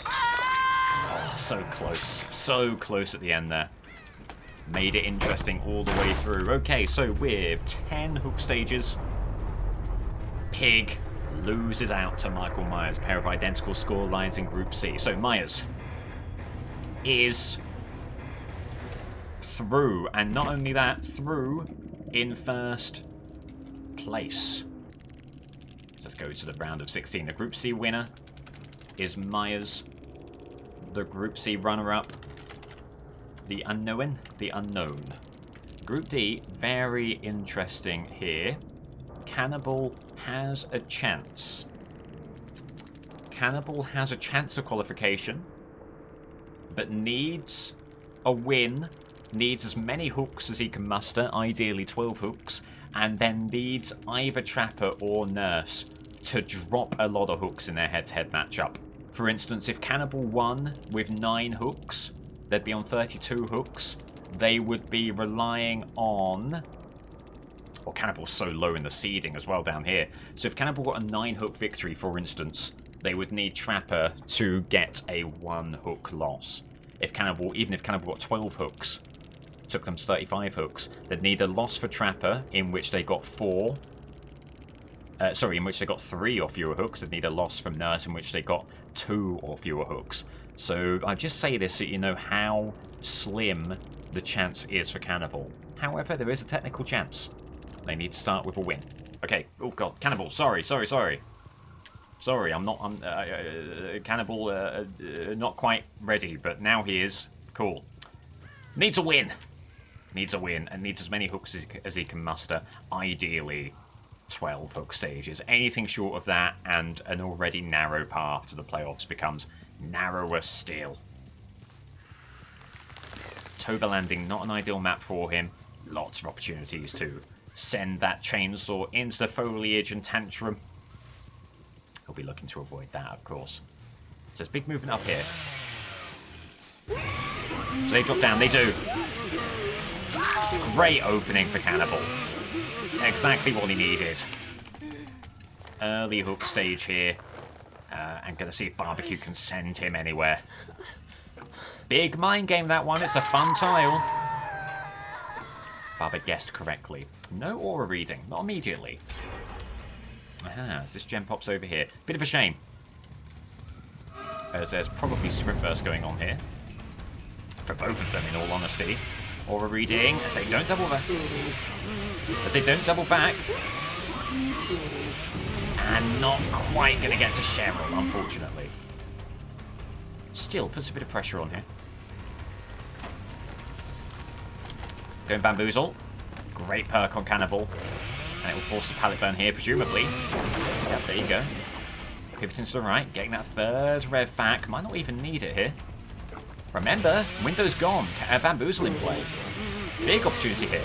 Oh, so close. So close at the end there. Made it interesting all the way through. Okay, so with 10 hook stages, Pig loses out to Michael Myers. Pair of identical score lines in Group C. So Myers is through, and not only that, through in first place. Let's go to the round of 16. The Group C winner is Myers. The Group C runner-up, the unknown. Group D, very interesting here. Cannibal has a chance. Cannibal has a chance of qualification, but needs a win, needs as many hooks as he can muster, ideally 12 hooks, and then needs either Trapper or Nurse to drop a lot of hooks in their head-to-head matchup. For instance, if Cannibal won with 9 hooks, they'd be on 32 hooks. They would be relying on... Well, Cannibal's so low in the seeding as well down here. So if Cannibal got a 9 hook victory, for instance, they would need Trapper to get a 1 hook loss. If Cannibal, even if Cannibal got 12 hooks, took them 35 hooks, they'd need a loss for Trapper in which they got 4. In which they got 3 or fewer hooks. They'd need a loss from Nurse in which they got 2 or fewer hooks. So I just say this so you know how slim the chance is for Cannibal. However, there is a technical chance. They need to start with a win. Okay. Oh god, Cannibal. Sorry. Sorry, Cannibal, not quite ready, but now he is. Cool. Needs a win. And needs as many hooks as he can muster. Ideally, 12 hook stages. Anything short of that, and an already narrow path to the playoffs becomes narrower still. Toba landing, not an ideal map for him. Lots of opportunities to send that chainsaw into the foliage and tantrum. He'll be looking to avoid that, of course. So there's big movement up here. So they drop down, they do. Great opening for Cannibal. Exactly what he needed. Early hook stage here. And gonna see if Barbecue can send him anywhere. Big mind game, that one. It's a fun tile. Barber guessed correctly. No aura reading. Not immediately. Aha, so this gem pops over here. Bit of a shame. As there's probably sprint burst going on here. For both of them, in all honesty. Aura reading, as they don't double back. And not quite going to get to Cheryl, unfortunately. Still puts a bit of pressure on here. Going Bamboozle. Great perk on Cannibal. And it will force the pallet burn here, presumably. Yep, there you go. Pivoting to the right, getting that 3rd rev back. Might not even need it here. Remember, window's gone. Bamboozle in play. Big opportunity here.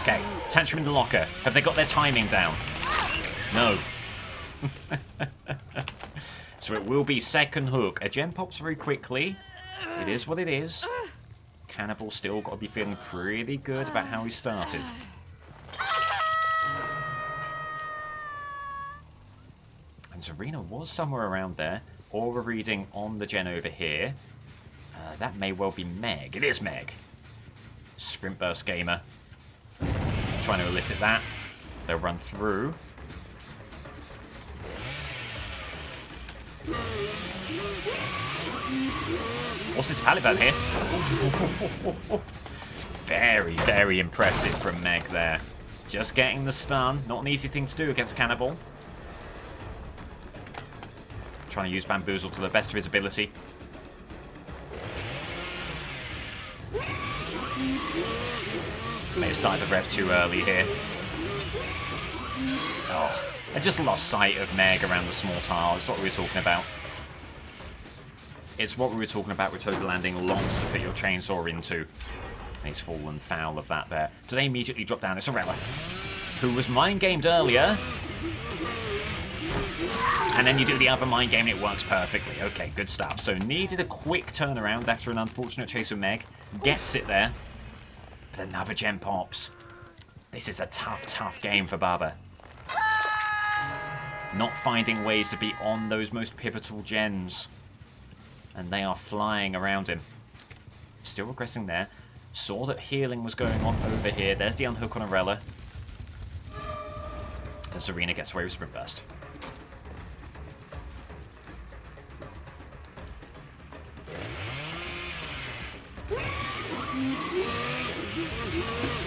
Okay, Tantrum in the locker. Have they got their timing down? No. So it will be 2nd hook. A gem pops very quickly. It is what it is. Cannibal still got to be feeling pretty good about how he started. And Zarina was somewhere around there. Aura reading on the gen over here. That may well be Meg. It is Meg. Sprint burst gamer. Trying to elicit that. They'll run through. What's this pallet burn here? Very, very impressive from Meg there. Just getting the stun. Not an easy thing to do against Cannibal. Trying to use Bamboozle to the best of his ability. May have started the rev too early here. Oh, I just lost sight of Meg around the small tile. It's what we were talking about. It's what we were talking about with Toba landing lots to put your chainsaw into. And he's fallen foul of that there. Do they immediately drop down? It's Arella, who was mind-gamed earlier. And then you do the other mind game and it works perfectly. Okay, good stuff. So needed a quick turnaround after an unfortunate chase with Meg. Gets it there. But another gem pops. This is a tough, tough game for Barber. Not finding ways to be on those most pivotal gens. And they are flying around him. Still regressing there. Saw that healing was going on over here. There's the unhook on Arella. And Zarina gets away with Sprint Burst.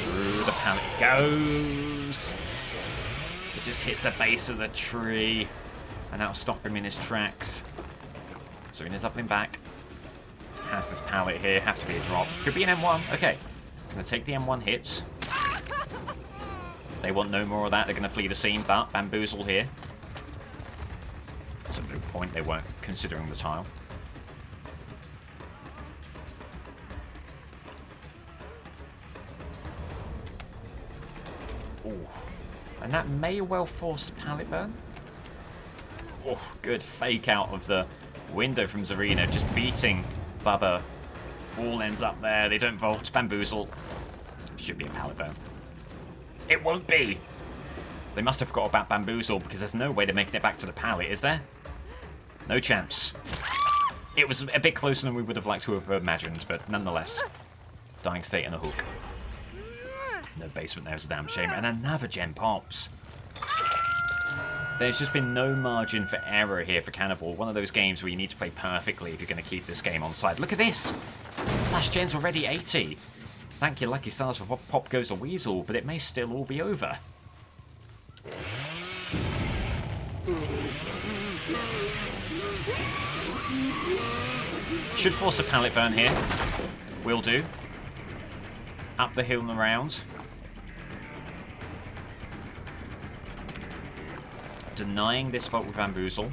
Through the pallet it goes. It just hits the base of the tree. And that'll stop him in his tracks. Zarina's up and back. Has this pallet here. Have to be a drop. Could be an M1. Okay. Gonna take the M1 hit. They want no more of that. They're gonna flee the scene, but Bamboozle here. It's a moot point. They weren't considering the tile. Ooh. And that may well force the pallet burn. Oh, good fake out of the window from Zarina. Just beating Bubba. All ends up there. They don't vault. Bamboozle. Should be a pallet burn. It won't be. They must have forgot about Bamboozle, because there's no way they're making it back to the pallet, is there? No chance. It was a bit closer than we would have liked to have imagined, but nonetheless. Dying state and a hook. No basement there is a damn shame. And another gem pops. There's just been no margin for error here for Cannibal. One of those games where you need to play perfectly if you're going to keep this game on side. Look at this! Last gen's already 80. Thank you, lucky stars, for Pop Goes the Weasel, but it may still all be over. Should force a pallet burn here. Will do. Up the hill and around. Denying this vault with Bamboozle.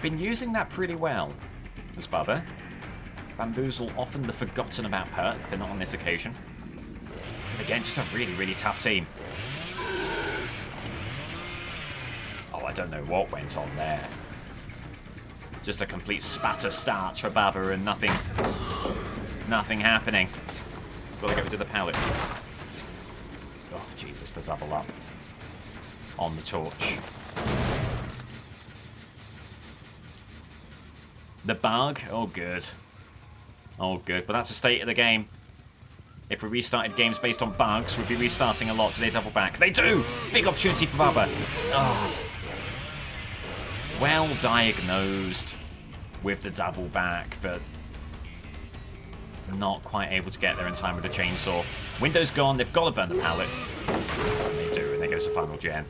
Been using that pretty well as Bubba. Bamboozle often the forgotten about perk, but not on this occasion. And again, just a really, really tough team. Oh, I don't know what went on there. Just a complete spatter start for Bubba and nothing happening. Gotta get rid of the pallet. Oh, Jesus, the double up on the torch. The bug? Oh, good. Oh, good. But that's the state of the game. If we restarted games based on bugs, we'd be restarting a lot. Do they double back? They do! Big opportunity for Bubba. Oh. Well diagnosed with the double back, but not quite able to get there in time with the chainsaw. Window's gone. They've got to burn the pallet. They do, and they get us a final gen.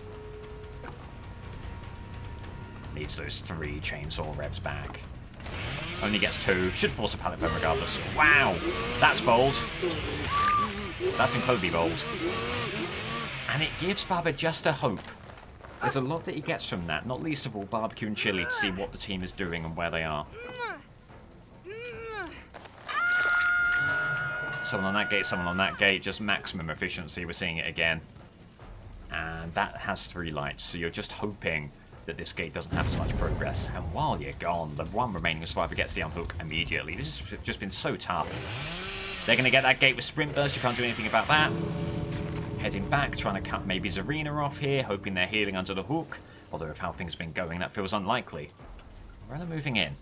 Needs those 3 chainsaw revs back. Only gets 2. Should force a pallet burn regardless. Wow! That's bold. That's incredibly bold. And it gives Bubba just a hope. There's a lot that he gets from that, not least of all barbecue and chili to see what the team is doing and where they are. Someone on that gate, someone on that gate, just maximum efficiency. We're seeing it again. And that has 3 lights, so you're just hoping that this gate doesn't have as much progress. And while you're gone, the one remaining survivor gets the unhook immediately. This has just been so tough. They're going to get that gate with sprint burst. You can't do anything about that. Heading back, trying to cut maybe Zarina off here, hoping they're healing under the hook. Although of how things have been going, that feels unlikely. Where are they moving in?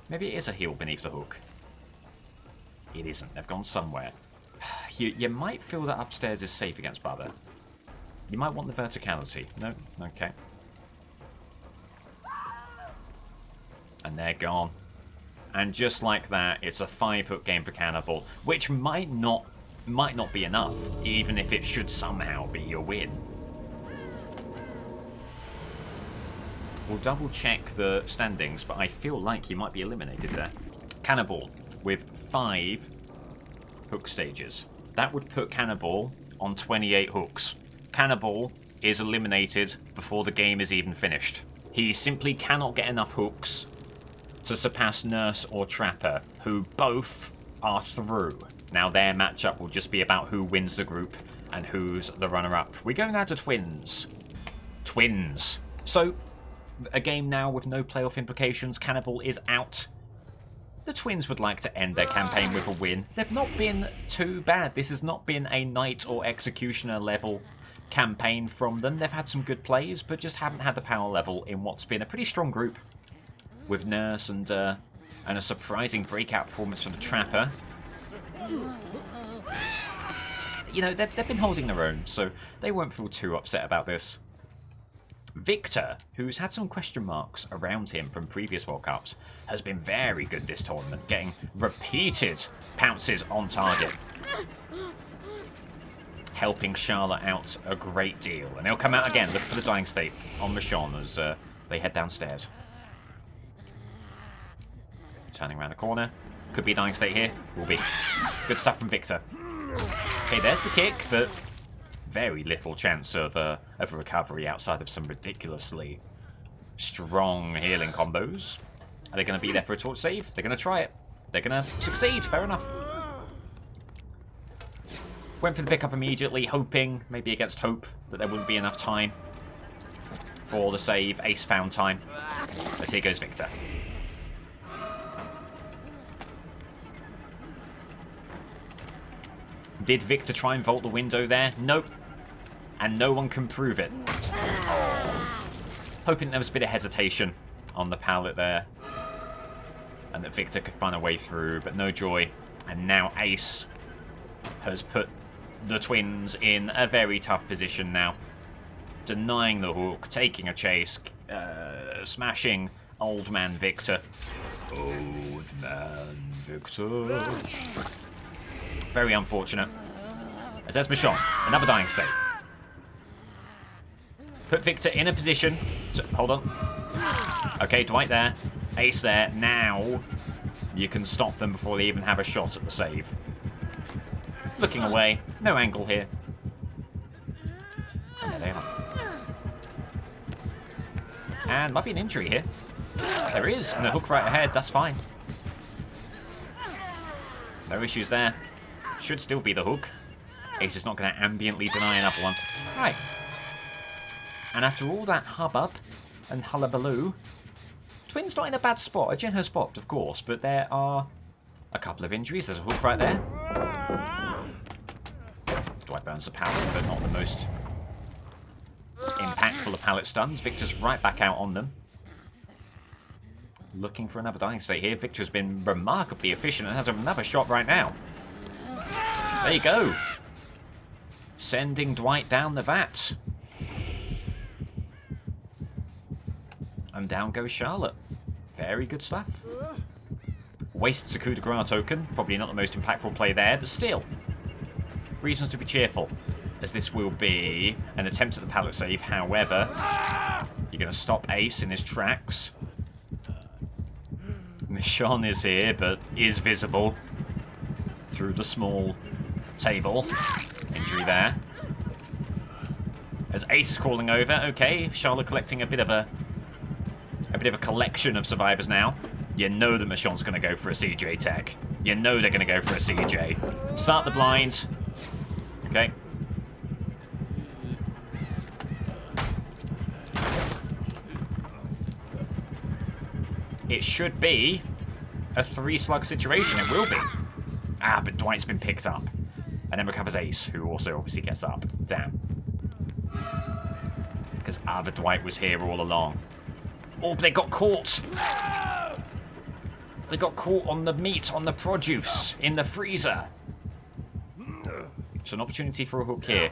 Maybe it is a heal beneath the hook. It isn't. They've gone somewhere. You might feel that upstairs is safe against Bubba. You might want the verticality. No? Okay. And they're gone. And just like that, it's a 5-hook game for Cannibal, which might not be enough, even if it should somehow be your win. We'll double check the standings, but I feel like he might be eliminated there. Cannibal with 5 hook stages. That would put Cannibal on 28 hooks. Cannibal is eliminated before the game is even finished. He simply cannot get enough hooks to surpass Nurse or Trapper, who both are through. Now their matchup will just be about who wins the group and who's the runner-up. We're going now to Twins. Twins. So, a game now with no playoff implications. Cannibal is out. The Twins would like to end their campaign with a win. They've not been too bad. This has not been a Knight or Executioner level campaign from them. They've had some good plays, but just haven't had the power level in what's been a pretty strong group. With Nurse and a surprising breakout performance from the Trapper. You know, they've been holding their own, so they won't feel too upset about this. Victor, who's had some question marks around him from previous World Cups, has been very good this tournament, getting repeated pounces on target. Helping Charlotte out a great deal. And he'll come out again, look for the dying state on Michonne as they head downstairs. Turning around the corner. Could be a dying state here. Will be. Good stuff from Victor. Okay, there's the kick, but very little chance of a recovery outside of some ridiculously strong healing combos. Are they going to be there for a torch save? They're going to try it. They're going to succeed. Fair enough. Went for the pickup immediately, hoping, maybe against hope, that there wouldn't be enough time for the save. Ace found time. As here goes Victor. Did Victor try and vault the window there? Nope. And no one can prove it. Hoping there was a bit of hesitation on the pallet there. And that Victor could find a way through, but no joy. And now Ace has put the twins in a very tough position now. Denying the hook, taking a chase, smashing Old Man Victor. Old Man Victor. Very unfortunate. As there's Michonne, another dying state. Put Victor in a position to... Hold on. Okay, Dwight there. Ace there. Now you can stop them before they even have a shot at the save. Looking away. No angle here. And there they are. And might be an injury here. There is. And a hook right ahead. That's fine. No issues there. Should still be the hook. Ace is not going to ambiently deny another one. Right. And after all that hubbub and hullabaloo, Twin's not in a bad spot. A Genho spot, of course, but there are a couple of injuries. There's a hook right there. Dwight burns the pallet, but not the most impactful of pallet stuns. Victor's right back out on them. Looking for another dying state here. Victor's been remarkably efficient and has another shot right now. There you go. Sending Dwight down the vat. And down goes Charlotte. Very good stuff. Wastes a coup de grace token. Probably not the most impactful play there, but still. Reasons to be cheerful. As this will be an attempt at the pallet save. However, you're going to stop Ace in his tracks. Michonne is here, but is visible through the small table. Injury there. As Ace is crawling over. Okay, Charlotte collecting a bit of a collection of survivors now. You know that Michonne's going to go for a CJ tech. You know they're going to go for a CJ. Start the blind. Okay. It should be a 3-slug situation. It will be. Ah, but Dwight's been picked up. And then recovers Ace, who also obviously gets up. Damn. Because other Dwight was here all along. Oh, but they got caught. They got caught on the meat, on the produce, in the freezer. So an opportunity for a hook here.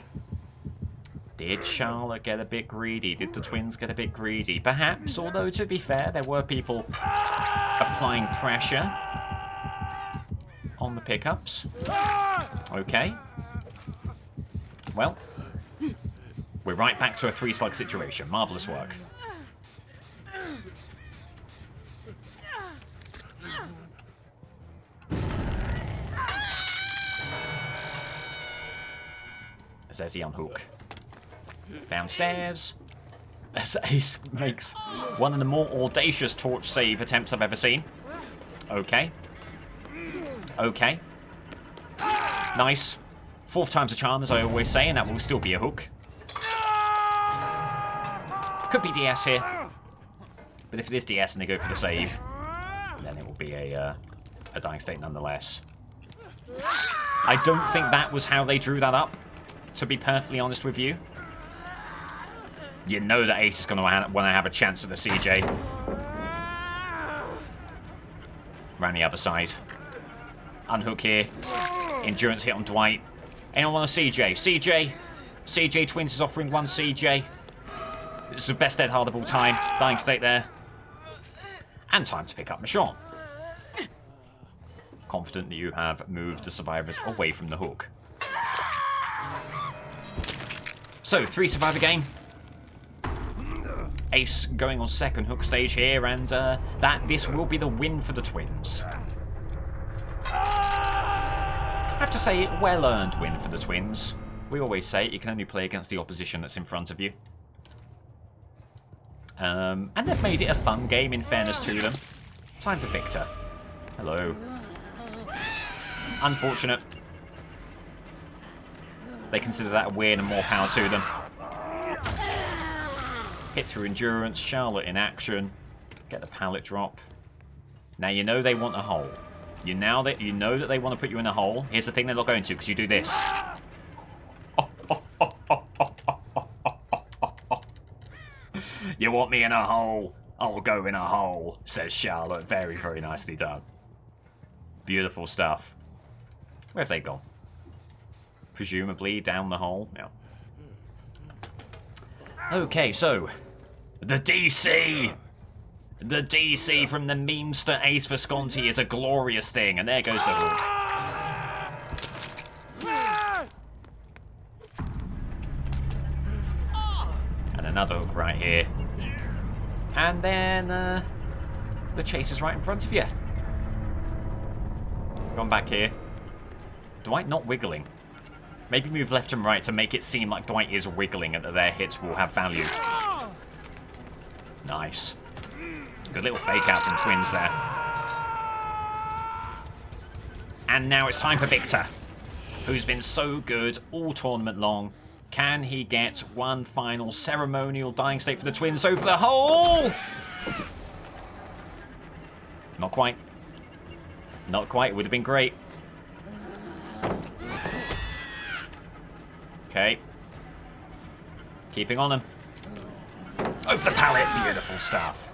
Did Charlotte get a bit greedy? Did the twins get a bit greedy? Perhaps, although to be fair, there were people applying pressure on the pickups. Okay. Well, we're right back to a 3-slug situation. Marvellous work. There's the unhook. Downstairs. As Ace makes one of the more audacious torch save attempts I've ever seen. Okay. Okay. Nice. 4th time's a charm, as I always say, and that will still be a hook. Could be DS here. But if it is DS and they go for the save, then it will be a dying state nonetheless. I don't think that was how they drew that up, to be perfectly honest with you. You know that Ace is going to want to have a chance at the CJ. Around the other side. Unhook here. Endurance hit on Dwight. Anyone want a CJ? CJ? CJ Twins is offering one CJ. It's the best dead hard of all time. Dying state there. And time to pick up Michonne. Confident that you have moved the survivors away from the hook. So, 3 survivor game. Ace going on 2nd hook stage here, and this will be the win for the twins. I have to say, well-earned win for the twins. We always say you can only play against the opposition that's in front of you. And they've made it a fun game, in fairness to them. Time for Victor. Hello. Unfortunate. They consider that a win and more power to them. Hit through endurance. Charlotte in action. Get the pallet drop. Now you know they want a hole. You know that they want to put you in a hole. Here's the thing they're not going to, because you do this. You You want me in a hole? I'll go in a hole, says Charlotte. Very, very nicely done. Beautiful stuff. Where have they gone? Presumably down the hole? Yeah. Okay, so... the DC! The DC from the memester Ace Visconti is a glorious thing, and there goes the hook. And another hook right here. And then the chase is right in front of you. Going back here. Dwight not wiggling. Maybe move left and right to make it seem like Dwight is wiggling and that their hits will have value. Nice. Good little fake out from Twins there. And now it's time for Victor, who's been so good all tournament long. Can he get one final ceremonial dying state for the Twins over the hole? Not quite. Not quite. It would have been great. Okay. Keeping on him. Over the pallet. Beautiful stuff.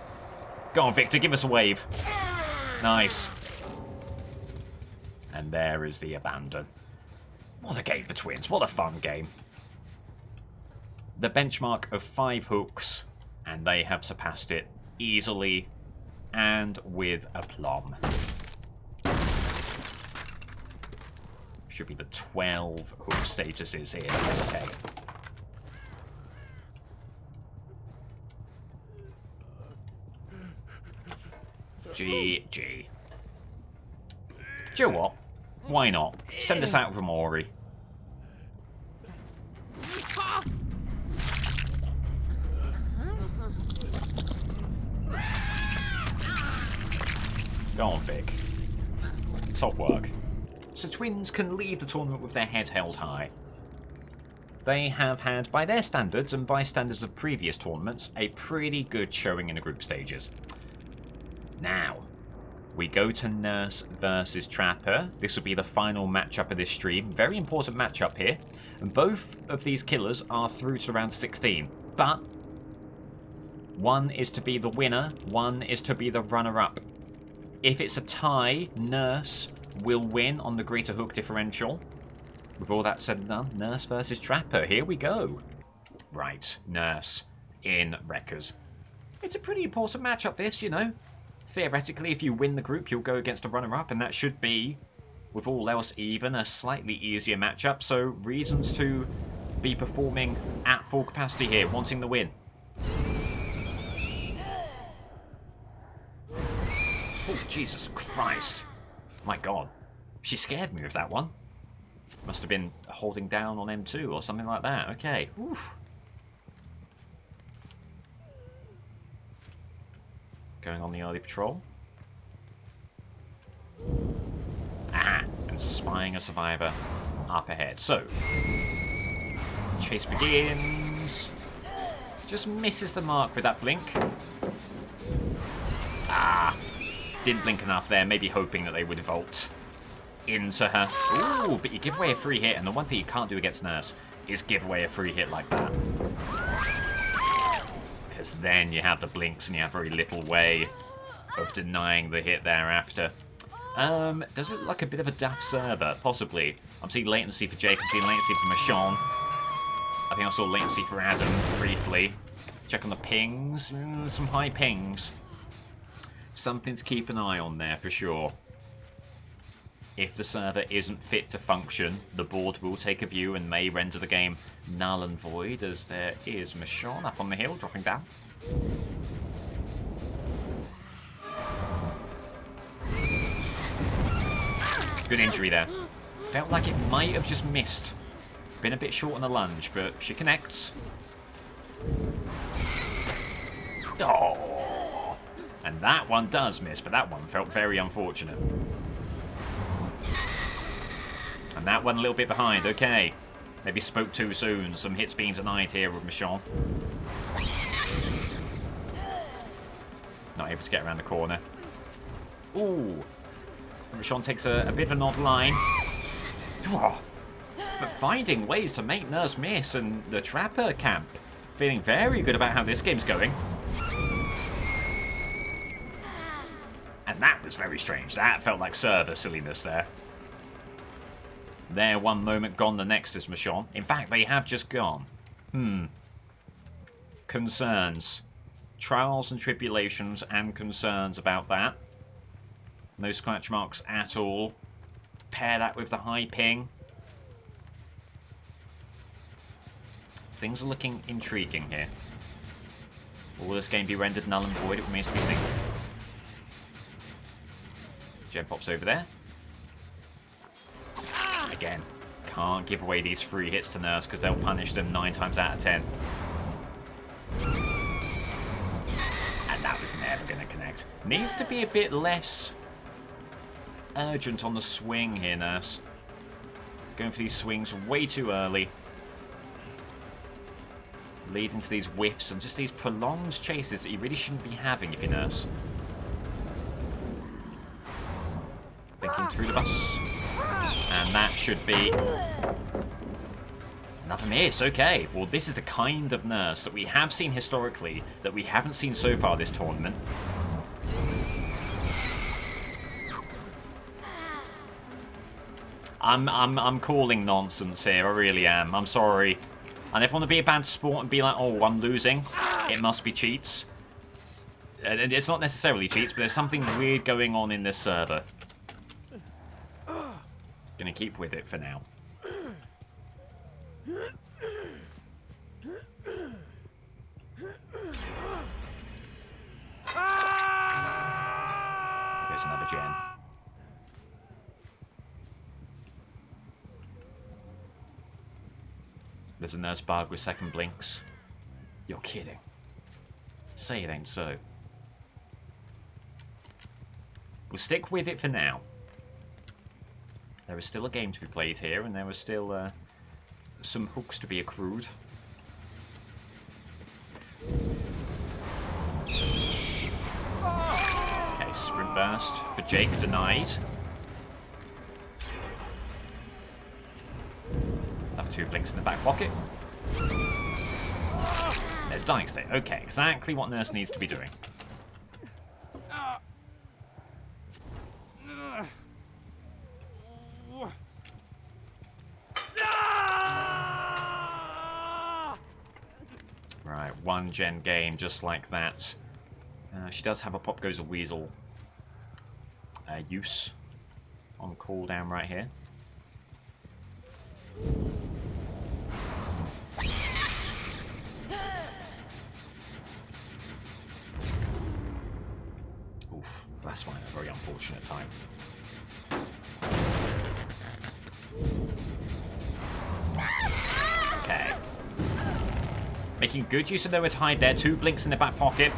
Go on, Victor. Give us a wave. Nice. And there is the abandon. What a game for Twins. What a fun game. The benchmark of 5 hooks, and they have surpassed it easily and with aplomb. Should be the 12 hook statuses here. Okay. GG. Do you know what? Why not? Send us out with Mori. Go on, Vic. Top work. So Twins can leave the tournament with their head held high. They have had, by their standards and by standards of previous tournaments, a pretty good showing in the group stages. Now, we go to Nurse versus Trapper. This will be the final matchup of this stream. Very important matchup here. And both of these killers are through to round 16. But one is to be the winner, one is to be the runner-up. If it's a tie, Nurse will win on the greater hook differential. With all that said and done, Nurse versus Trapper. Here we go. Right, Nurse in Wreckers. It's a pretty important matchup, this, you know. Theoretically, if you win the group, you'll go against a runner-up, and that should be, with all else even, a slightly easier matchup. So, reasons to be performing at full capacity here, wanting the win. Oh, Jesus Christ. My God. She scared me with that one. Must have been holding down on M2 or something like that. Okay. Oof. Going on the early patrol. Ah, and spying a survivor up ahead. So, chase begins. Just misses the mark with that blink. Ah, didn't blink enough there. Maybe hoping that they would vault into her. Ooh, but you give away a free hit, and the one thing you can't do against Nurse is give away a free hit like that. Because then you have the blinks and you have very little way of denying the hit thereafter. Does it look like a bit of a daft server? Possibly. I'm seeing latency for Jake, I'm seeing latency for Michonne. I think I saw latency for Adam briefly. Check on the pings. Some high pings. Something to keep an eye on there for sure. If the server isn't fit to function, the board will take a view and may render the game null and void, as there is Michonne up on the hill, dropping down. Good injury there. Felt like it might have just missed. Been a bit short on the lunge, but she connects. Oh! And that one does miss, but that one felt very unfortunate. And that one a little bit behind. Okay. Maybe spoke too soon. Some hits being denied here with Michonne. Not able to get around the corner. Ooh. Michonne takes a bit of an odd line. But finding ways to make Nurse miss, and the Trapper camp feeling very good about how this game's going. That was very strange. That felt like server silliness there. There, one moment, gone the next is Michonne. In fact, they have just gone. Concerns. Trials and tribulations and concerns about that. No scratch marks at all. Pair that with the high ping. Things are looking intriguing here. Will this game be rendered null and void? It remains to be seen. Jen pops over there. Again, can't give away these free hits to Nurse because they'll punish them 9 times out of 10. And that was never going to connect. Needs to be a bit less urgent on the swing here, Nurse. Going for these swings way too early. Leading to these whiffs and just these prolonged chases that you really shouldn't be having if you're Nurse. Thinking through the bus. And that should be another miss. Okay, well this is a kind of Nurse that we have seen historically that we haven't seen so far this tournament. I'm calling nonsense here, I really am. I'm sorry. I never want to be a bad sport and be like, oh, I'm losing. It must be cheats. And it's not necessarily cheats, but there's something weird going on in this server. Gonna keep with it for now. There's another gen. There's a Nurse bug with second blinks. You're kidding. Say it ain't so. We'll stick with it for now. There is still a game to be played here, and there is still some hooks to be accrued. Okay, sprint burst for Jake, denied. Another 2 blinks in the back pocket. There's Dying State. Okay, exactly what Nurse needs to be doing. Right, 1 gen game just like that. She does have a Pop Goes a Weasel use on cooldown right here. Oof, that's one, a very unfortunate time. Okay. Making good use of their hide there. 2 blinks in the back pocket.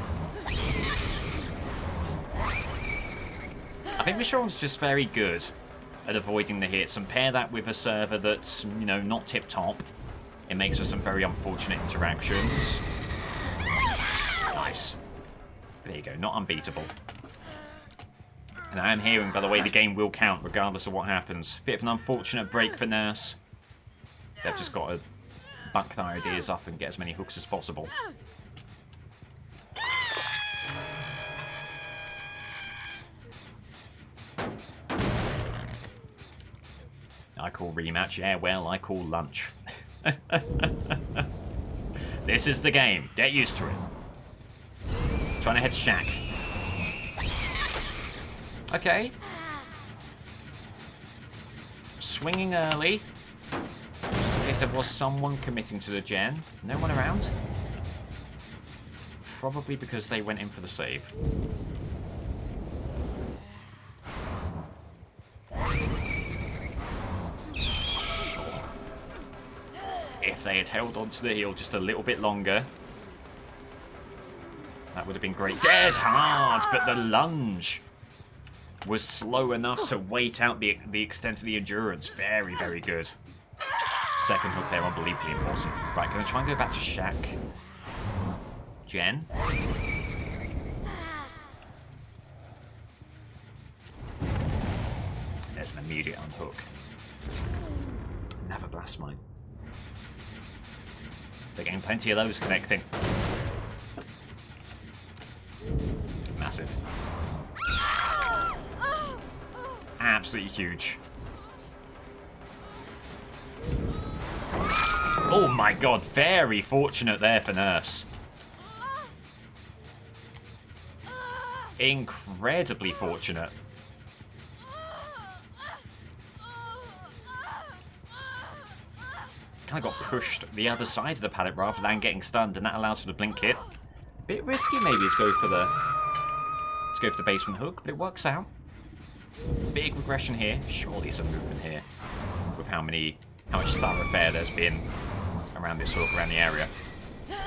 I think Michonne's just very good at avoiding the hits, and pair that with a server that's, you know, not tip-top. It makes for some very unfortunate interactions. Nice. There you go, not unbeatable. And I am hearing, by the way, the game will count regardless of what happens. Bit of an unfortunate break for Nurse. They've just got to buck their ideas up and get as many hooks as possible. I call rematch, yeah, well, I call lunch. This is the game. Get used to it. Trying to head Shack. Okay. Swinging early. Just in case there was someone committing to the gen. No one around. Probably because they went in for the save. If they had held onto the heel just a little bit longer, that would have been great. Dead hard, but the lunge was slow enough to wait out the extent of the endurance. Very, very good. Second hook there, unbelievably important. Right, going to try and go back to Shack. Jen. There's an immediate unhook. Never blast mine. They're getting plenty of those connecting. Massive. absolutely huge. Oh my god, very fortunate there for Nurse. Incredibly fortunate. Kind of got pushed the other side of the pallet rather than getting stunned, and that allows for the blink hit. Bit risky maybe to go for the basement hook, but it works out. Big regression here. Surely some movement here with how much thoroughfare there's been around this hook, around the area. And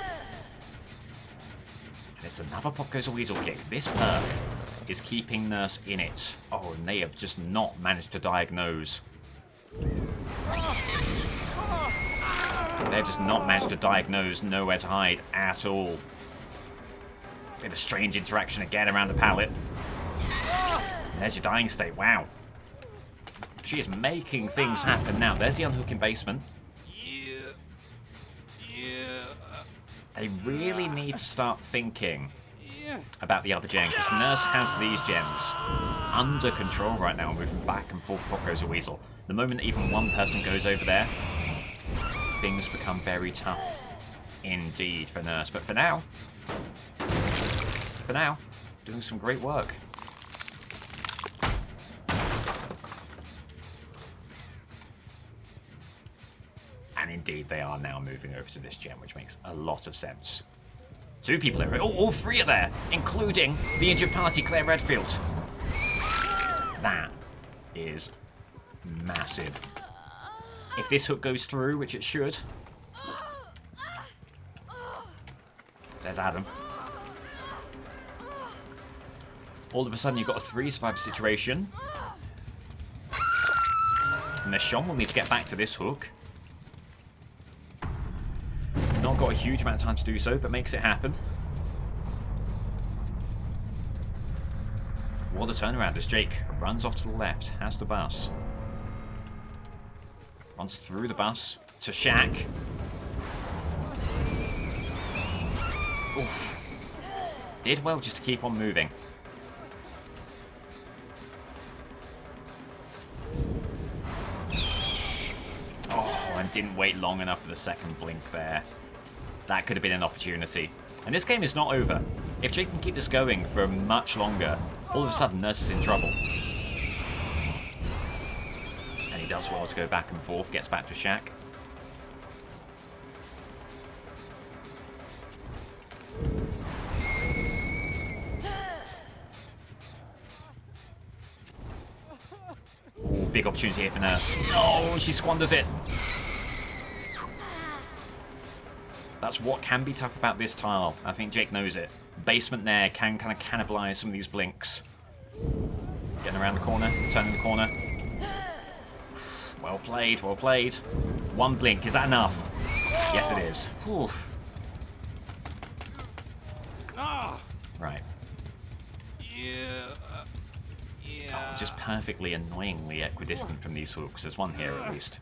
it's another Pop Goes a Weasel kick. This perk is keeping Nurse in it. Oh, and they have just not managed to diagnose. They've just not managed to diagnose nowhere to hide at all. Bit of a strange interaction again around the pallet. And there's your dying state. Wow. She is making things happen now. There's the unhooking basement. They really need to start thinking about the other gen, because Nurse has these gens under control right now, moving back and forth. Pop Goes a Weasel. The moment even one person goes over there, things become very tough indeed for Nurse. But for now, doing some great work. And indeed, they are now moving over to this gen, which makes a lot of sense. Two people are... Oh, all three are there, including the injured party, Claire Redfield. That is massive. If this hook goes through, which it should... There's Adam. All of a sudden, you've got a 3-survivor situation. And Michonne will need to get back to this hook. Not got a huge amount of time to do so, but makes it happen. What a turnaround as Jake runs off to the left, has the bus. Runs through the bus to Shaq. Oof. Did well just to keep on moving. Oh, and didn't wait long enough for the second blink there. That could have been an opportunity. And this game is not over. If Jake can keep this going for much longer, all of a sudden Nurse is in trouble. And he does well to go back and forth, gets back to Shaq. Ooh, big opportunity here for Nurse. Oh, she squanders it. That's what can be tough about this tile. I think Jake knows it. Basement there can kind of cannibalize some of these blinks. Getting around the corner, turning the corner. Well played, well played. One blink, is that enough? Yes, it is. Whew. Right. Oh, just perfectly annoyingly equidistant from these hooks. There's one here at least.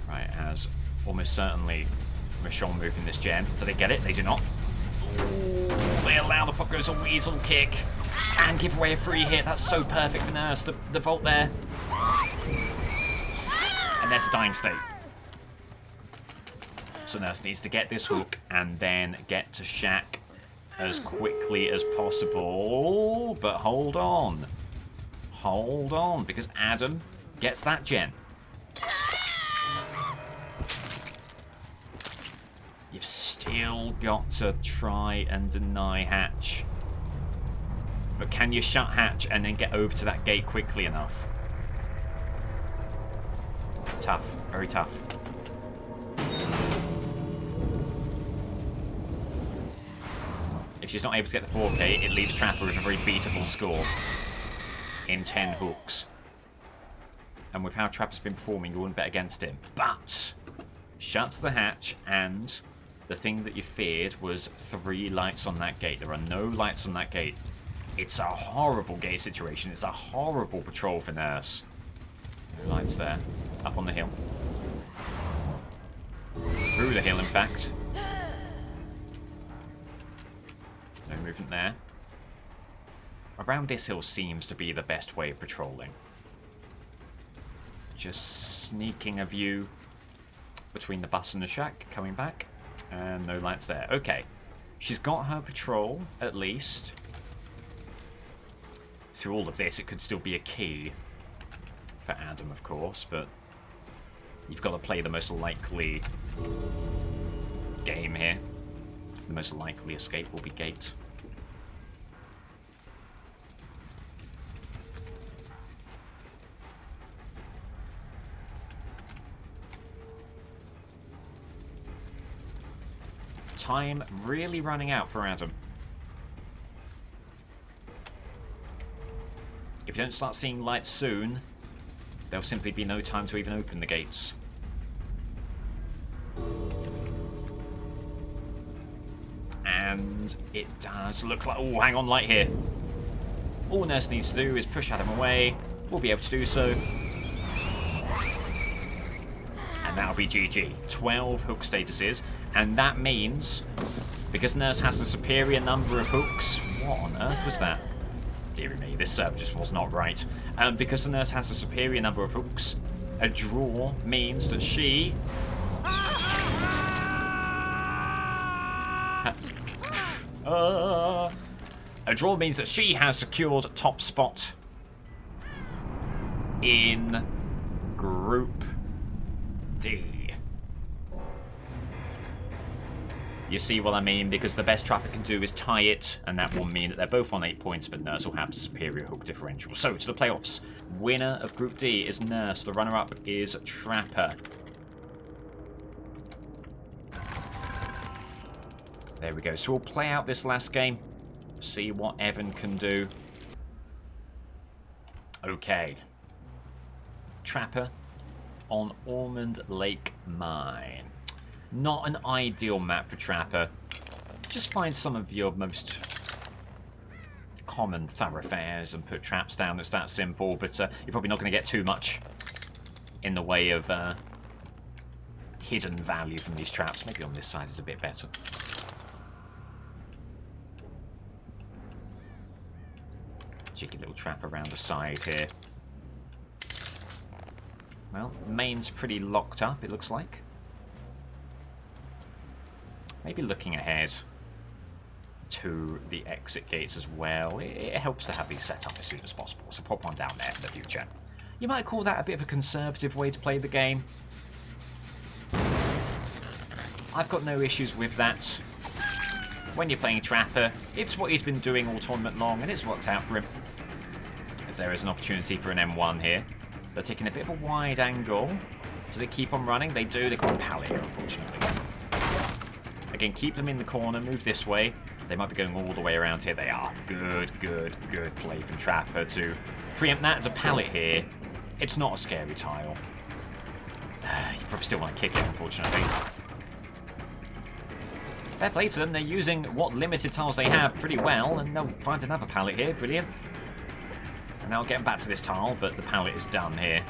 Right, as almost certainly Michonne moving this gen. Do they get it? They do not. Ooh, they allow the Pop Goes a Weasel kick and give away a free hit. That's so perfect for Nurse. The vault there. And there's a dying state. So Nurse needs to get this hook and then get to Shaq as quickly as possible. But hold on. Hold on, because Adam gets that gen. You've still got to try and deny Hatch. But can you shut Hatch and then get over to that gate quickly enough? Tough. Very tough. If she's not able to get the 4K, it leaves Trapper with a very beatable score in 10 hooks. And with how Trapper's been performing, you wouldn't bet against him. But shuts the hatch, and the thing that you feared was 3 lights on that gate. There are no lights on that gate. It's a horrible gate situation. It's a horrible patrol for Nurse. No lights there. Up on the hill. Through the hill, in fact. No movement there. Around this hill seems to be the best way of patrolling. Just sneaking a view between the bus and the shack, coming back. And no lights there. Okay. She's got her patrol, at least. Through all of this, it could still be a key for Adam, of course, but you've got to play the most likely game here. The most likely escape will be gate. Time really running out for Adam. If you don't start seeing lights soon, there'll simply be no time to even open the gates. And it does look like... Oh, hang on, light here. All Nurse needs to do is push Adam away. We'll be able to do so. And that'll be GG. 12 hook statuses. And that means, because Nurse has the superior number of hooks... What on earth was that? Dear me, this server just was not right. Because the Nurse has a superior number of hooks, a draw means that she... a draw means that she has secured top spot in Group D. You see what I mean? Because the best Trapper can do is tie it, and that will mean that they're both on 8 points, but Nurse will have the superior hook differential. So, to the playoffs. Winner of Group D is Nurse. The runner-up is Trapper. There we go. So we'll play out this last game. See what Evan can do. Okay. Trapper on Ormond Lake Mine. Not an ideal map for Trapper. Just find some of your most common thoroughfares and put traps down. It's that simple, but you're probably not going to get too much in the way of hidden value from these traps. Maybe on this side is a bit better. Cheeky little trap around the side here. Well, the main's pretty locked up, it looks like. Maybe looking ahead to the exit gates as well. It helps to have these set up as soon as possible, so pop one down there in the future. You might call that a bit of a conservative way to play the game. I've got no issues with that. When you're playing Trapper, it's what he's been doing all tournament long, and it's worked out for him. As there is an opportunity for an M1 here. They're taking a bit of a wide angle. Do they keep on running? They do. They've got a pallet here, unfortunately. Again, keep them in the corner, move this way. They might be going all the way around here. They are. Good, good, good play from Trapper to preempt that as a pallet here. It's not a scary tile. You probably still want to kick it, unfortunately. Fair play to them. They're using what limited tiles they have pretty well, and they'll find another pallet here. Brilliant. And they'll get back to this tile, but the pallet is done here.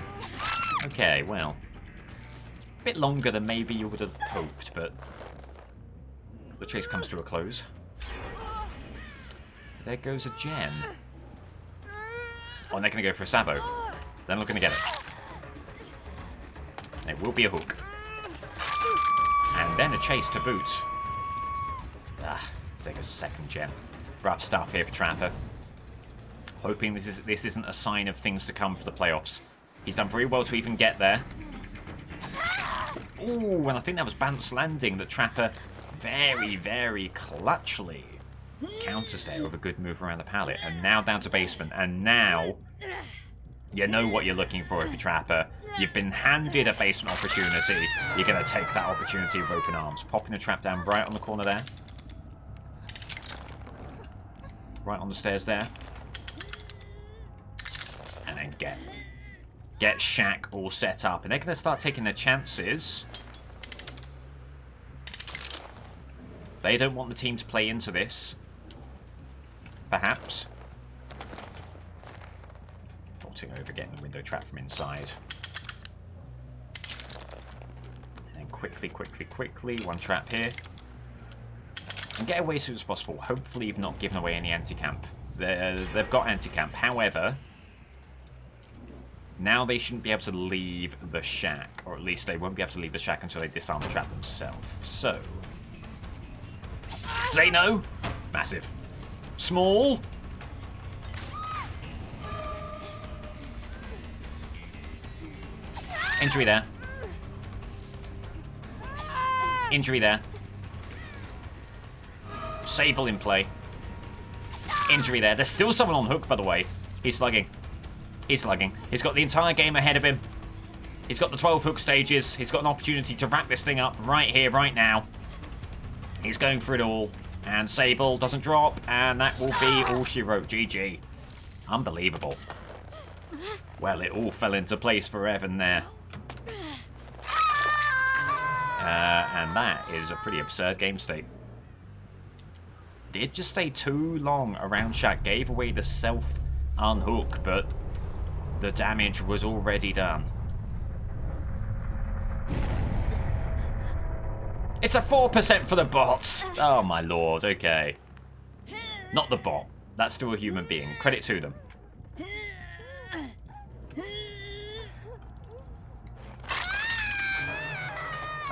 Okay, well. A bit longer than maybe you would have hoped, but the chase comes to a close. There goes a gem. Oh, and they're going to go for a Sabo. They're not going to get it. It will be a hook. And then a chase to boot. Ah, there goes a second gem. Rough stuff here for Trapper. Hoping this isn't a sign of things to come for the playoffs. He's done very well to even get there. Ooh, and I think that was bounce landing that Trapper very, very clutchly counters there with a good move around the pallet. And now down to basement. And now you know what you're looking for if you're Trapper. You've been handed a basement opportunity. You're going to take that opportunity with open arms. Popping a trap down right on the corner there. Right on the stairs there. And then get Shack all set up. And they're going to start taking their chances. They don't want the team to play into this. Perhaps. Vaulting over, getting the window trap from inside. And then quickly, quickly, quickly. One trap here. and get away as soon as possible. Hopefully you've not given away any anti-camp. They've got anti-camp. However, now they shouldn't be able to leave the shack. Or at least they won't be able to leave the shack until they disarm the trap themselves. So, say no. Massive. Small. Injury there. Injury there. Sable in play. Injury there. There's still someone on hook, by the way. He's slugging. He's slugging. He's got the entire game ahead of him. He's got the 12 hook stages. He's got an opportunity to wrap this thing up right here, right now. He's going for it all. And Sable doesn't drop. And that will be all she wrote. GG. Unbelievable. Well, it all fell into place for Evan there. And that is a pretty absurd game state. Did just stay too long around shack. Gave away the self-unhook, but the damage was already done. It's a 4% for the bot. Oh my lord, okay. Not the bot. That's still a human being. Credit to them.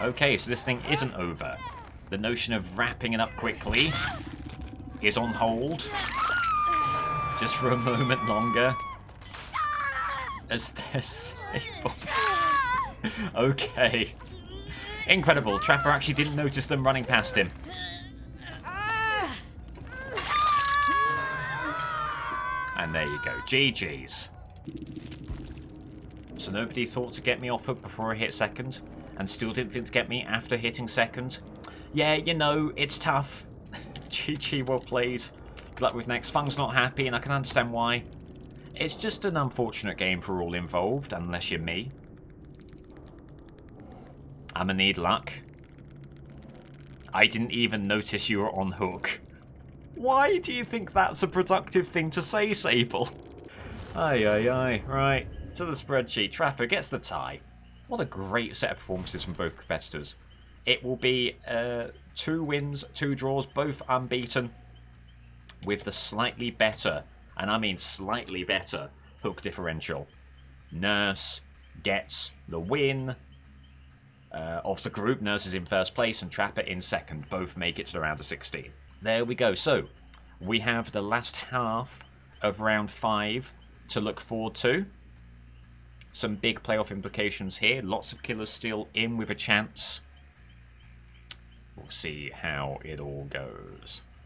Okay, so this thing isn't over. The notion of wrapping it up quickly is on hold. Just for a moment longer. As they're Sable. Okay. Incredible. Trapper actually didn't notice them running past him. And there you go. GG's. So nobody thought to get me off hook before I hit second, and still didn't think to get me after hitting second. Yeah, you know, it's tough. GG, well played. Good luck with next. Fung's not happy, and I can understand why. It's just an unfortunate game for all involved, unless you're me. I'ma need luck. I didn't even notice you were on hook. Why do you think that's a productive thing to say, Sable? Aye, aye, aye. Right, to the spreadsheet. Trapper gets the tie. What a great set of performances from both competitors. It will be 2 wins, 2 draws, both unbeaten, with the slightly better, and I mean slightly better, hook differential. Nurse gets the win of the group. Nurse is in first place and Trapper in second. Both make it to the round of 16. There we go. So, we have the last half of round 5 to look forward to. Some big playoff implications here. Lots of killers still in with a chance. We'll see how it all goes.